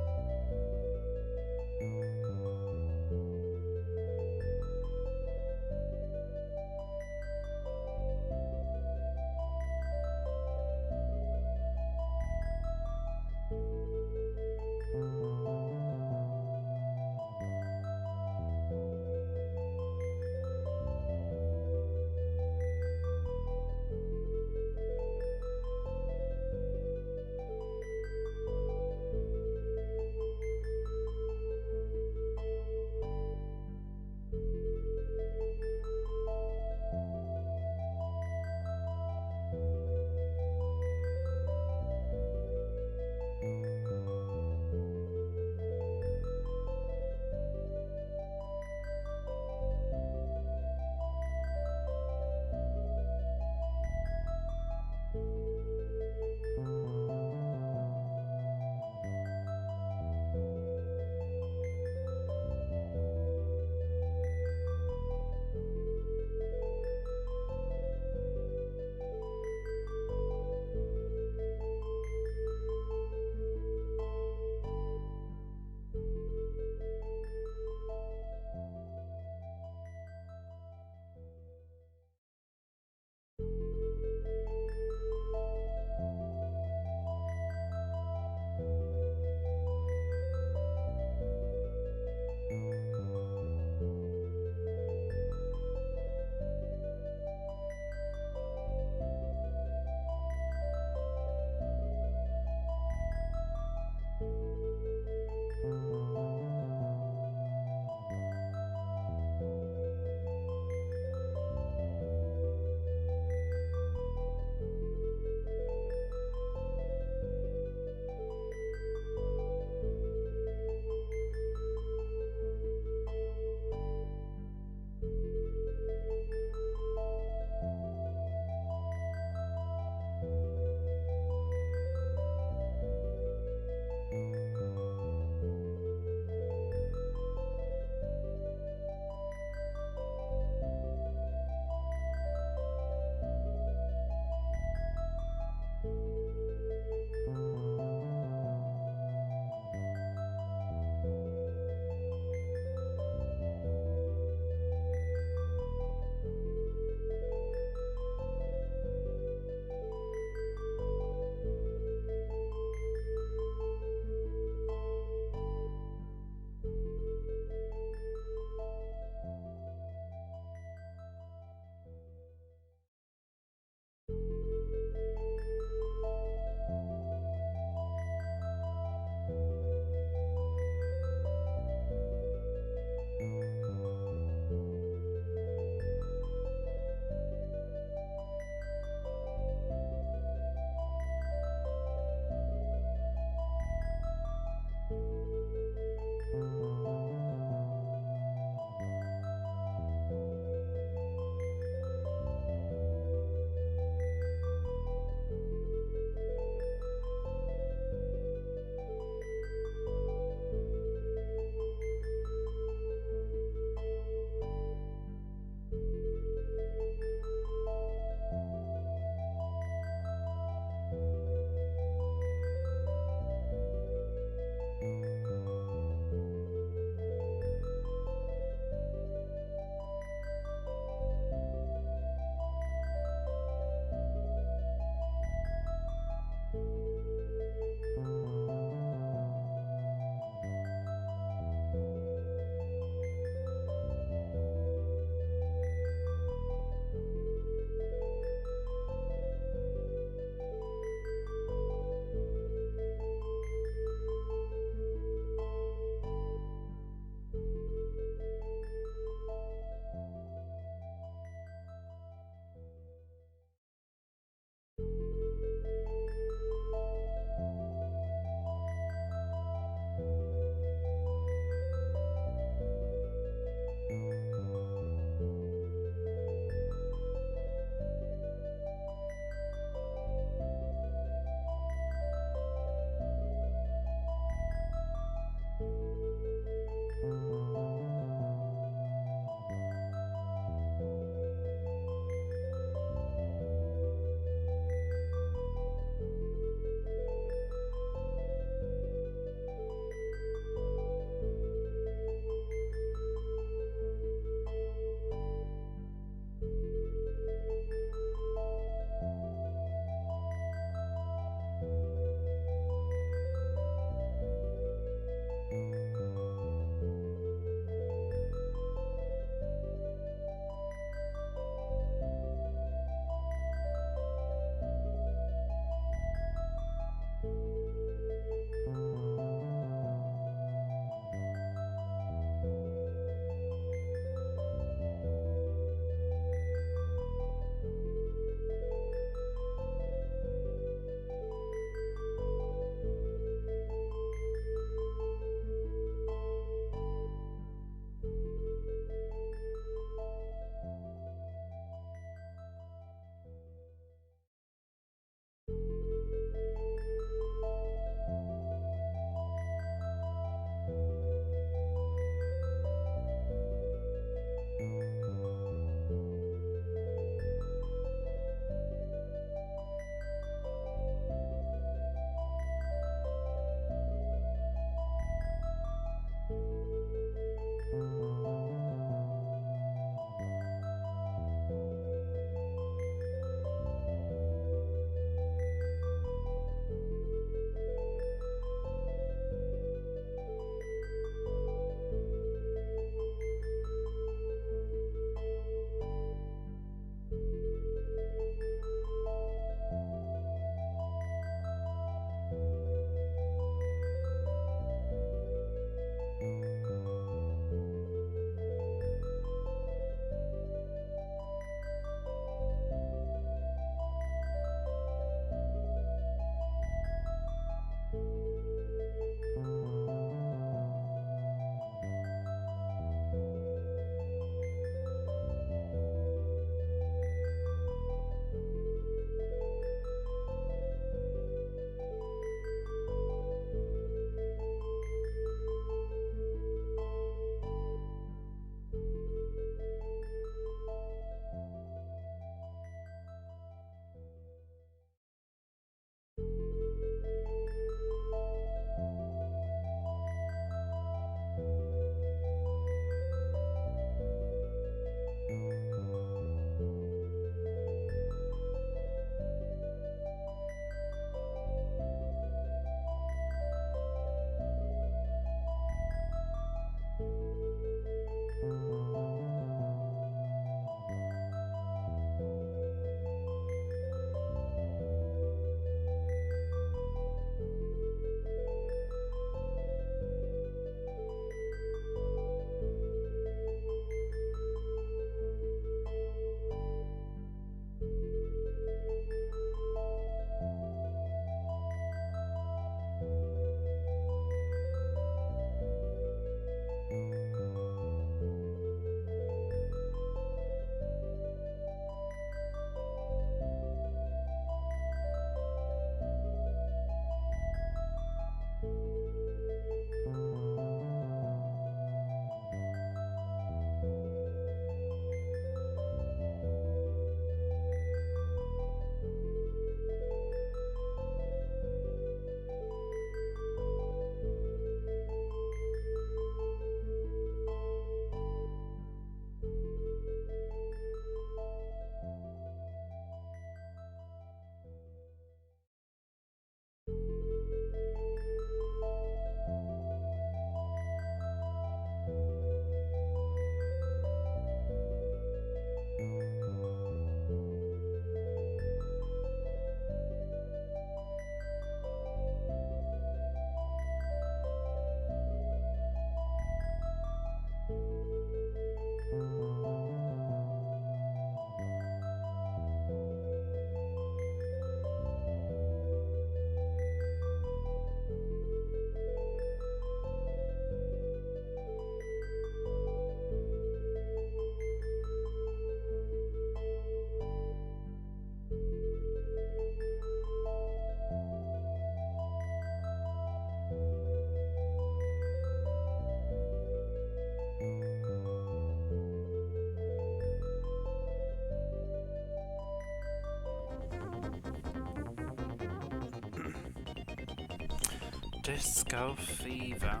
S1: Disco Fever.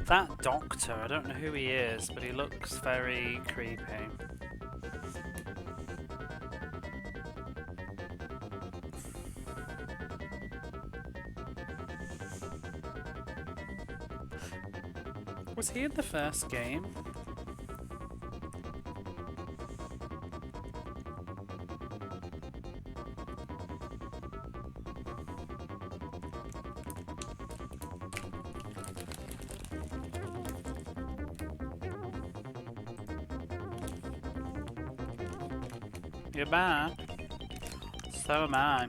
S1: That doctor, I don't know who he is, but he looks very creepy. Was he in the first game? You're back. So am I.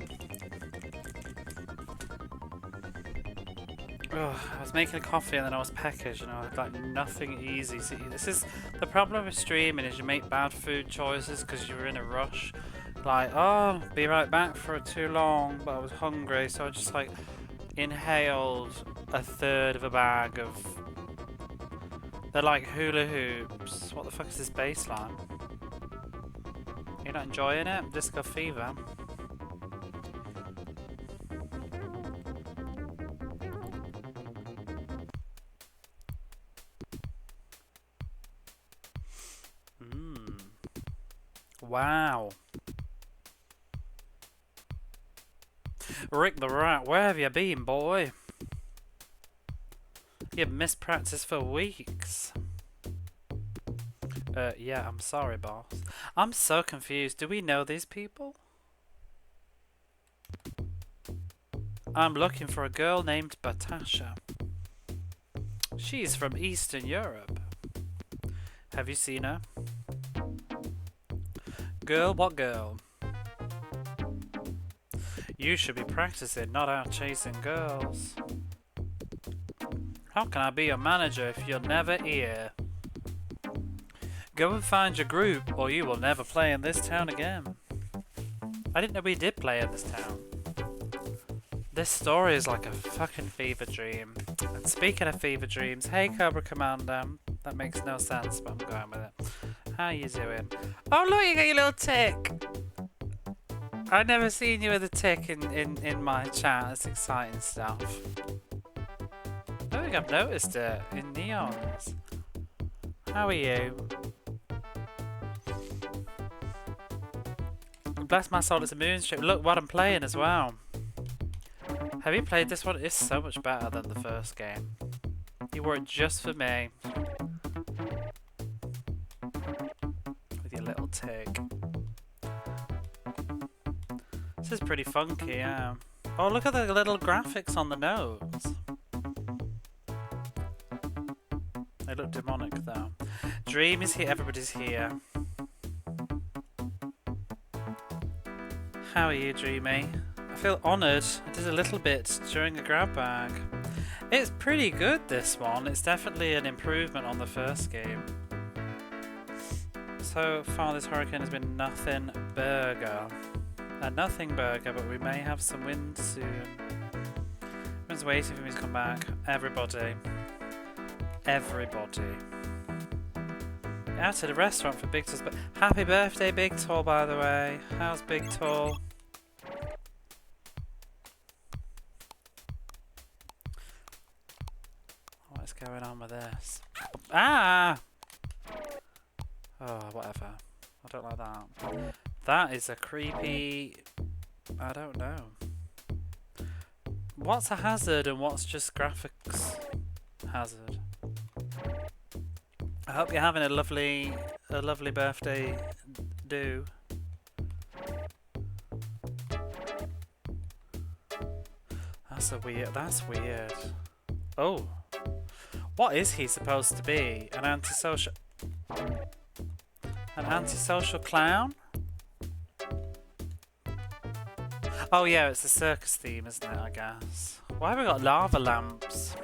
S1: Ugh, I was making a coffee and then I was peckish, and I had like nothing easy. See, this is the problem with streaming, is you make bad food choices because you're in a rush. Like, oh, be right back for too long, but I was hungry, so I just like inhaled a third of a bag of. They're like hula hoops. What the fuck is this baseline? You're not enjoying it? Disco Fever. Wow. Rick the Rat, where have you been, boy? You've missed practice for weeks. Yeah, I'm sorry, boss. I'm so confused. Do we know these people? I'm looking for a girl named Batasha. She's from Eastern Europe. Have you seen her? Girl, what girl? You should be practicing, not out chasing girls. How can I be your manager if you're never here? Go and find your group, or you will never play in this town again. I didn't know we did play in this town. This story is like a fucking fever dream. And speaking of fever dreams, hey Cobra Commander. That makes no sense, but I'm going with it. How you doing? Oh look, you got your little tick! I've never seen you with a tick in my chat. It's exciting stuff. I don't think I've noticed it in neons. How are you? Bless my soul, it's a moonstrip. Look what I'm playing as well. Have you played this one? It's so much better than the first game. You wore it just for me. With your little tick. This is pretty funky, yeah. Oh, look at the little graphics on the notes. They look demonic though. Dream is here, everybody's here. How are you, Dreamy? I feel honoured. I did a little bit during a grab bag. It's pretty good, this one. It's definitely an improvement on the first game. So far this hurricane has been nothing burger. A nothing burger, but we may have some wind soon. Everyone's waiting for me to come back. Everybody. Everybody. Out to the restaurant for Big Tall's, but happy birthday, Big Tall, by the way. How's Big Tall? What is going on with this? Ah! Oh, whatever. I don't like that. That is a creepy... I don't know. What's a hazard and what's just graphics hazard? I hope you're having a lovely birthday, do. That's weird. Oh. What is he supposed to be? An antisocial clown? Oh yeah, it's a circus theme, isn't it, I guess? Why have we got lava lamps?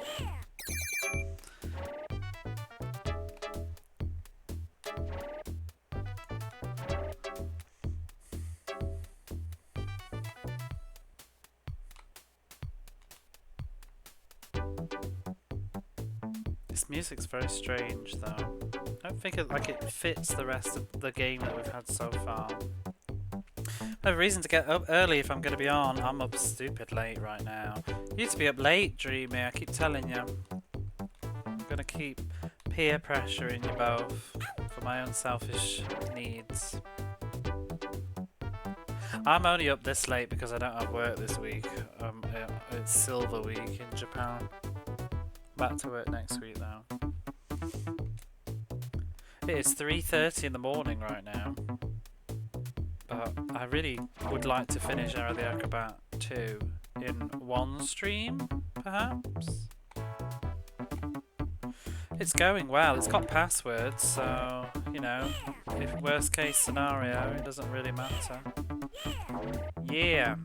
S1: This music's very strange though. I don't think it fits the rest of the game that we've had so far. I have a reason to get up early if I'm going to be on. I'm up stupid late right now. You need to be up late, Dreamy. I keep telling you. I'm going to keep peer pressuring you both for my own selfish needs. I'm only up this late because I don't have work this week. It's Silver Week in Japan. Back to work next week though. It is 3:30 in the morning right now. But I really would like to finish Aero the Acrobat 2 in one stream, perhaps? It's going well. It's got passwords, so, you know, if worst case scenario, it doesn't really matter. Yeah.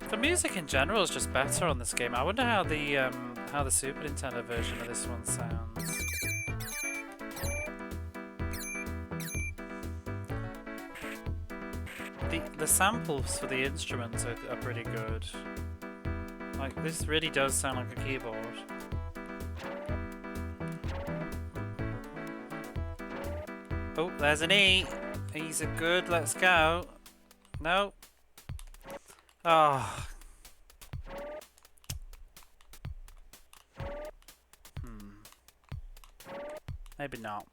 S1: The music in general is just better on this game. I wonder how the Super Nintendo version of this one sounds. The samples for the instruments are pretty good. Like, this really does sound like a keyboard. Oh, there's an E. E's are good. Let's go. No. Oh. Maybe not.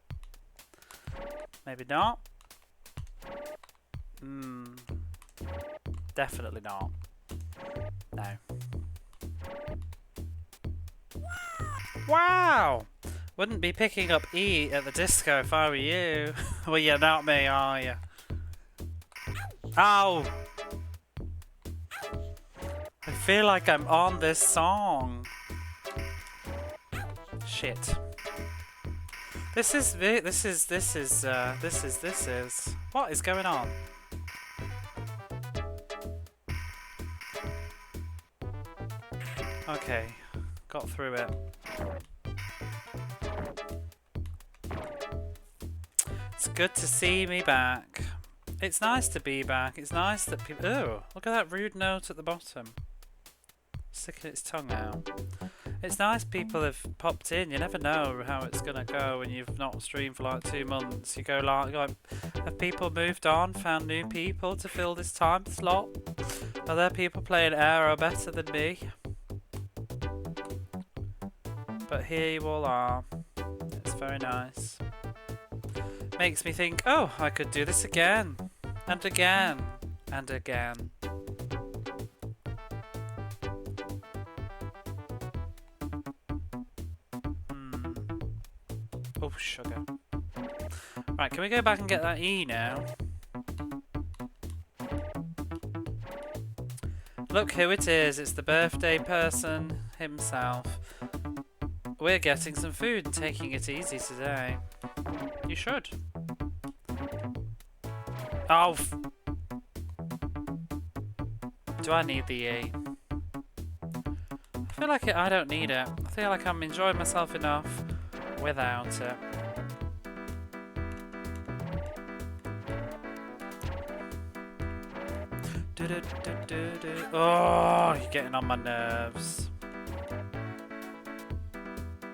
S1: Maybe not. Definitely not. No. Wow! Wouldn't be picking up E at the disco if I were you. Well, you're not me, are you? Ow! I feel like I'm on this song. Shit. This is. What is going on? Okay, got through it. It's good to see me back. It's nice to be back. It's nice that people. Oh, look at that rude note at the bottom. Sticking its tongue out. It's nice people have popped in. You never know how it's gonna go when you've not streamed for like 2 months. You go like, have people moved on, found new people to fill this time slot? Are there people playing Aero better than me? But here you all are. It's very nice. Makes me think, oh, I could do this again, and again, and again. Oh, sugar. Right, can we go back and get that E now? Look who it is. It's the birthday person himself. We're getting some food and taking it easy today. You should. Oh! Do I need the E? I feel like I don't need it. I feel like I'm enjoying myself enough without it. Oh, you're getting on my nerves.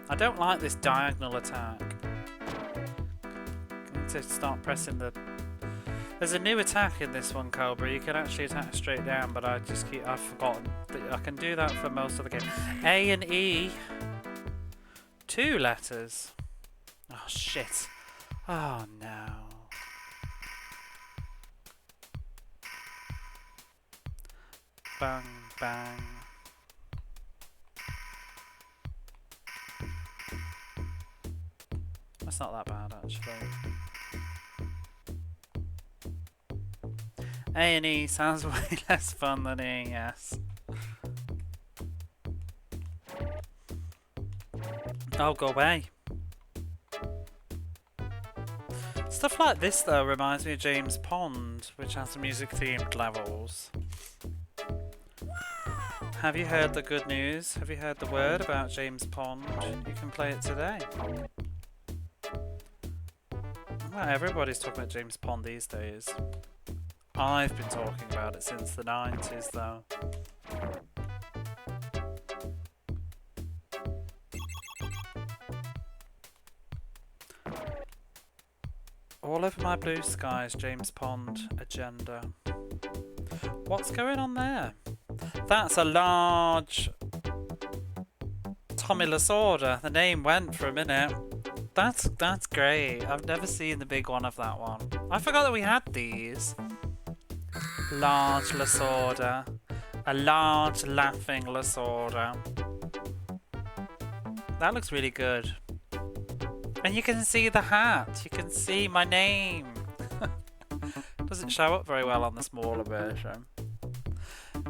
S1: I don't like this diagonal attack. I need to start pressing the... There's a new attack in this one, Cobra. You can actually attack straight down, but I've forgotten that I can do that for most of the game. A and E. 2 letters. Oh, shit. Oh, no. Bang, bang. That's not that bad, actually. A and E sounds way less fun than E, yes. Oh, go away. Stuff like this, though, reminds me of James Pond, which has the music-themed levels. Have you heard the good news? Have you heard the word about James Pond? You can play it today. Well, everybody's talking about James Pond these days. I've been talking about it since the 90s, though. All over my blue skies, James Pond agenda. What's going on there? That's a large Tommy Lasorda. The name went for a minute. That's great. I've never seen the big one of that one. I forgot that we had these. Large Lasorda. A large laughing Lasorda. That looks really good. And you can see the hat. You can see my name. Doesn't show up very well on the smaller version.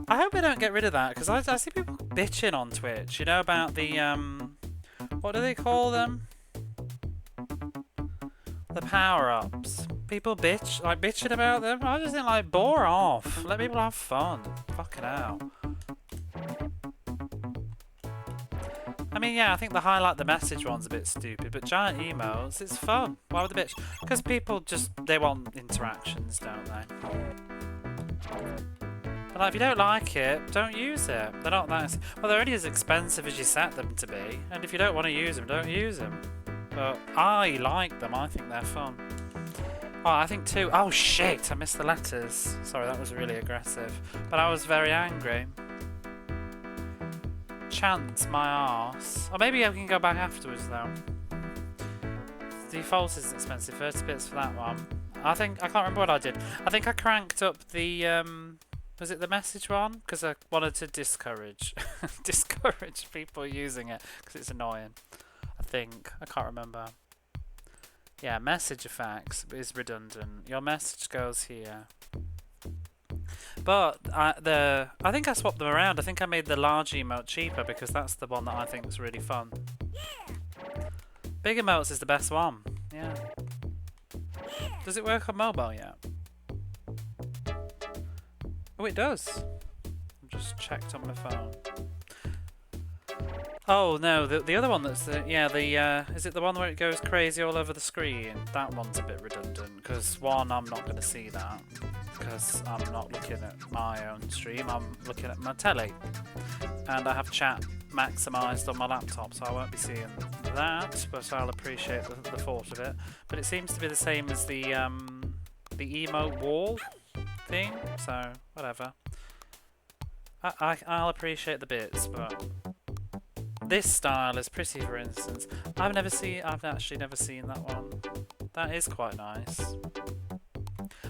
S1: I hope they don't get rid of that, because I see people bitching on Twitch, you know, about the, what do they call them? The power-ups. People bitching about them. I just think, like, bore off. Let people have fun. Fucking hell. I mean, yeah, I think the highlight the message one's a bit stupid, but giant emotes, it's fun. Why would the bitch? Because people just, they want interactions, don't they? But like, if you don't like it, don't use it. They're not that... Well, they're only as expensive as you set them to be, and if you don't want to use them, don't use them. But I like them. I think they're fun. Oh, I think too... Oh, shit! I missed the letters. Sorry, that was really aggressive. But I was very angry. Chance my arse. Or maybe I can go back afterwards, though. Default is expensive. 30 bits for that one. I can't remember what I did. I think I cranked up the... Was it the message one? Because I wanted to discourage people using it because it's annoying. I think. I can't remember. Yeah, message effects is redundant. Your message goes here. But I think I swapped them around. I think I made the large emote cheaper because that's the one that I think was really fun. Big emotes is the best one. Yeah. Does it work on mobile yet? Oh, it does. I just checked on my phone. Oh no, the other one that's is it the one where it goes crazy all over the screen? That one's a bit redundant because one, I'm not going to see that because I'm not looking at my own stream. I'm looking at my telly, and I have chat maximised on my laptop, so I won't be seeing that. But I'll appreciate the thought of it. But it seems to be the same as the emote wall thing, so whatever. I'll appreciate the bits, but this style is pretty, for instance. I've actually never seen that one. That is quite nice.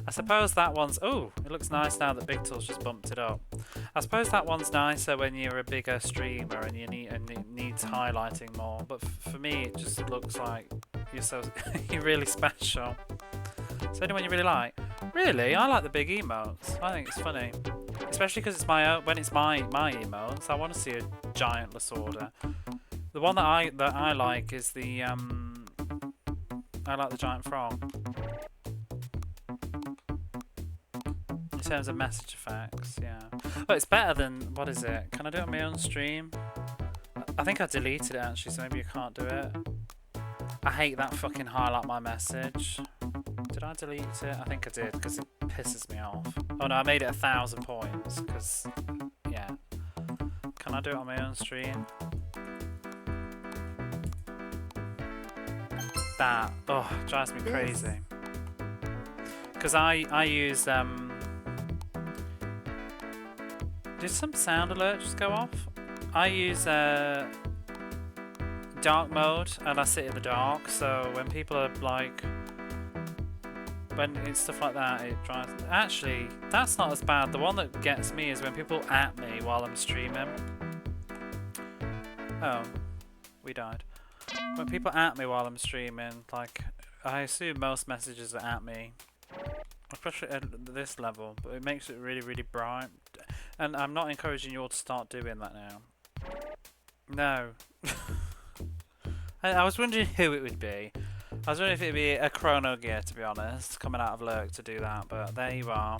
S1: I suppose that one's... Oh, it looks nice now that Big Tool's just bumped it up. I suppose that one's nicer when you're a bigger streamer and it needs highlighting more. But for me, it just looks like you're really special. So anyone you really like? Really? I like the big emotes. I think it's funny. Especially because it's when it's my emotes. I want to see a giant Lasorda. The one that I like is the I like the giant frog. In terms of message effects, yeah. Oh, it's better than, what is it? Can I do it on my own stream? I think I deleted it actually, so maybe you can't do it. I hate that fucking highlight my message. Did I delete it? I think I did, because it pisses me off. Oh no, I made it 1,000 points, because, yeah. Can I do it on my own stream? That, oh, drives me crazy. Because I use, did some sound alert just go off? I use, dark mode, and I sit in the dark, so when people are like... When it's stuff like that, it drives... Actually, that's not as bad. The one that gets me is when people at me while I'm streaming. Oh, we died. When people at me while I'm streaming, like, I assume most messages are at me. Especially at this level, but it makes it really, really bright. And I'm not encouraging you all to start doing that now. No. I was wondering who it would be. I was wondering if it would be a Chrono Gear, to be honest, coming out of Lurk to do that, but there you are.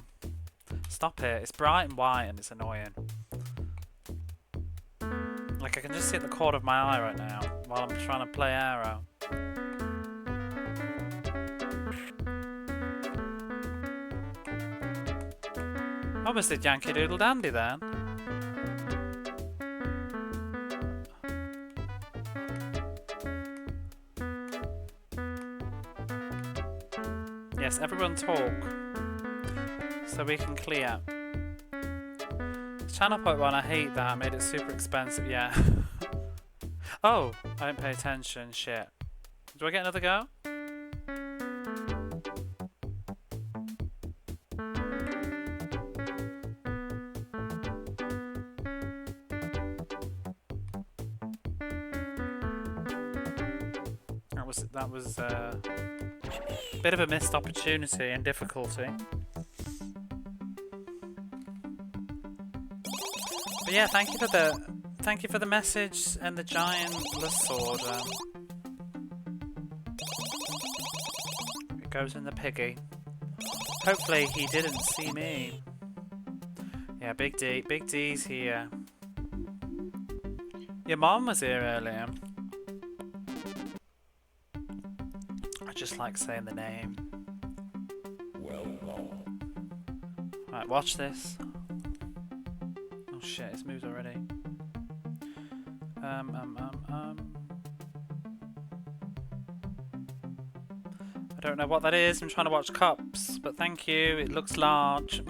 S1: Stop it. It's bright and white and it's annoying. Like, I can just see at the corner of my eye right now while I'm trying to play Aero. Almost did Yankee Doodle Dandy then. Yes, everyone talk. So we can clear. Channel point 1, I hate that. Made it super expensive, yeah. Oh, I didn't pay attention. Shit. Do I get another go? That was a bit of a missed opportunity and difficulty. But yeah, thank you for the message and the giant sword. It goes in the piggy. Hopefully he didn't see me. Yeah, Big D's here. Your mom was here earlier. I just like saying the name.
S3: Well gone.
S1: Right, watch this. Oh shit, it's moved already. I don't know what that is. I'm trying to watch cups, but thank you. It looks large.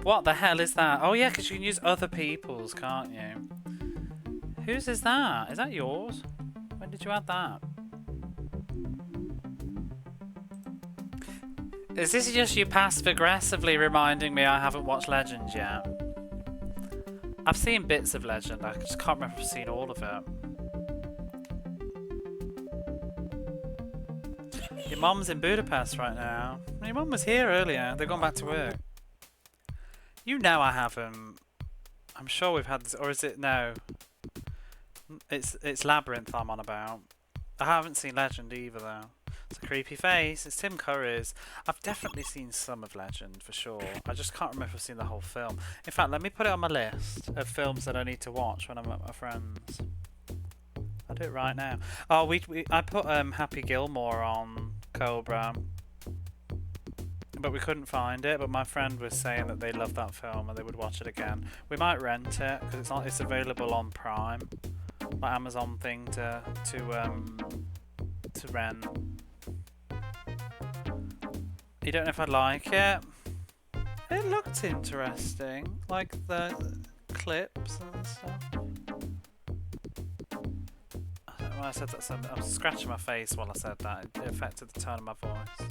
S1: What the hell is that? Oh yeah, because you can use other people's, can't you? Whose is that? Is that yours? When did you add that? Is this just you passive aggressively reminding me I haven't watched Legends yet? I've seen bits of Legend, I just can't remember if I've seen all of it. Your mum's in Budapest right now. Your mum was here earlier, they've gone back to work. You know I haven't. I'm sure we've had this, or is it no? It's Labyrinth I'm on about. I haven't seen Legend either though. It's a creepy face. It's Tim Curry's. I've definitely seen some of Legend for sure. I just can't remember if I've seen the whole film. In fact, let me put it on my list of films that I need to watch when I'm at my friends. I'll do it right now. Oh, I put Happy Gilmore on Cobra, but we couldn't find it. But my friend was saying that they loved that film and they would watch it again. We might rent it because it's available on Prime, like Amazon thing to rent. You don't know if I'd like it? It looked interesting, like the clips and stuff. I don't know why I said that. I was scratching my face while I said that. It affected the tone of my voice.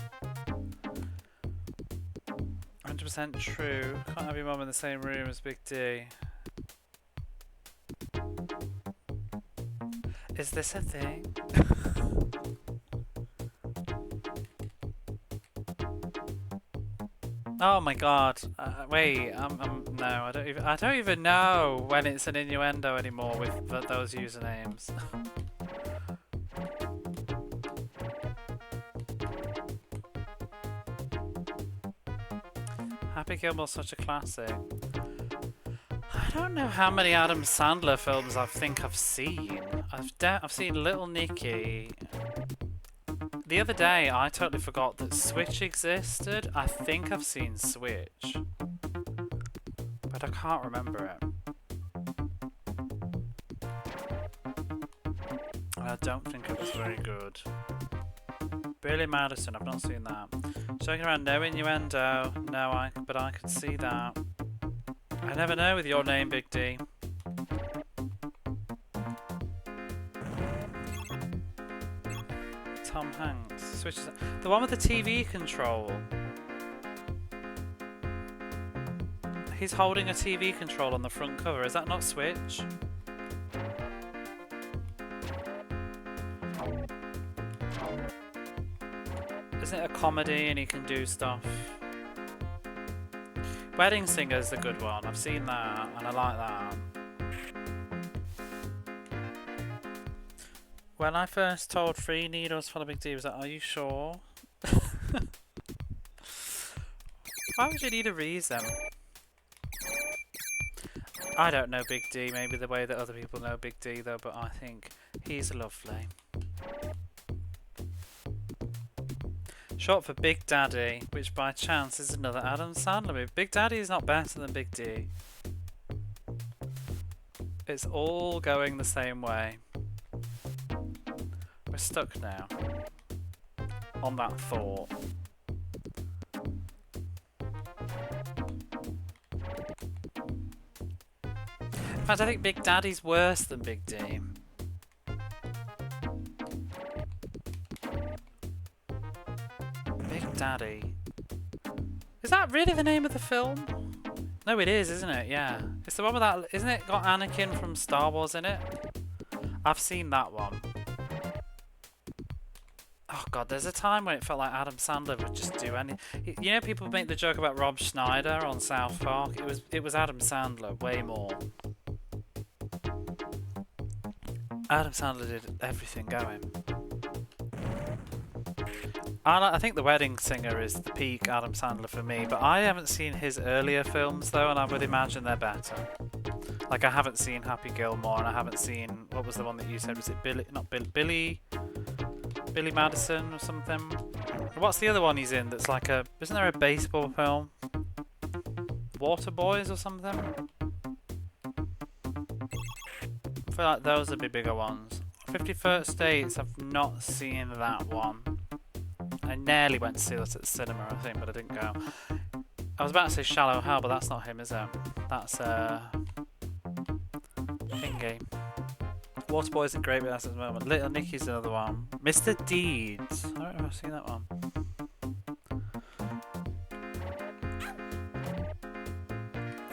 S1: 100% true. Can't have your mum in the same room as Big D. Is this a thing? Oh my god! Wait, no, I don't even know when it's an innuendo anymore with those usernames. Happy Gilmore's such a classic. I don't know how many Adam Sandler films I think I've seen. I've seen Little Nicky. The other day, I totally forgot that Switch existed. I think I've seen Switch, but I can't remember it. I don't think it was very good. Billy Madison, I've not seen that. Joking around, no innuendo. No, but I could see that. I never know with your name, Big D. Tom Hanks. Switches. The one with the TV control. He's holding a TV control on the front cover. Is that not Switch? Isn't it a comedy and he can do stuff? Wedding Singer's the good one. I've seen that and I like that. When I first told 3 Needles for the Big D, was like, are you sure? Why would you need a reason? I don't know Big D, maybe the way that other people know Big D though, but I think he's lovely. Short for Big Daddy, which by chance is another Adam Sandler movie. Big Daddy is not better than Big D. It's all going the same way. We're stuck now. On that thought. In fact, I think Big Daddy's worse than Big D. Big Daddy. Is that really the name of the film? No, it is, isn't it? Yeah. It's the one with that... Isn't it got Anakin from Star Wars in it? I've seen that one. Oh god, there's a time when it felt like Adam Sandler would just do any... You know, people make the joke about Rob Schneider on South Park? It was Adam Sandler, way more. Adam Sandler did everything going. I think The Wedding Singer is the peak Adam Sandler for me, but I haven't seen his earlier films though, and I would imagine they're better. Like, I haven't seen Happy Gilmore, and I haven't seen... What was the one that you said? Was it Billy... Not Billy... Billy Madison or something? What's the other one he's in that's like a... Isn't there a baseball film? Water Boys or something? I feel like those would be bigger ones. 51st Dates, I've not seen that one. I nearly went to see that at the cinema, I think, but I didn't go. I was about to say Shallow Hell, but that's not him, is it? That's Thingy. Waterboy isn't great, but that's at the moment. Little Nicky's another one. Mr. Deeds. I don't know if I've seen that one.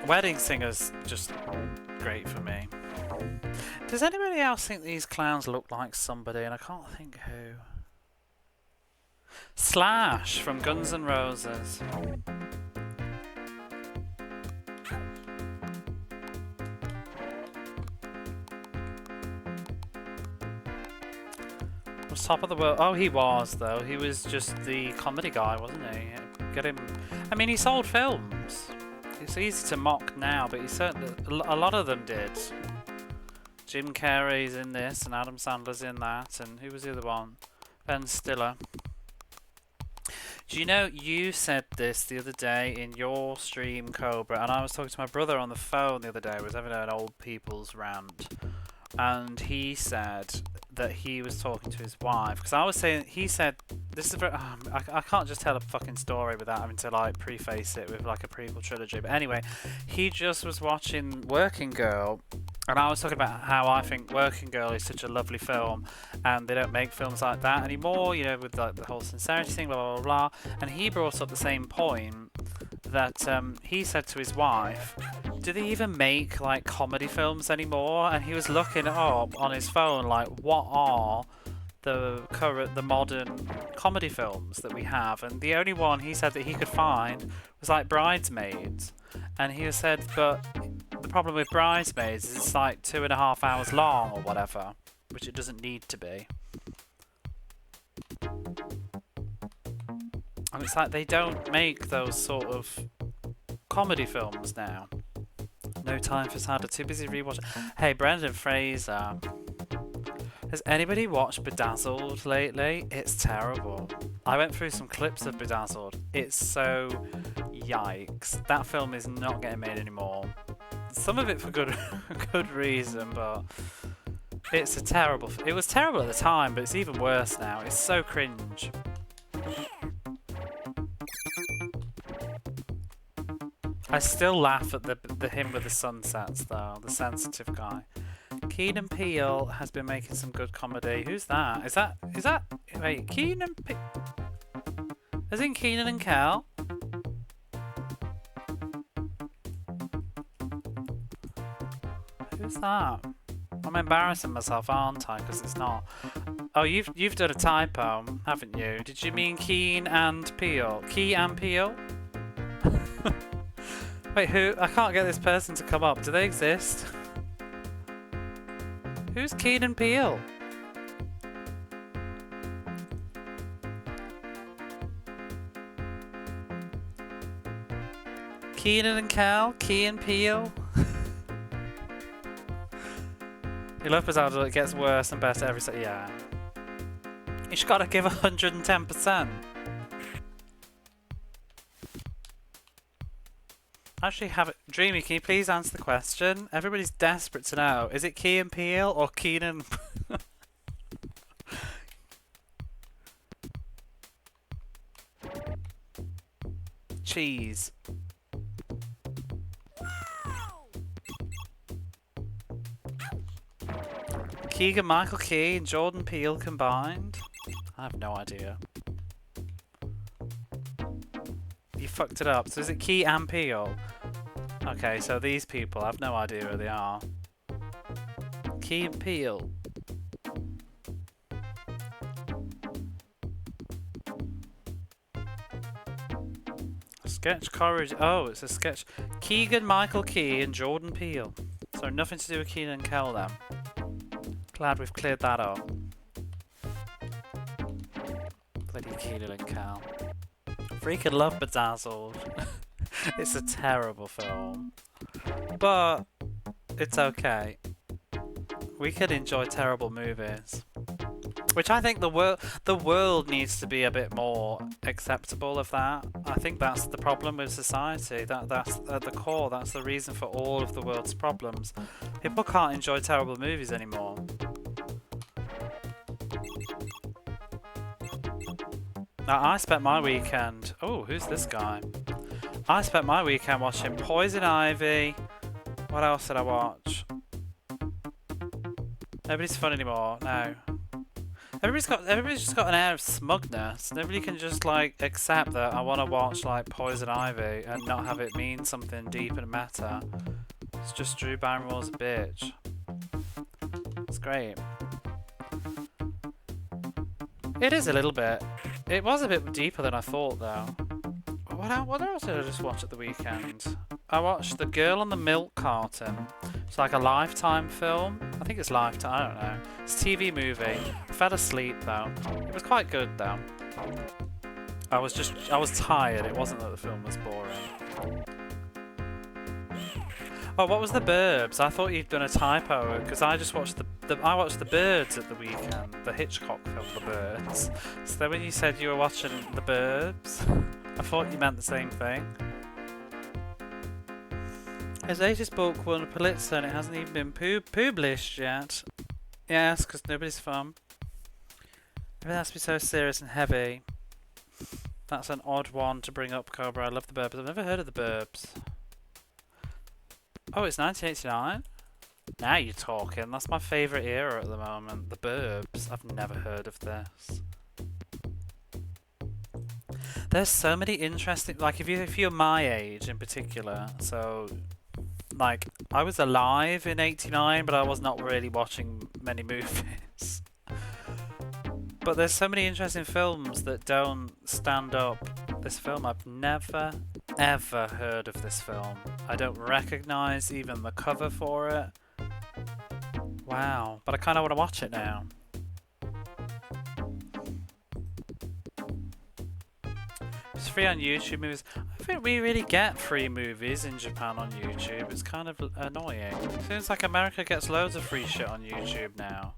S1: Wedding Singer's just great for me. Does anybody else think these clowns look like somebody? And I can't think who. Slash from Guns N' Roses. Was top of the world. Oh, he was though. He was just the comedy guy, wasn't he? Get him. I mean, he sold films. It's easy to mock now, but he certainly a lot of them did. Jim Carrey's in this, and Adam Sandler's in that, and who was the other one? Ben Stiller. Do you know, you said this the other day in your stream, Cobra, and I was talking to my brother on the phone the other day. I was having an old people's rant, and he said that he was talking to his wife, because I was saying, he said, this is very, I can't just tell a fucking story without having to like preface it with like a prequel trilogy, but anyway, he just was watching Working Girl, and I was talking about how I think Working Girl is such a lovely film, and they don't make films like that anymore, you know, with like the whole sincerity thing, blah blah blah, and he brought up the same point that he said to his wife, do they even make like comedy films anymore? And he was looking up on his phone like, what are the modern comedy films that we have? And the only one he said that he could find was like Bridesmaids, and he said, but the problem with Bridesmaids is it's like 2.5 hours long or whatever, which it doesn't need to be. And it's like they don't make those sort of comedy films now. No time for sadder, too busy rewatching. Hey, Brendan Fraser. Has anybody watched Bedazzled lately? It's terrible. I went through some clips of Bedazzled. It's so yikes. That film is not getting made anymore. Some of it for good good reason, but it's a terrible... It was terrible at the time, but it's even worse now. It's so cringe. I still laugh at the him with the sunsets though, the sensitive guy. Keenan Peele has been making some good comedy. Who's that? Is that wait, Keenan Peele? As in Keenan and Kel? Who's that? I'm embarrassing myself, aren't I? Because it's not. Oh, you've done a typo, haven't you? Did you mean Keen and Peele? Key and Peele? Wait, who? I can't get this person to come up. Do they exist? Who's Keenan Peele? Keenan and Kel? Key and Peele? You love Bedazzled, it gets worse and better every second. Yeah. You just gotta give 110%. Actually, have it. Dreamy, can you please answer the question? Everybody's desperate to know. Is it Key and Peele or Keenan? cheese. Keegan-Michael Key and Jordan Peele combined? I have no idea. You fucked it up. So is it Key and Peele? Okay, so these people, I have no idea who they are. Key and Peele. Sketch courage. Oh, it's a sketch. Keegan-Michael Key and Jordan Peele. So nothing to do with Keenan and Kel then. Glad we've cleared that up. Bloody Keenan and Kel. Freaking love Bedazzled. It's a terrible film. But it's okay. We can enjoy terrible movies. Which I think the world needs to be a bit more acceptable of that. I think that's the problem with society. That's at the core. That's the reason for all of the world's problems. People can't enjoy terrible movies anymore. Now, I spent my weekend... Oh, who's this guy? I spent my weekend watching Poison Ivy. What else did I watch? Nobody's fun anymore. No. Everybody's just got an air of smugness. Nobody can just like accept that I want to watch like Poison Ivy and not have it mean something deep and meta. It's just Drew Barrymore's a bitch. It's great. It is a little bit. It was a bit deeper than I thought though. What else did I just watch at the weekend? I watched The Girl on the Milk Carton. It's like a Lifetime film. I think it's Lifetime, I don't know. It's a TV movie. I fell asleep though. It was quite good though. I was tired. It wasn't that the film was boring. Oh, what was The Burbs? I thought you'd done a typo because I just watched I watched The Birds at the weekend. The Hitchcock film, The Birds. So then when you said you were watching The Burbs, I thought you meant the same thing. His latest book won a Pulitzer and it hasn't even been published yet. Yes, because nobody's fun. Everything has to be so serious and heavy. That's an odd one to bring up, Cobra. I love The Burbs. I've never heard of The Burbs. Oh, it's 1989? Now you're talking. That's my favourite era at the moment. The Burbs. I've never heard of this. There's so many interesting... Like, if you're my age in particular, so... Like, I was alive in 89, but I was not really watching many movies. But there's so many interesting films that don't stand up. This film, I've never, ever heard of this film. I don't recognise even the cover for it. Wow. But I kind of want to watch it now. It's free on YouTube movies. I think we really get free movies in Japan on YouTube. It's kind of annoying. Seems like America gets loads of free shit on YouTube now.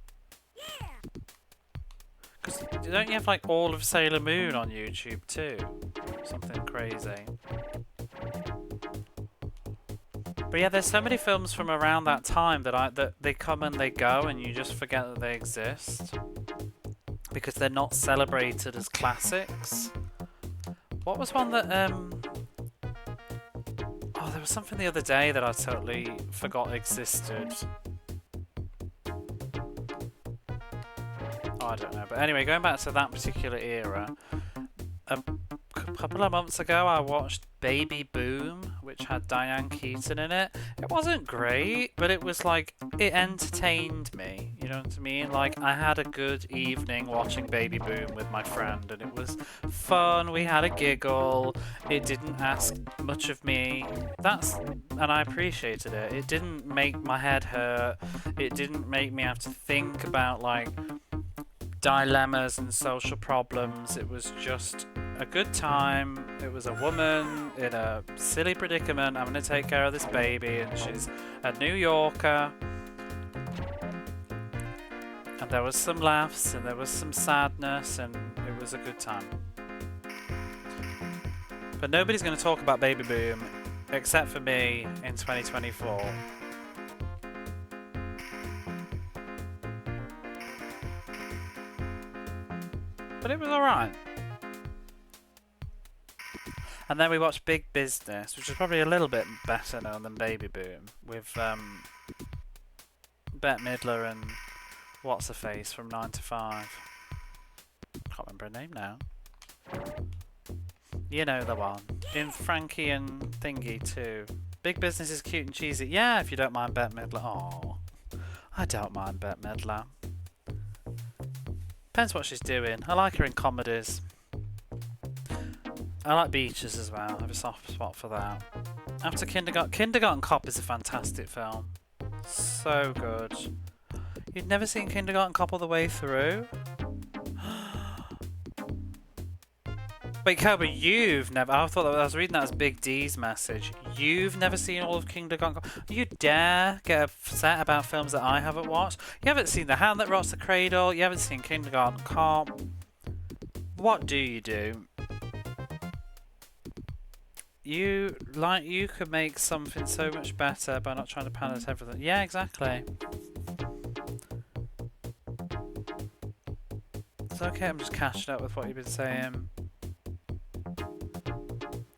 S1: Because don't you have like all of Sailor Moon on YouTube too? Something crazy. But yeah, there's so many films from around that time that they come and they go and you just forget that they exist. Because they're not celebrated as classics. What was one that, oh, there was something the other day that I totally forgot existed. Oh, I don't know. But anyway, going back to that particular era, a couple of months ago I watched Baby Boom, which had Diane Keaton in it. It wasn't great, but it was like, it entertained me, you know what I mean? Like, I had a good evening watching Baby Boom with my friend, and it was fun, we had a giggle, it didn't ask much of me, and I appreciated it. It didn't make my head hurt, it didn't make me have to think about, like, dilemmas and social problems. It was just a good time. It was a woman in a silly predicament. I'm going to take care of this baby, and she's a New Yorker. And there was some laughs and there was some sadness, and it was a good time. But nobody's going to talk about Baby Boom except for me in 2024. But it was alright. And then we watched Big Business, which is probably a little bit better known than Baby Boom, with Bette Midler and what's her face from 9 to 5. Can't remember her name now. You know the one. In Frankie and Thingy too. Big Business is cute and cheesy. Yeah, if you don't mind Bette Midler. Oh, I don't mind Bette Midler. Depends what she's doing. I like her in comedies. I like Beaches as well. I have a soft spot for that. After Kindergarten Cop is a fantastic film. So good. You'd never seen Kindergarten Cop all the way through? Wait, Cobra, you've never... I thought that I was reading that as Big D's message. You've never seen all of Kindergarten Cop? You dare get upset about films that I haven't watched? You haven't seen The Hand That Rots the Cradle. You haven't seen Kindergarten Cop. What do you do? You could make something so much better by not trying to pan at everything. Yeah, exactly. It's okay, I'm just catching up with what you've been saying.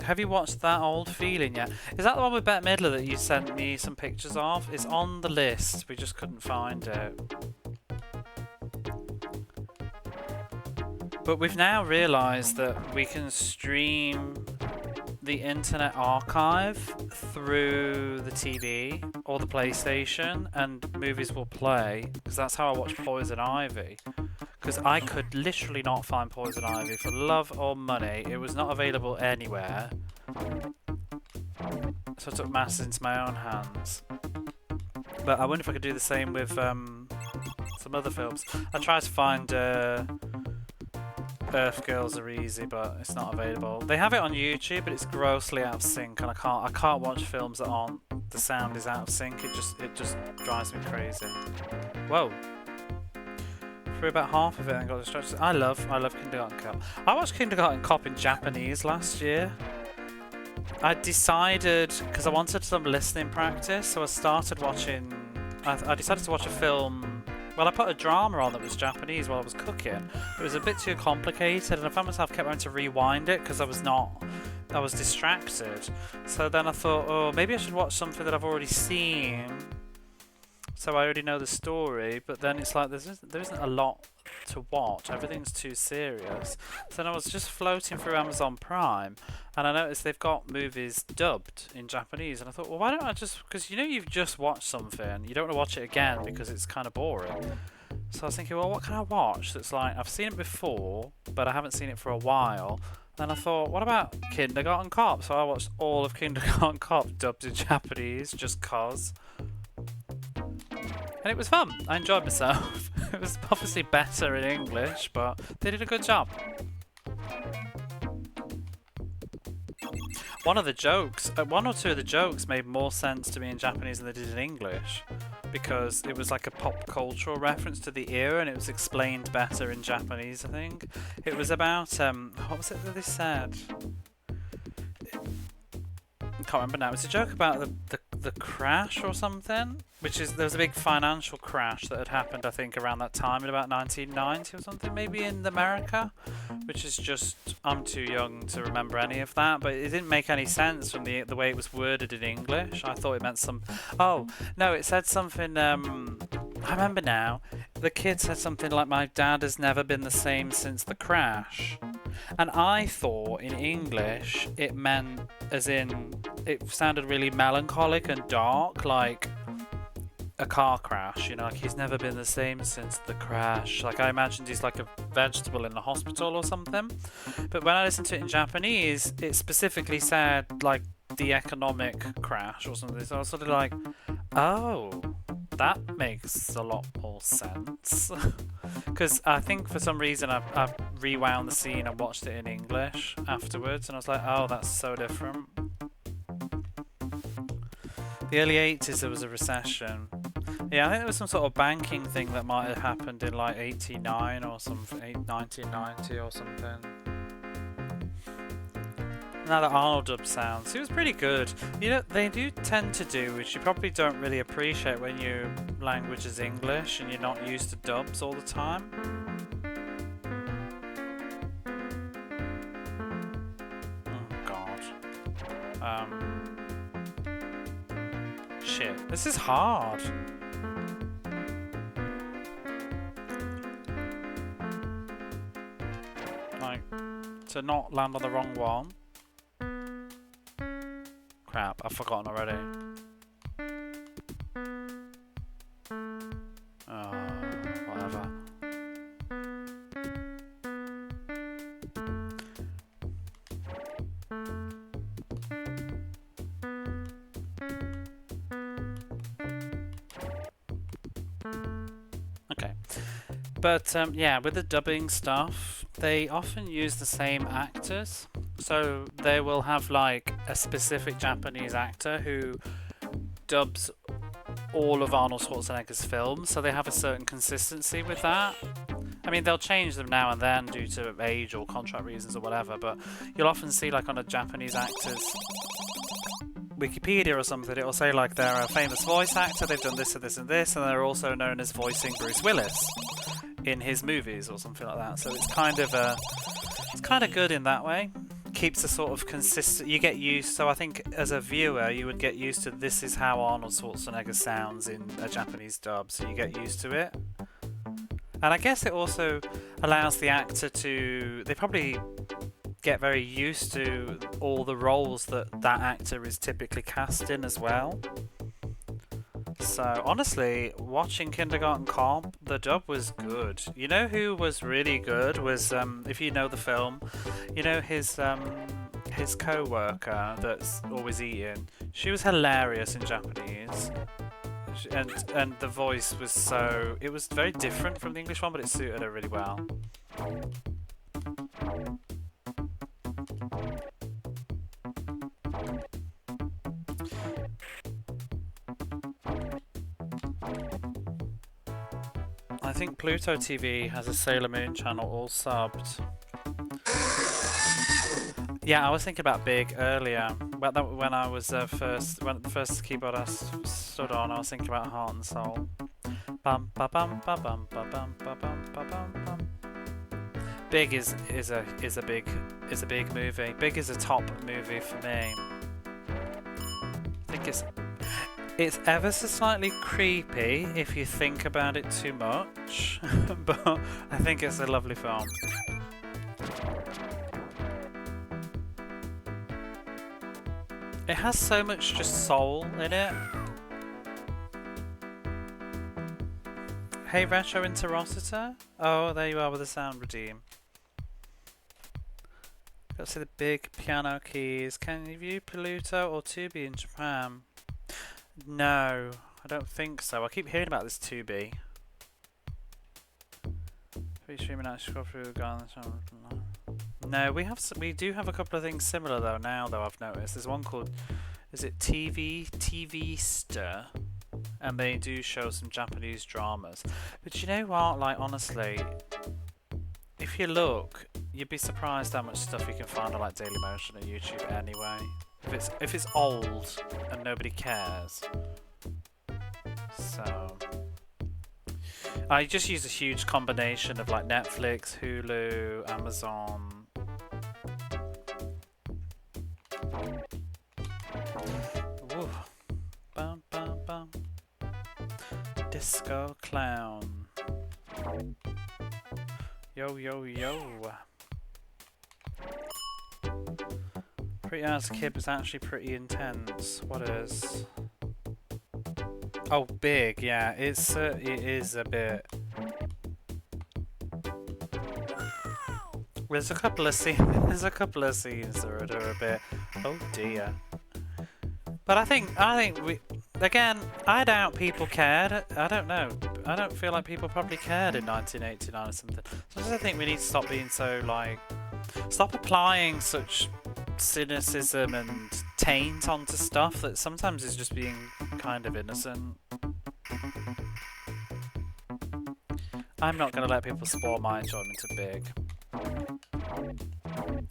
S1: Have you watched That Old Feeling yet? Is that the one with Bette Midler that you sent me some pictures of? It's on the list, we just couldn't find it. But we've now realised that we can stream the Internet Archive through the TV or the PlayStation and movies will play, because that's how I watched Poison Ivy. Because I could literally not find Poison Ivy for love or money. It was not available anywhere. So I took matters into my own hands. But I wonder if I could do the same with some other films. I tried to find Earth Girls Are Easy, but it's not available. They have it on YouTube, but it's grossly out of sync, and I can't watch films that aren't. The sound is out of sync. It just drives me crazy. Whoa. Through about half of it and got distracted. I love Kindergarten Cop. I watched Kindergarten Cop in Japanese last year. I decided, because I wanted some listening practice, so I started watching... I decided to watch a film... Well, I put a drama on that was Japanese while I was cooking. It was a bit too complicated, and I found myself kept having to rewind it because I was distracted. So then I thought, oh, maybe I should watch something that I've already seen, so I already know the story. But then it's like there isn't a lot to watch. Everything's too serious. So then I was just floating through Amazon Prime, and I noticed they've got movies dubbed in Japanese, and I thought, well, why don't I just, because you know you've just watched something, you don't want to watch it again because it's kind of boring. So I was thinking, well, what can I watch that's like, I've seen it before, but I haven't seen it for a while. Then I thought, what about Kindergarten Cop? So I watched all of Kindergarten Cop dubbed in Japanese, just cause. And it was fun. I enjoyed myself. It was obviously better in English, but they did a good job. One or two of the jokes made more sense to me in Japanese than they did in English, because it was like a pop cultural reference to the era, and it was explained better in Japanese, I think. It was about, what was it that they said? I can't remember now. It was a joke about the crash or something, there was a big financial crash that had happened, I think, around that time in about 1990 or something, maybe in America, which is just, I'm too young to remember any of that, but it didn't make any sense from the way it was worded in English. I thought it meant oh, no, it said something, I remember now, the kid said something like, my dad has never been the same since the crash. And I thought in English it meant, as in, it sounded really melancholic and dark, like a car crash, you know, like he's never been the same since the crash. Like I imagined he's like a vegetable in the hospital or something. But when I listened to it in Japanese, it specifically said like the economic crash or something. So I was sort of like, oh, that makes a lot more sense. Because I think for some reason I've rewound the scene and watched it in English afterwards, and I was like, oh, that's so different. The early 80s there was a recession. Yeah, I think there was some sort of banking thing that might have happened in like 89 or something, 1990 or something. Now that Arnold dub sounds, he was pretty good. You know, they do tend to do, which you probably don't really appreciate when your language is English and you're not used to dubs all the time. Oh God. Shit, this is hard. Like, to not land on the wrong one. Crap, I've forgotten already. Oh, whatever. Okay. But yeah, with the dubbing stuff, they often use the same actors. So they will have like a specific Japanese actor who dubs all of Arnold Schwarzenegger's films, so they have a certain consistency with that. I mean, they'll change them now and then due to age or contract reasons or whatever, but you'll often see like on a Japanese actor's Wikipedia or something, it'll say like they're a famous voice actor, they've done this and this and this, and they're also known as voicing Bruce Willis in his movies or something like that. So it's kind of good in that way. Keeps a sort of consistent. You get used. So I think as a viewer, you would get used to this is how Arnold Schwarzenegger sounds in a Japanese dub. So you get used to it. And I guess it also allows the actor to. They probably get very used to all the roles that actor is typically cast in as well. So honestly, watching Kindergarten Cop, the dub was good. You know who was really good was if you know the film, you know his co-worker that's always eating. She was hilarious in Japanese, and the voice was so. It was very different from the English one, but it suited her really well. I think Pluto TV has a Sailor Moon channel all subbed. Yeah, I was thinking about Big earlier. When I was when the first keyboard I stood on, I was thinking about Heart and Soul. Bum ba bum ba bum ba bum ba bum ba bum bum. Big is a big movie. Big is a top movie for me. I think it's ever so slightly creepy if you think about it too much, but I think it's a lovely film. It has so much just soul in it. Hey Retro Interocitor? Oh, there you are with the sound redeem. Got to see the big piano keys. Can you view Pluto or Tubi in Japan? No, I don't think so. I keep hearing about this 2B. Streaming out, scroll through, no, we do have a couple of things similar though. Now though, I've noticed there's one called, is it TV Stir, and they do show some Japanese dramas. But you know what? Like honestly, if you look, you'd be surprised how much stuff you can find on like Dailymotion and YouTube anyway. If it's old and nobody cares. So I just use a huge combination of like Netflix, Hulu, Amazon. Ooh. Bum, bum, bum. Disco Clown. Yo yo yo. Pretty as a kid was actually pretty intense. What is? Oh, Big. Yeah, it is a bit. There's a couple of scenes. There's a couple of scenes that are a bit. Oh dear. But I think we. Again, I doubt people cared. I don't know. I don't feel like people probably cared in 1989 or something. So I just think we need to stop being so like. Stop applying such cynicism and taint onto stuff that sometimes is just being kind of innocent. I'm not going to let people spoil my enjoyment of Big.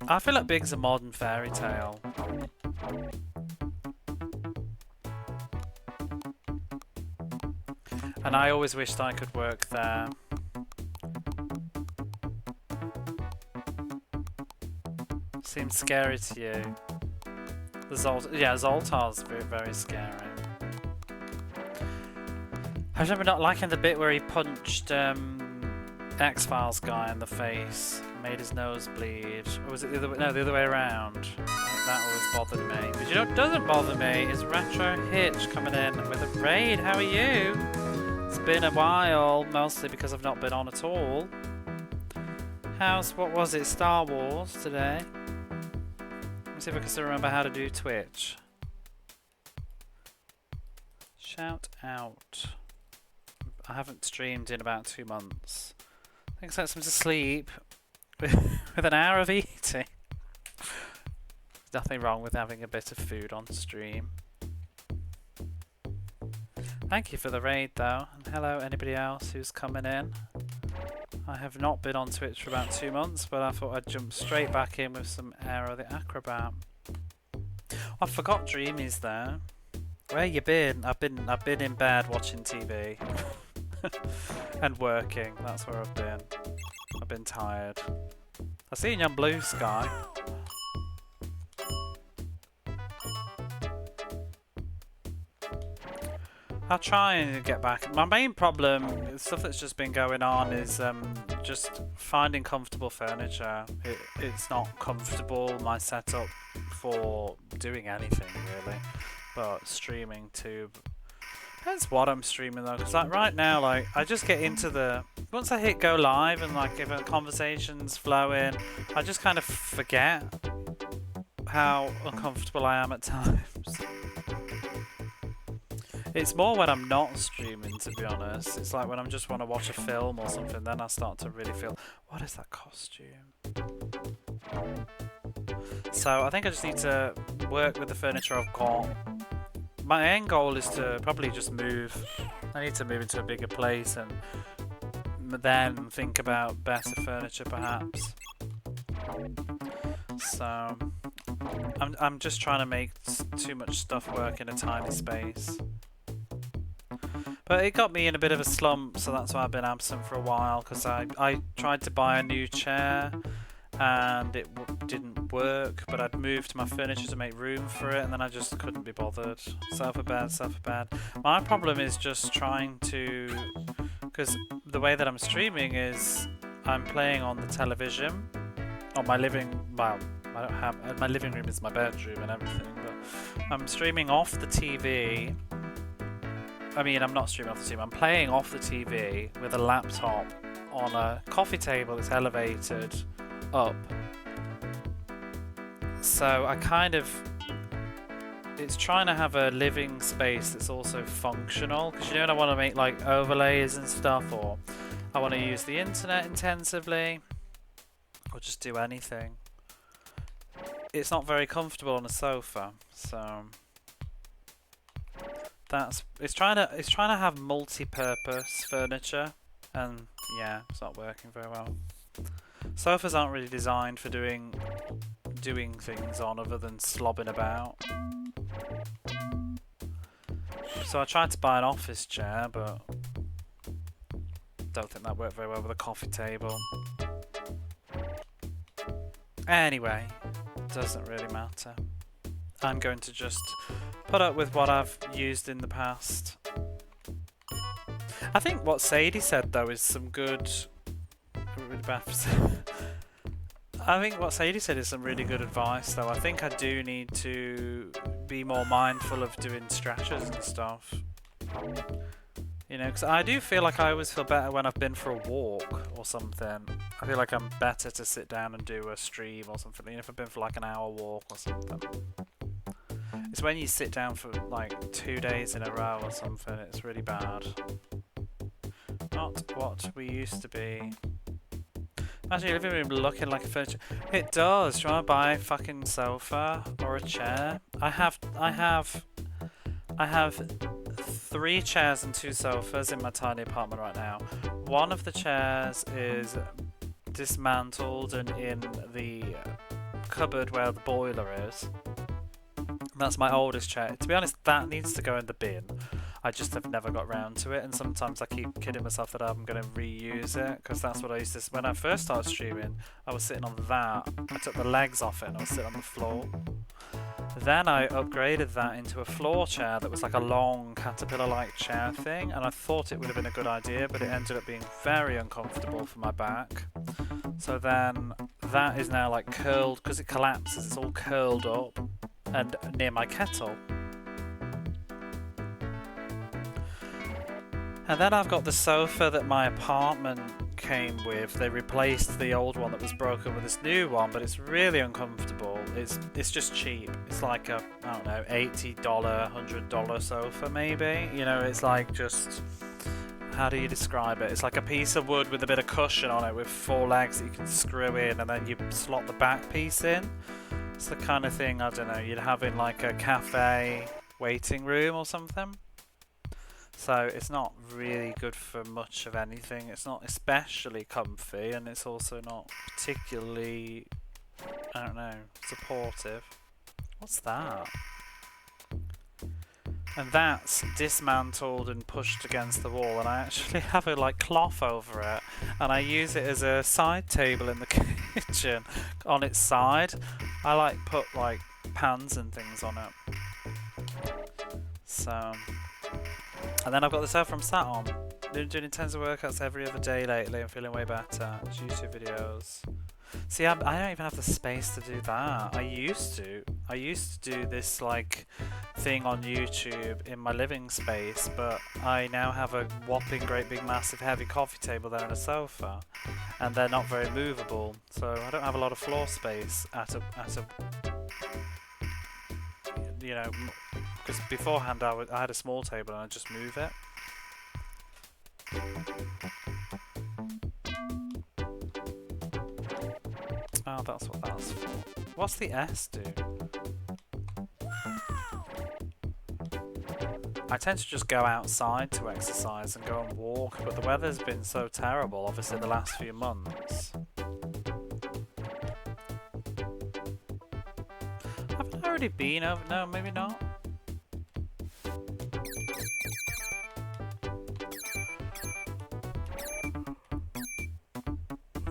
S1: I feel like Big's a modern fairy tale. And I always wished I could work there. Seems scary to you. The Zoltar's very, very scary. I remember not liking the bit where he punched X-Files guy in the face, made his nose bleed. Or was it the other way? No, the other way around. That always bothered me. But you know what doesn't bother me is Retro Hitch coming in with a raid. How are you? It's been a while, mostly because I've not been on at all. What was it, Star Wars today? Let me see if I can still remember how to do Twitch. Shout out. I haven't streamed in about 2 months. I think I sent some to sleep with an hour of eating. Nothing wrong with having a bit of food on stream. Thank you for the raid though, and hello anybody else who's coming in. I have not been on Twitch for about 2 months, but I thought I'd jump straight back in with some Aero the Acrobat. I forgot Dreamy's there. Where you been? I've been in bed watching TV. And working, that's where I've been. I've been tired. I've seen you on Bluesky. I'll try and get back. My main problem, stuff that's just been going on, is just finding comfortable furniture. It's not comfortable, my setup, for doing anything really, but streaming too. Depends what I'm streaming though, because like right now, like I just get into the, once I hit go live and like if a conversation's flowing, I just kind of forget how uncomfortable I am at times. It's more when I'm not streaming, to be honest. It's like when I just want to watch a film or something, then I start to really feel, what is that costume? So I think I just need to work with the furniture I've got. My end goal is to probably just move. I need to move into a bigger place and then think about better furniture perhaps. So I'm just trying to make too much stuff work in a tiny space. But it got me in a bit of a slump, so that's why I've been absent for a while, because I tried to buy a new chair and it didn't work, but I'd moved my furniture to make room for it and then I just couldn't be bothered. Sofa bed. My problem is just trying to, because the way that I'm streaming is I'm playing on the television, on my well, I don't have, my living room is my bedroom and everything, but I'm streaming off the TV. I mean, I'm not streaming off the TV, I'm playing off the TV with a laptop on a coffee table that's elevated up. So I kind of, it's trying to have a living space that's also functional, because you know, I want to make like overlays and stuff, or I want to use the internet intensively, or just do anything. It's not very comfortable on a sofa, so it's trying to have multi-purpose furniture, and yeah, it's not working very well. Sofas aren't really designed for doing things on other than slobbing about. So I tried to buy an office chair, but don't think that worked very well with a coffee table. Anyway, doesn't really matter. I'm going to just put up with what I've used in the past. I think what Sadie said though is some good. Really bad for I think what Sadie said is some really good advice though. I think I do need to be more mindful of doing stretches and stuff. You know, because I do feel like I always feel better when I've been for a walk or something. I feel like I'm better to sit down and do a stream or something, even if I've been for like an hour walk or something. It's when you sit down for like 2 days in a row or something, it's really bad. Not what we used to be. Imagine your living room looking like a furniture. It does. Do you want to buy a fucking sofa or a chair? I have 3 chairs and 2 sofas in my tiny apartment right now. One of the chairs is dismantled and in the cupboard where the boiler is. That's my oldest chair. To be honest, that needs to go in the bin. I just have never got round to it, and sometimes I keep kidding myself that I'm going to reuse it, because that's what I used to. When I first started streaming, I was sitting on that. I took the legs off it and I was sitting on the floor. Then I upgraded that into a floor chair that was like a long caterpillar-like chair thing, and I thought it would have been a good idea, but it ended up being very uncomfortable for my back. So then that is now like curled, because it collapses, it's all curled up and near my kettle. And then I've got the sofa that my apartment came with. They replaced the old one that was broken with this new one, but it's really uncomfortable. It's just cheap. It's like a, I don't know, $80, $100 sofa maybe. You know, it's like just, how do you describe it? It's like a piece of wood with a bit of cushion on it with 4 legs that you can screw in, and then you slot the back piece in. It's the kind of thing, I don't know, you'd have in like a cafe waiting room or something. So it's not really good for much of anything. It's not especially comfy, and it's also not particularly, I don't know, supportive. What's that? And that's dismantled and pushed against the wall, and I actually have a like cloth over it, and I use it as a side table in the kitchen on its side. I like put like pans and things on it. So, and then I've got the sofa I'm sat on. Been doing intensive workouts every other day lately. I'm feeling way better. YouTube videos. See, I don't even have the space to do that. I used to do this like thing on YouTube in my living space, but I now have a whopping great big massive heavy coffee table there and a sofa, and they're not very movable, so I don't have a lot of floor space at a you know, because beforehand I had a small table and I'd just move it. Oh, that's what that's for. What's the S do? I tend to just go outside to exercise and go and walk, but the weather's been so terrible, obviously, the last few months. Haven't I already been over? No, maybe not.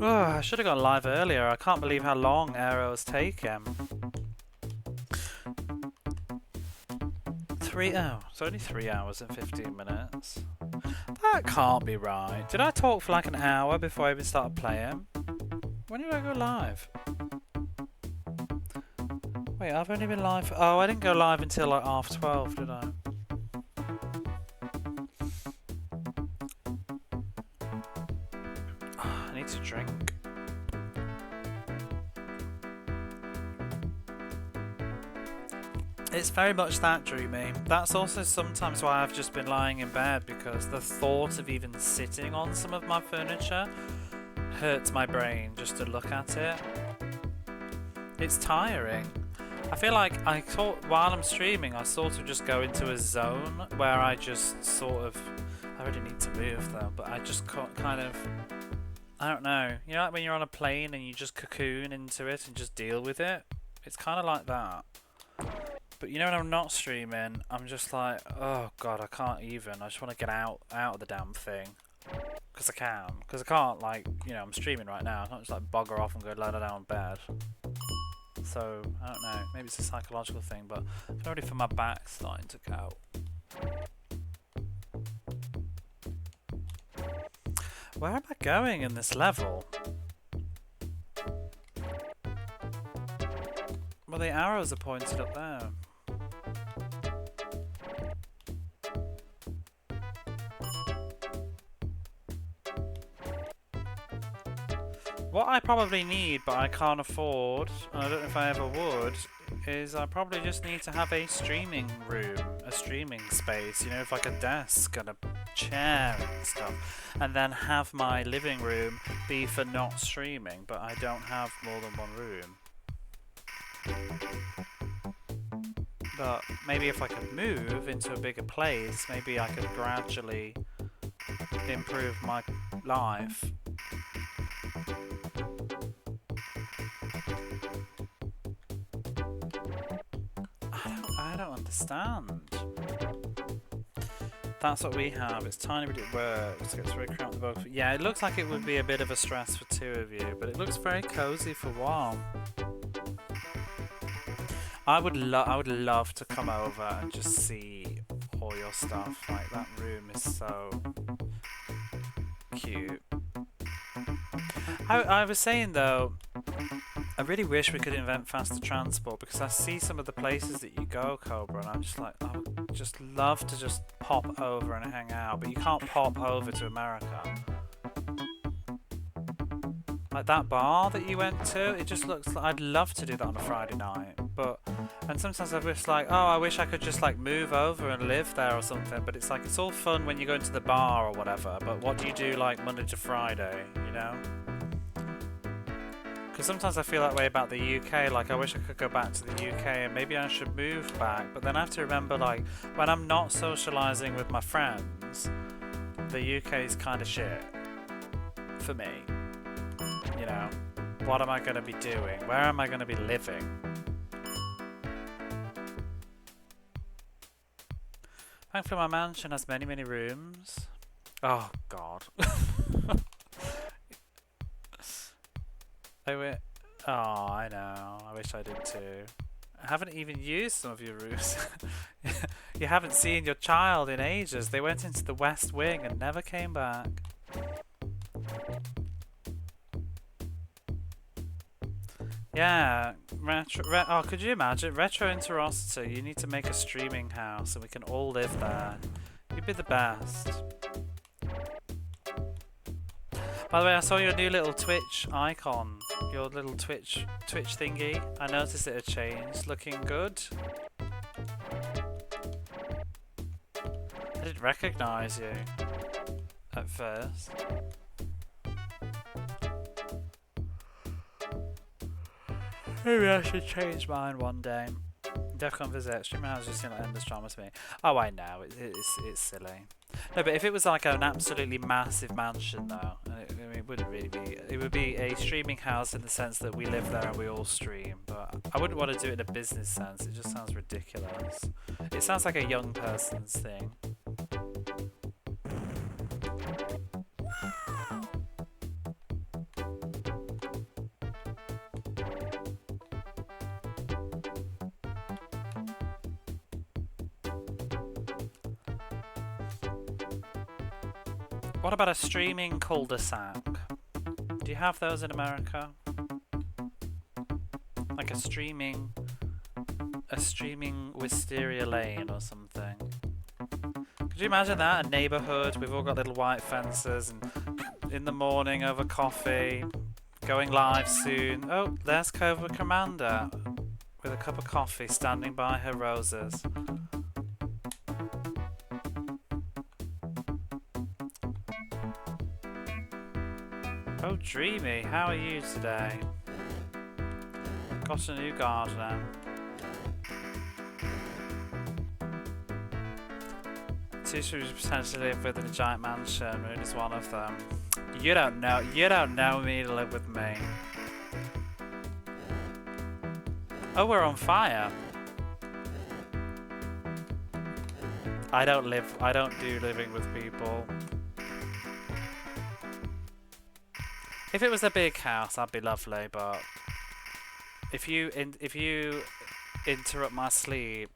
S1: Oh, I should have gone live earlier. I can't believe how long Aero's taken. It's only 3 hours and 15 minutes. That can't be right. Did I talk for like an hour before I even started playing? When did I go live? Wait, I've only been live. Oh, I didn't go live until like 12:30, did I? I need to drink. It's very much that, Dreamy. That's also sometimes why I've just been lying in bed, because the thought of even sitting on some of my furniture hurts my brain just to look at it. It's tiring. I feel like while I'm streaming, I sort of just go into a zone where I just sort of, I really need to move though, but I just kind of, I don't know. You know, like when you're on a plane and you just cocoon into it and just deal with it? It's kind of like that. But you know, when I'm not streaming, I'm just like, oh god, I can't even. I just want to get out of the damn thing. Because I can. Because I can't, like, you know, I'm streaming right now. I can't just like bugger off and go lie down in bed. So, I don't know. Maybe it's a psychological thing, but I can already feel my back starting to go. Where am I going in this level? Well, the arrows are pointed up there. What I probably need, but I can't afford, and I don't know if I ever would, is I probably just need to have a streaming room, a streaming space, you know, with like a desk and a chair and stuff, and then have my living room be for not streaming, but I don't have more than one room. But maybe if I could move into a bigger place, maybe I could gradually improve my life. I don't understand. That's what we have. It's tiny, but it works. It gets very cramped. Yeah, it looks like it would be a bit of a stress for 2 of you, but it looks very cozy for 1. I would love to come over and just see all your stuff. Like, that room is so cute. I was saying though, I really wish we could invent faster transport, because I see some of the places that you go, Cobra, and I'm just like, I would just love to just pop over and hang out, but you can't pop over to America. Like that bar that you went to, it just looks like, I'd love to do that on a Friday night, and sometimes I wish like, oh, I wish I could just like move over and live there or something, but it's like, it's all fun when you go into the bar or whatever, but what do you do like Monday to Friday, you know? Because sometimes I feel that way about the UK, like I wish I could go back to the UK and maybe I should move back, but then I have to remember like, when I'm not socialising with my friends, the UK is kind of shit for me. You know, what am I going to be doing? Where am I going to be living? Thankfully my mansion has many, many rooms. Oh god. Oh, I know. I wish I did too. I haven't even used some of your rooms. You haven't seen your child in ages. They went into the West Wing and never came back. Yeah, oh, could you imagine? Retro Interosity, you need to make a streaming house and we can all live there. You'd be the best. By the way, I saw your new little Twitch icon. Your little Twitch thingy. I noticed it had changed. Looking good. I didn't recognise you at first. Maybe I should change mine one day. Defcon visit. Streaming house just seem like endless drama to me. Oh, I know. It's silly. No, but if it was like an absolutely massive mansion, though, it wouldn't really be. It would be a streaming house in the sense that we live there and we all stream. But I wouldn't want to do it in a business sense. It just sounds ridiculous. It sounds like a young person's thing. What about a streaming cul-de-sac? Do you have those in America? Like a streaming wisteria lane or something. Could you imagine that? A neighbourhood, we've all got little white fences, and in the morning over coffee, going live soon. Oh, there's Cobra Commander with a cup of coffee standing by her roses. Oh, Dreamy, how are you today? Got a new gardener. Two should potentially live within a giant mansion. Moon is one of them. You don't know me to live with me. Oh, we're on fire. I don't do living with people. If it was a big house, that'd be lovely, but if you interrupt my sleep,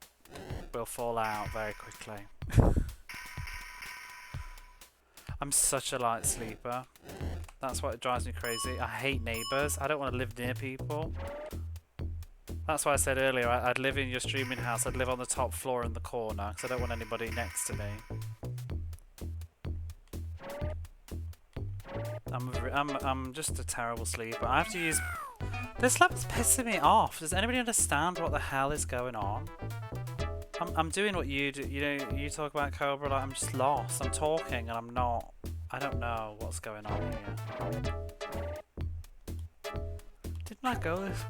S1: we'll fall out very quickly. I'm such a light sleeper. That's what drives me crazy. I hate neighbours. I don't want to live near people. That's why I said earlier I'd live in your streaming house. I'd live on the top floor in the corner because I don't want anybody next to me. I'm just a terrible sleeper. I have to use... This level's pissing me off. Does anybody understand what the hell is going on? I'm doing what you do. You know, you talk about Cobra, like I'm just lost. I'm talking and I'm not... I don't know what's going on here. Didn't I go this...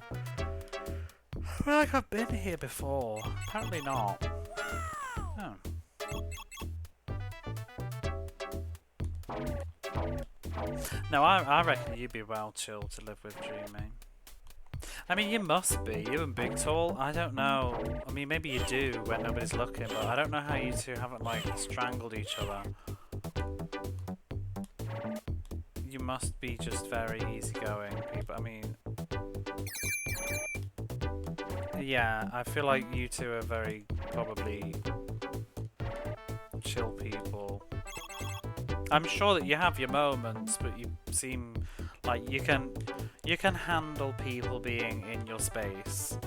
S1: I feel like I've been here before. Apparently not. Oh. No, I reckon you'd be well chilled to live with Dreamy. I mean, you must be. You and Big Tall. I don't know. I mean, maybe you do when nobody's looking, but I don't know how you two haven't, like, strangled each other. You must be just very easygoing people. I mean... Yeah, I feel like you two are very probably chill people. I'm sure that you have your moments, but you seem like you can handle people being in your space.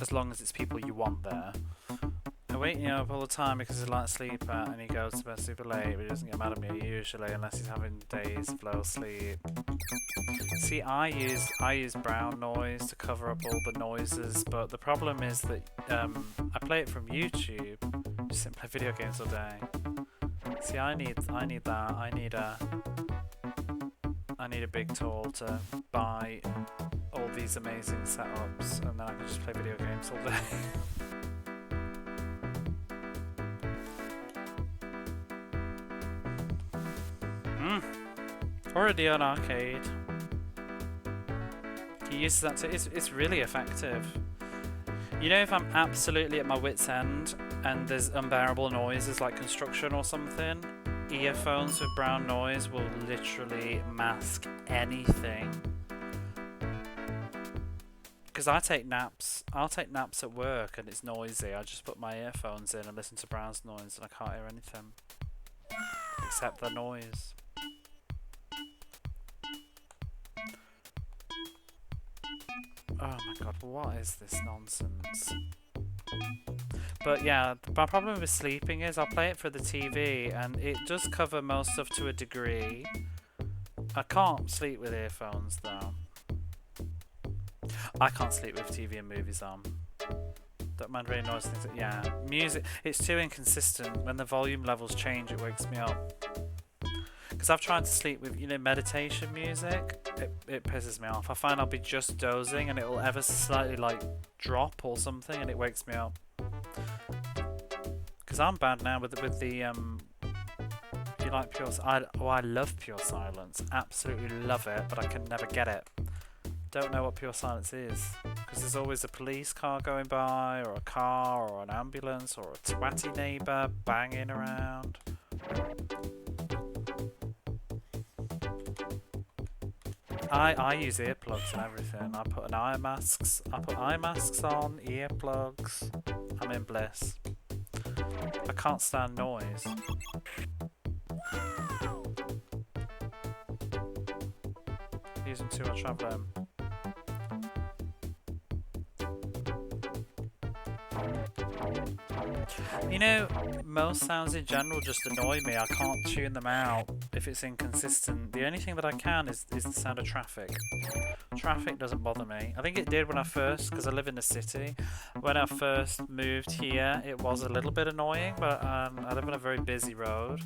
S1: As long as it's people you want there. I wake you up all the time because he's like a sleeper and he goes to bed super late, but he doesn't get mad at me usually unless he's having days of low sleep. See, I use brown noise to cover up all the noises, but the problem is that I play it from YouTube. Just sit and play video games all day. See, I need that. I need a big tool to buy all these amazing setups, and then I can just play video games all day. Already on arcade. He uses that too. It's really effective. You know, if I'm absolutely at my wit's end and there's unbearable noises like construction or something, earphones with brown noise will literally mask anything. Because I take naps. I'll take naps at work and it's noisy. I just put my earphones in and listen to brown noise and I can't hear anything except the noise. Oh my god, what is this nonsense? But yeah, my problem with sleeping is I'll play it for the TV and it does cover most stuff to a degree. I can't sleep with earphones though. I can't sleep with TV and movies on. Don't mind really noise things. Yeah, music, it's too inconsistent. When the volume levels change, it wakes me up. Because I've tried to sleep with, you know, meditation music. It pisses me off. I find I'll be just dozing and it'll ever slightly like drop or something and it wakes me up. Because I'm bad now with the do you like pure? I love pure silence. Absolutely love it, but I can never get it. Don't know what pure silence is because there's always a police car going by, or a car, or an ambulance, or a twatty neighbour banging around. I use earplugs and everything. I put eye masks on, earplugs. I'm in bliss. I can't stand noise. Use them too much travelling. You know, most sounds in general just annoy me. I can't tune them out if it's inconsistent. The only thing that I can is the sound of traffic. Traffic doesn't bother me. I think it did when I first, because I live in the city. When I first moved here, it was a little bit annoying, but I live on a very busy road.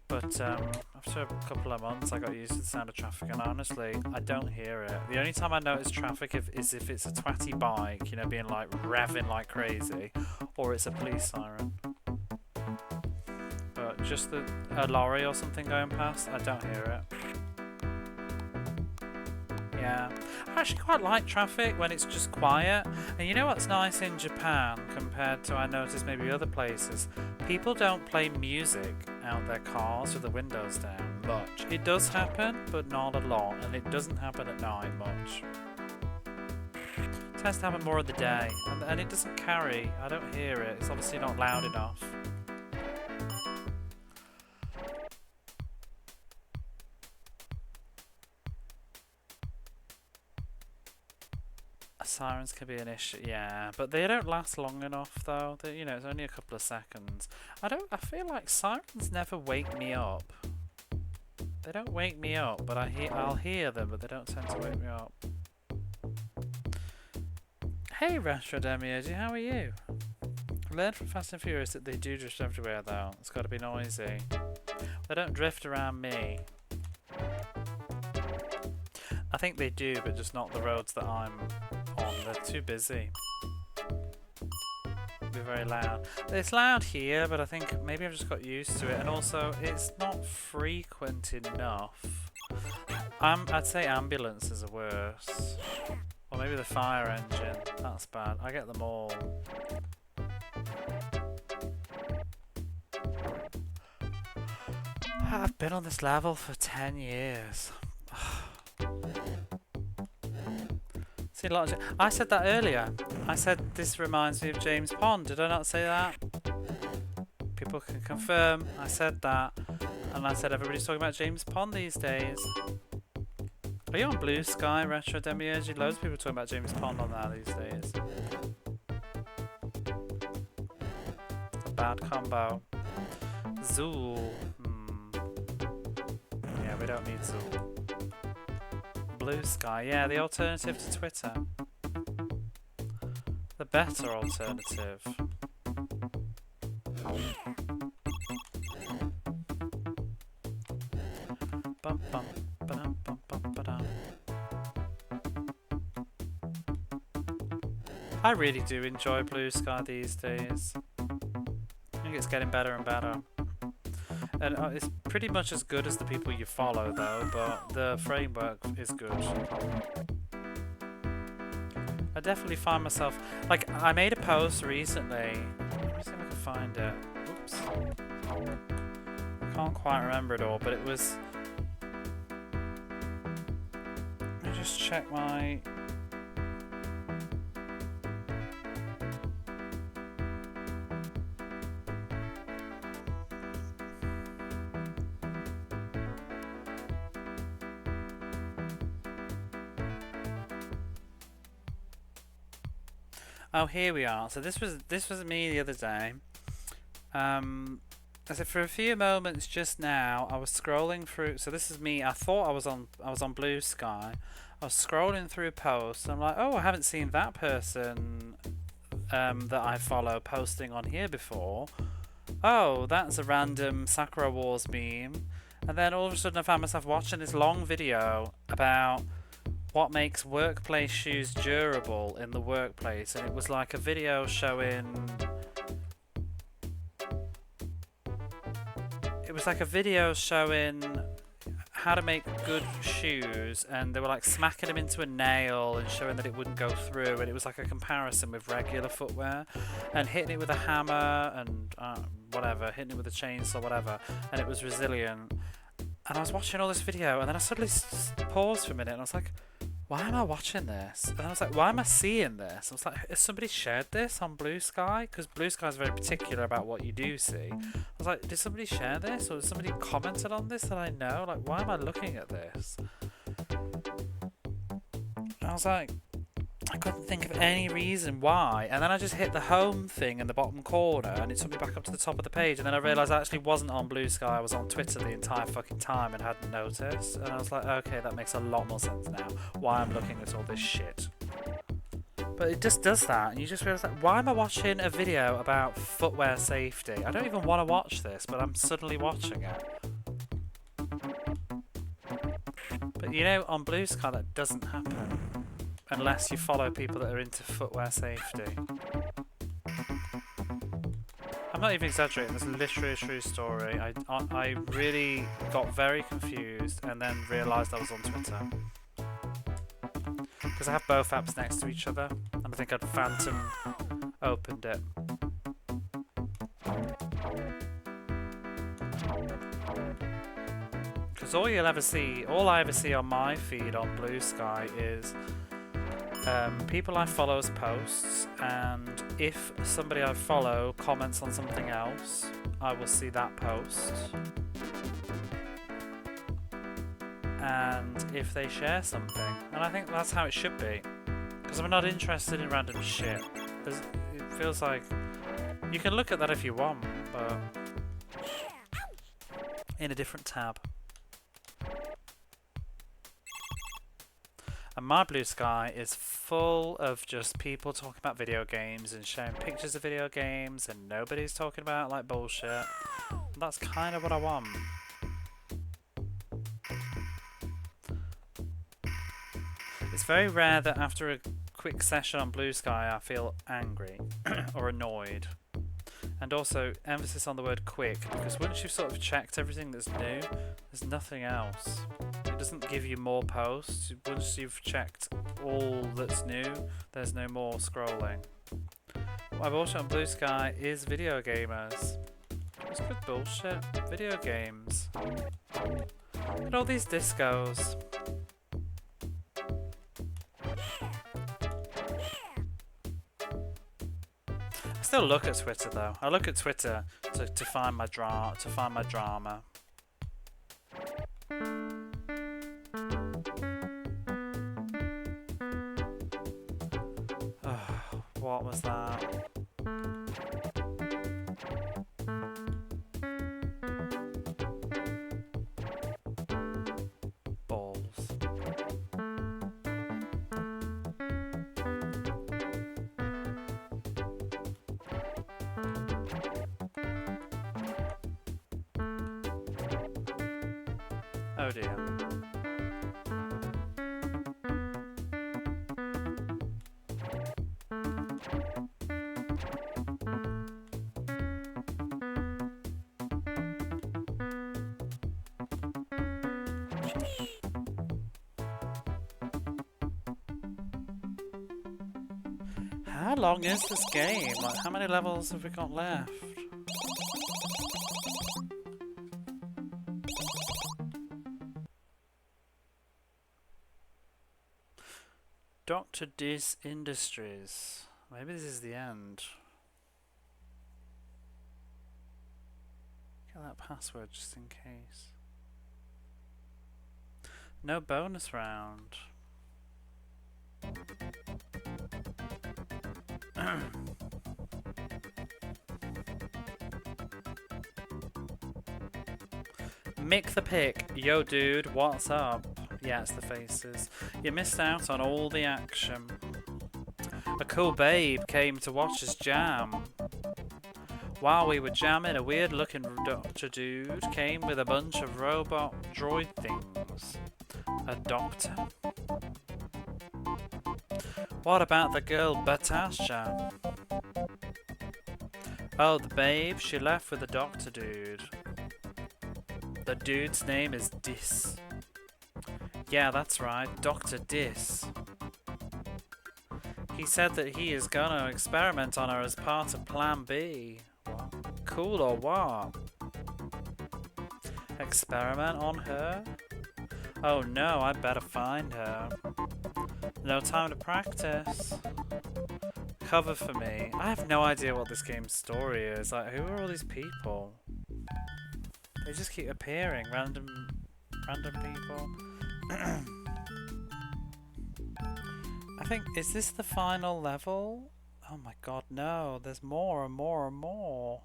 S1: But after a couple of months, I got used to the sound of traffic, and honestly, I don't hear it. The only time I notice traffic is if it's a twatty bike, you know, being like revving like crazy, or it's a police siren. But just a lorry or something going past, I don't hear it. Yeah, I actually quite like traffic when it's just quiet. And you know what's nice in Japan compared to I noticed maybe other places? People don't play music out their cars with the windows down much. It does happen, but not a lot, and it doesn't happen at night much. It tends to happen more in the day, and it doesn't carry. I don't hear it. It's obviously not loud enough. Sirens can be an issue, yeah, but they don't last long enough though. You know, it's only a couple of seconds. I feel like sirens never wake me up. They don't wake me up, but I'll hear them, but they don't tend to wake me up. Hey, Retro Demiurge, how are you? Learned from Fast and Furious that they do drift everywhere though. It's got to be noisy. They don't drift around me. I think they do, but just not the roads that I'm on. They're too busy. They're very loud. It's loud here, but I think maybe I've just got used to it, and also it's not frequent enough. I'd say ambulances are worse, or maybe the fire engine. That's bad. I get them all. I've been on this level for 10 years. seen a lot of... I said that earlier. I said this reminds me of James Pond. Did I not say that? People can confirm. I said that. And I said everybody's talking about James Pond these days. Are you on Bluesky, Retro Demiurge? Loads of people talking about James Pond on there these days. A bad combo. Zool. Yeah, we don't need Zool. Bluesky, yeah, the alternative to Twitter. The better alternative. Bum, bum, ba-dum, bum, bum, ba-dum. I really do enjoy Bluesky these days. I think it's getting better and better. And it's pretty much as good as the people you follow though, but the framework is good. I definitely find myself... Like, I made a post recently. Let me see if I can find it. Oops. I can't quite remember it all, but it was... Let me just check my... Oh, here we are. So this was me the other day. I said for a few moments just now, I was scrolling through. So this is me. I thought I was on Bluesky. I was scrolling through posts. And I'm like, oh, I haven't seen that person that I follow posting on here before. Oh, that's a random Sakura Wars meme. And then all of a sudden, I found myself watching this long video about what makes workplace shoes durable in the workplace, and it was like a video showing how to make good shoes, and they were like smacking them into a nail and showing that it wouldn't go through, and it was like a comparison with regular footwear, and hitting it with a hammer and whatever, hitting it with a chainsaw, whatever, and it was resilient. And I was watching all this video, and then I suddenly paused for a minute, and I was like, why am I watching this? And I was like, why am I seeing this? I was like, has somebody shared this on Bluesky? Because Bluesky is very particular about what you do see. I was like, did somebody share this? Or has somebody commented on this that I know? Like, why am I looking at this? And I was like, I couldn't think of any reason why. And then I just hit the home thing in the bottom corner and it took me back up to the top of the page. And then I realised I actually wasn't on Bluesky. I was on Twitter the entire fucking time and hadn't noticed. And I was like, okay, that makes a lot more sense now. Why I'm looking at all this shit. But it just does that. And you just realise, like, why am I watching a video about footwear safety? I don't even want to watch this, but I'm suddenly watching it. But you know, on Bluesky that doesn't happen. Unless you follow people that are into footwear safety. I'm not even exaggerating, this is literally a true story. I really got very confused and then realised I was on Twitter. Because I have both apps next to each other, and I think I'd phantom opened it. Because all I ever see on my feed on Bluesky is people I follow's posts, and if somebody I follow comments on something else, I will see that post. And if they share something, and I think that's how it should be, because I'm not interested in random shit. It feels like you can look at that if you want, but in a different tab. And my Bluesky is full of just people talking about video games and sharing pictures of video games, and nobody's talking about like bullshit. That's kind of what I want. It's very rare that after a quick session on Bluesky I feel angry or annoyed. And also, emphasis on the word quick, because once you've sort of checked everything that's new, there's nothing else. It doesn't give you more posts. Once you've checked all that's new, there's no more scrolling. What I've also on Bluesky is video gamers. It's good bullshit. Video games. And all these discos. still look at Twitter though. I look at Twitter to find my drama. What was that? Balls. Oh dear. How long is this game? Like, how many levels have we got left? Dr. Dis Industries. Maybe this is the end. Get that password just in case. No bonus round. Mick the Pick. Yo dude, what's up? Yeah, it's the faces. You missed out on all the action. A cool babe came to watch us jam. While we were jamming, a weird looking doctor dude came with a bunch of robot droid things. A doctor? What about the girl Batasha? Oh, the babe, she left with the doctor dude. The dude's name is Dis. Yeah, that's right, Dr. Dis. He said that he is gonna experiment on her as part of Plan B. What? Cool or what? Experiment on her? Oh no, I'd better find her. No time to practice. Cover for me. I have no idea what this game's story is. Like, who are all these people? They just keep appearing. Random people. I think, is this the final level? Oh my god, no. There's more and more and more.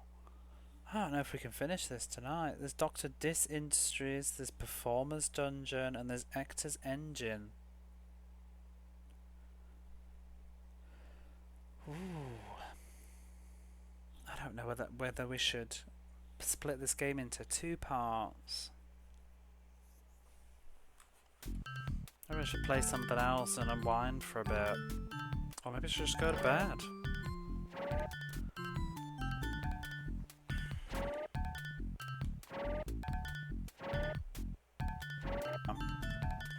S1: I don't know if we can finish this tonight. There's Dr. Dis Industries, there's Performer's Dungeon, and there's Ector's Engine. Ooh. I don't know whether we should split this game into 2 parts. Maybe I should play something else and unwind for a bit. Or maybe I should just go to bed.